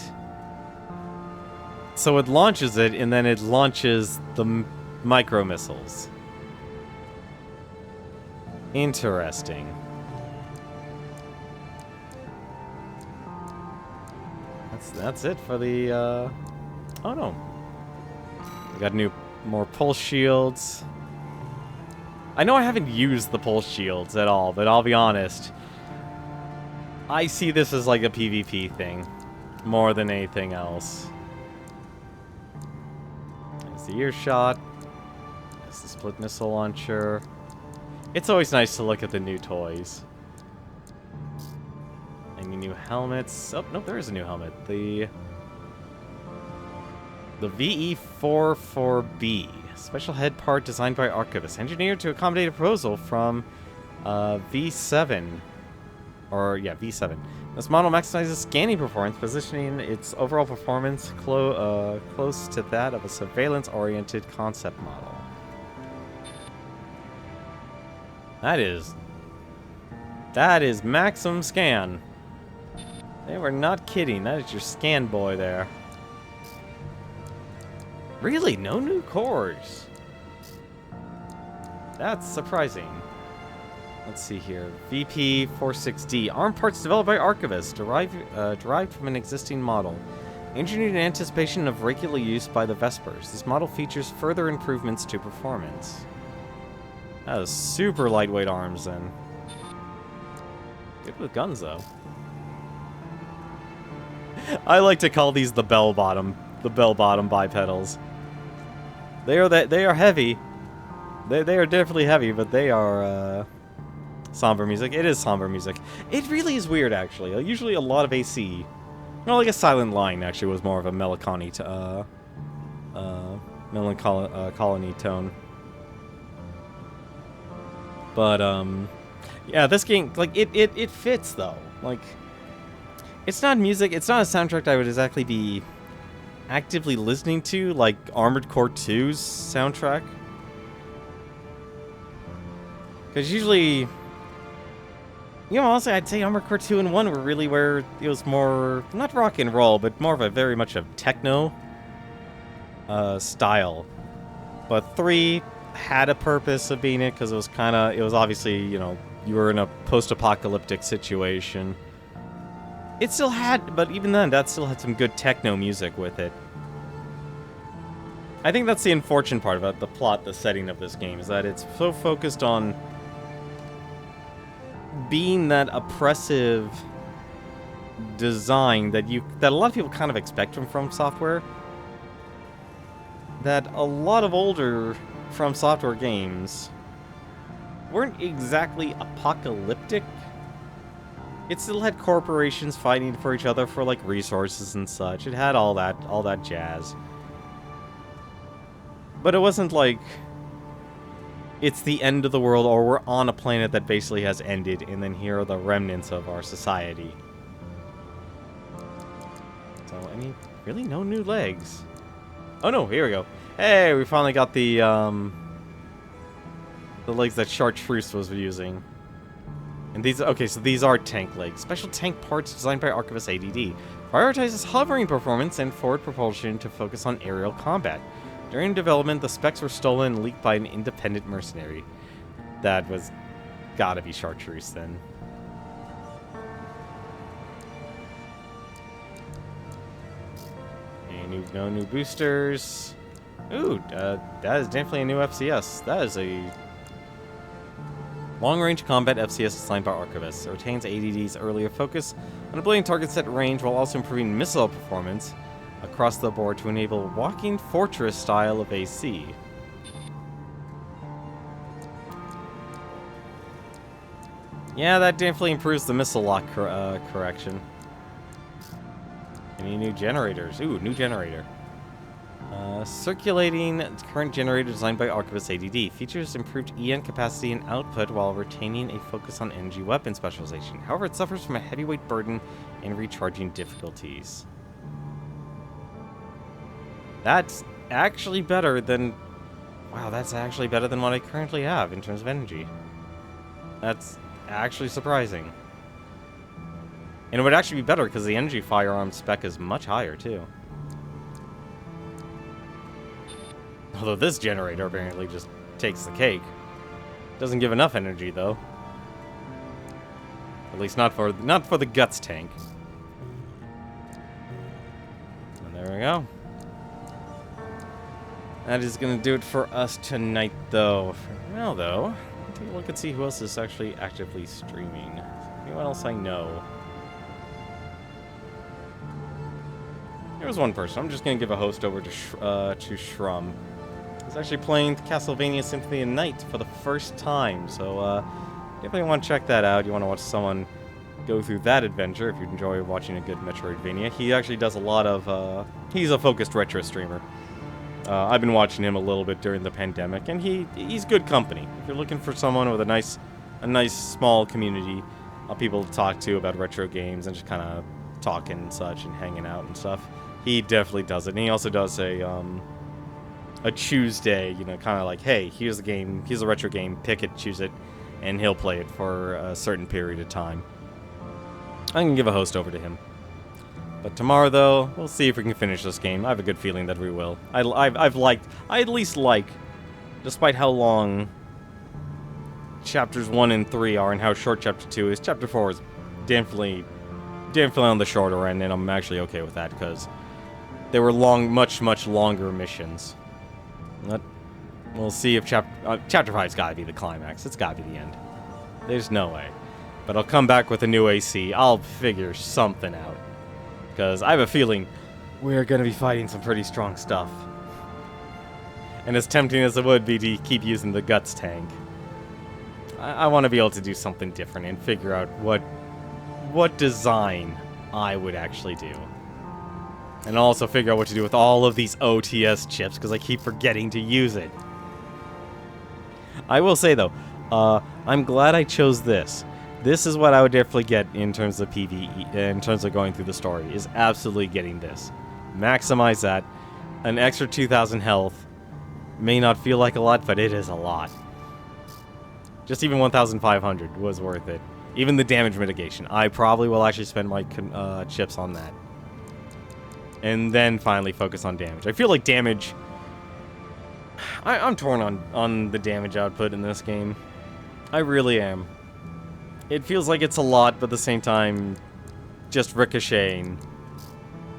So it launches it, and then it launches the micro missiles. Interesting. That's it for the, oh no. We got more pulse shields. I know I haven't used the pulse shields at all, but I'll be honest. I see this as like a PvP thing, more than anything else. There's the earshot. There's the split missile launcher. It's always nice to look at the new toys. Any new helmets? Oh, nope, there is a new helmet. The VE44B. Special head part designed by Archivist. Engineered to accommodate a proposal from V7. Or, yeah, V7. This model maximizes scanning performance, positioning its overall performance close to that of a surveillance-oriented concept model. That is maximum scan. They were not kidding. That is your scan boy there. Really? No new cores? That's surprising. Let's see here. VP46D. Arm parts developed by Archivist, derived from an existing model. Engineered in anticipation of regular use by the Vespers. This model features further improvements to performance. That is super lightweight arms, then. Good with guns, though. I like to call these the bell-bottom bipedals. They are heavy. They are definitely heavy, but they are somber music. It is somber music. It really is weird, actually. Usually a lot of AC. Well, like a Silent Line actually was more of a melancholy colony tone. But yeah, this game, like, it fits though. Like, it's not music. It's not a soundtrack I would exactly be actively listening to, like Armored Core 2's soundtrack. Because usually You know, honestly, I'd say Armored Core 2 and 1 were really where it was more, not rock and roll, but more of a very much of techno style. But 3 had a purpose of being it, because it was obviously, you know, you were in a post-apocalyptic situation. It still had, but even then, that still had some good techno music with it. I think that's the unfortunate part about the plot, the setting of this game, is that it's so focused on being that oppressive design that a lot of people kind of expect from Software. That a lot of older From Software games weren't exactly apocalyptic. It still had corporations fighting for each other for like resources and such. It had all that jazz. But it wasn't like it's the end of the world, or we're on a planet that basically has ended, and then here are the remnants of our society. So, I mean, really no new legs. Oh no, here we go. Hey, we finally got the legs that Chartreuse was using. And these, okay, so these are tank legs. Special tank parts designed by Archivist ADD. Prioritizes hovering performance and forward propulsion to focus on aerial combat. During development, the specs were stolen and leaked by an independent mercenary. That was gotta be Chartreuse then. No new boosters. Ooh, that is definitely a new FCS. That is a long-range combat FCS designed by Archivist. It retains ADD's earlier focus on ability targets at range while also improving missile performance across the board to enable walking fortress style of AC. Yeah, that definitely improves the missile lock correction. Any new generators? Ooh, new generator. Circulating current generator designed by Archivist ADD. Features improved EN capacity and output while retaining a focus on energy weapon specialization. However, it suffers from a heavyweight burden and recharging difficulties. That's actually better than... Wow, that's actually better than what I currently have in terms of energy. That's actually surprising. And it would actually be better because the energy firearm spec is much higher, too. Although this generator apparently just takes the cake. Doesn't give enough energy, though. At least not for the guts tank. And there we go. That is going to do it for us tonight, though. For now, though, take a look and see who else is actually actively streaming. Anyone else I know? There was one person. I'm just going to give a host over to Shrum. He's actually playing Castlevania Symphony of Night for the first time, so definitely want to check that out. You want to watch someone go through that adventure if you enjoy watching a good Metroidvania. He actually does a lot of... he's a focused retro streamer. I've been watching him a little bit during the pandemic, and he's good company. If you're looking for someone with a nice small community of people to talk to about retro games and just kind of talking and such and hanging out and stuff, he definitely does it. And he also does a Tuesday, you know, kind of like, hey, here's the game, here's a retro game, pick it, choose it, and he'll play it for a certain period of time. I can give a host over to him. But tomorrow, though, we'll see if we can finish this game. I have a good feeling that we will. I at least like, despite how long chapters 1 and 3 are and how short chapter 2 is, chapter 4 is definitely on the shorter end, and I'm actually okay with that, because they were much longer missions. We'll see if chapter 5's gotta be the climax. It's gotta be the end. There's no way. But I'll come back with a new AC. I'll figure something out. Because I have a feeling we're going to be fighting some pretty strong stuff. And as tempting as it would be to keep using the guts tank, I want to be able to do something different and figure out what design I would actually do. And also figure out what to do with all of these OTS chips, because I keep forgetting to use it. I will say, though, I'm glad I chose this. This is what I would definitely get in terms of PvE, in terms of going through the story, is absolutely getting this. Maximize that. An extra 2,000 health may not feel like a lot, but it is a lot. Just even 1,500 was worth it. Even the damage mitigation. I probably will actually spend my chips on that. And then finally focus on damage. I feel like damage... I'm torn on the damage output in this game. I really am. It feels like it's a lot, but at the same time, just ricocheting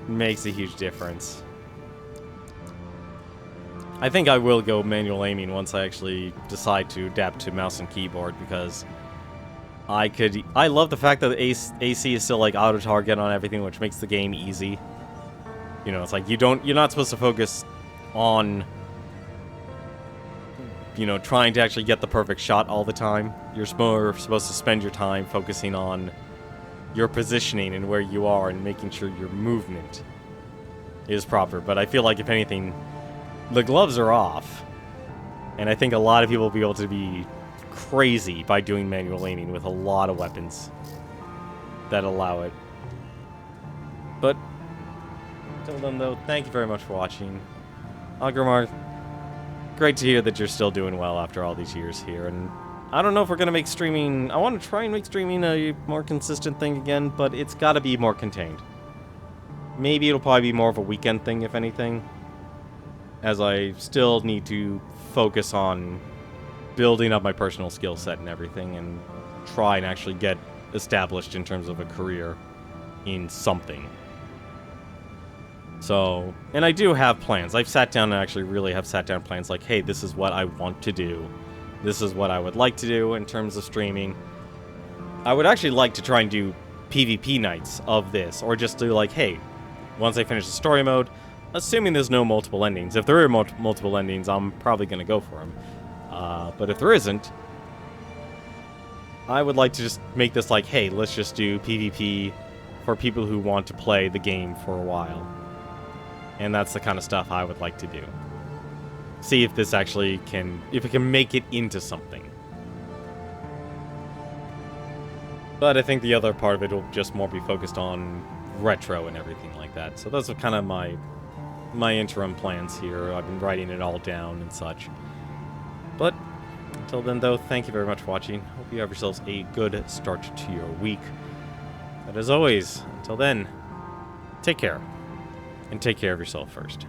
makes a huge difference. I think I will go manual aiming once I actually decide to adapt to mouse and keyboard, because I love the fact that the AC is still like auto target on everything, which makes the game easy. You know, it's like you're not supposed to focus on, you know, trying to actually get the perfect shot all the time. You're supposed to spend your time focusing on your positioning and where you are and making sure your movement is proper. But I feel like, if anything, the gloves are off. And I think a lot of people will be able to be crazy by doing manual aiming with a lot of weapons that allow it. But until then, though, thank you very much for watching. Agramar, great to hear that you're still doing well after all these years here. And I don't know if we're going to make streaming... I want to try and make streaming a more consistent thing again, but it's got to be more contained. Maybe it'll probably be more of a weekend thing, if anything, as I still need to focus on building up my personal skill set and everything, and try and actually get established in terms of a career in something. So, and I do have plans. I've sat down and actually really have sat down plans like, hey, this is what I want to do. This is what I would like to do in terms of streaming. I would actually like to try and do PvP nights of this, or just do like, hey, once I finish the story mode, assuming there's no multiple endings. If there are multiple endings, I'm probably going to go for them. But if there isn't, I would like to just make this like, hey, let's just do PvP for people who want to play the game for a while. And that's the kind of stuff I would like to do. See if this actually can, if it can make it into something. But I think the other part of it will just more be focused on retro and everything like that. So those are kind of my interim plans here. I've been writing it all down and such. But until then, though, thank you very much for watching. Hope you have yourselves a good start to your week. But as always, until then, take care. And take care of yourself first.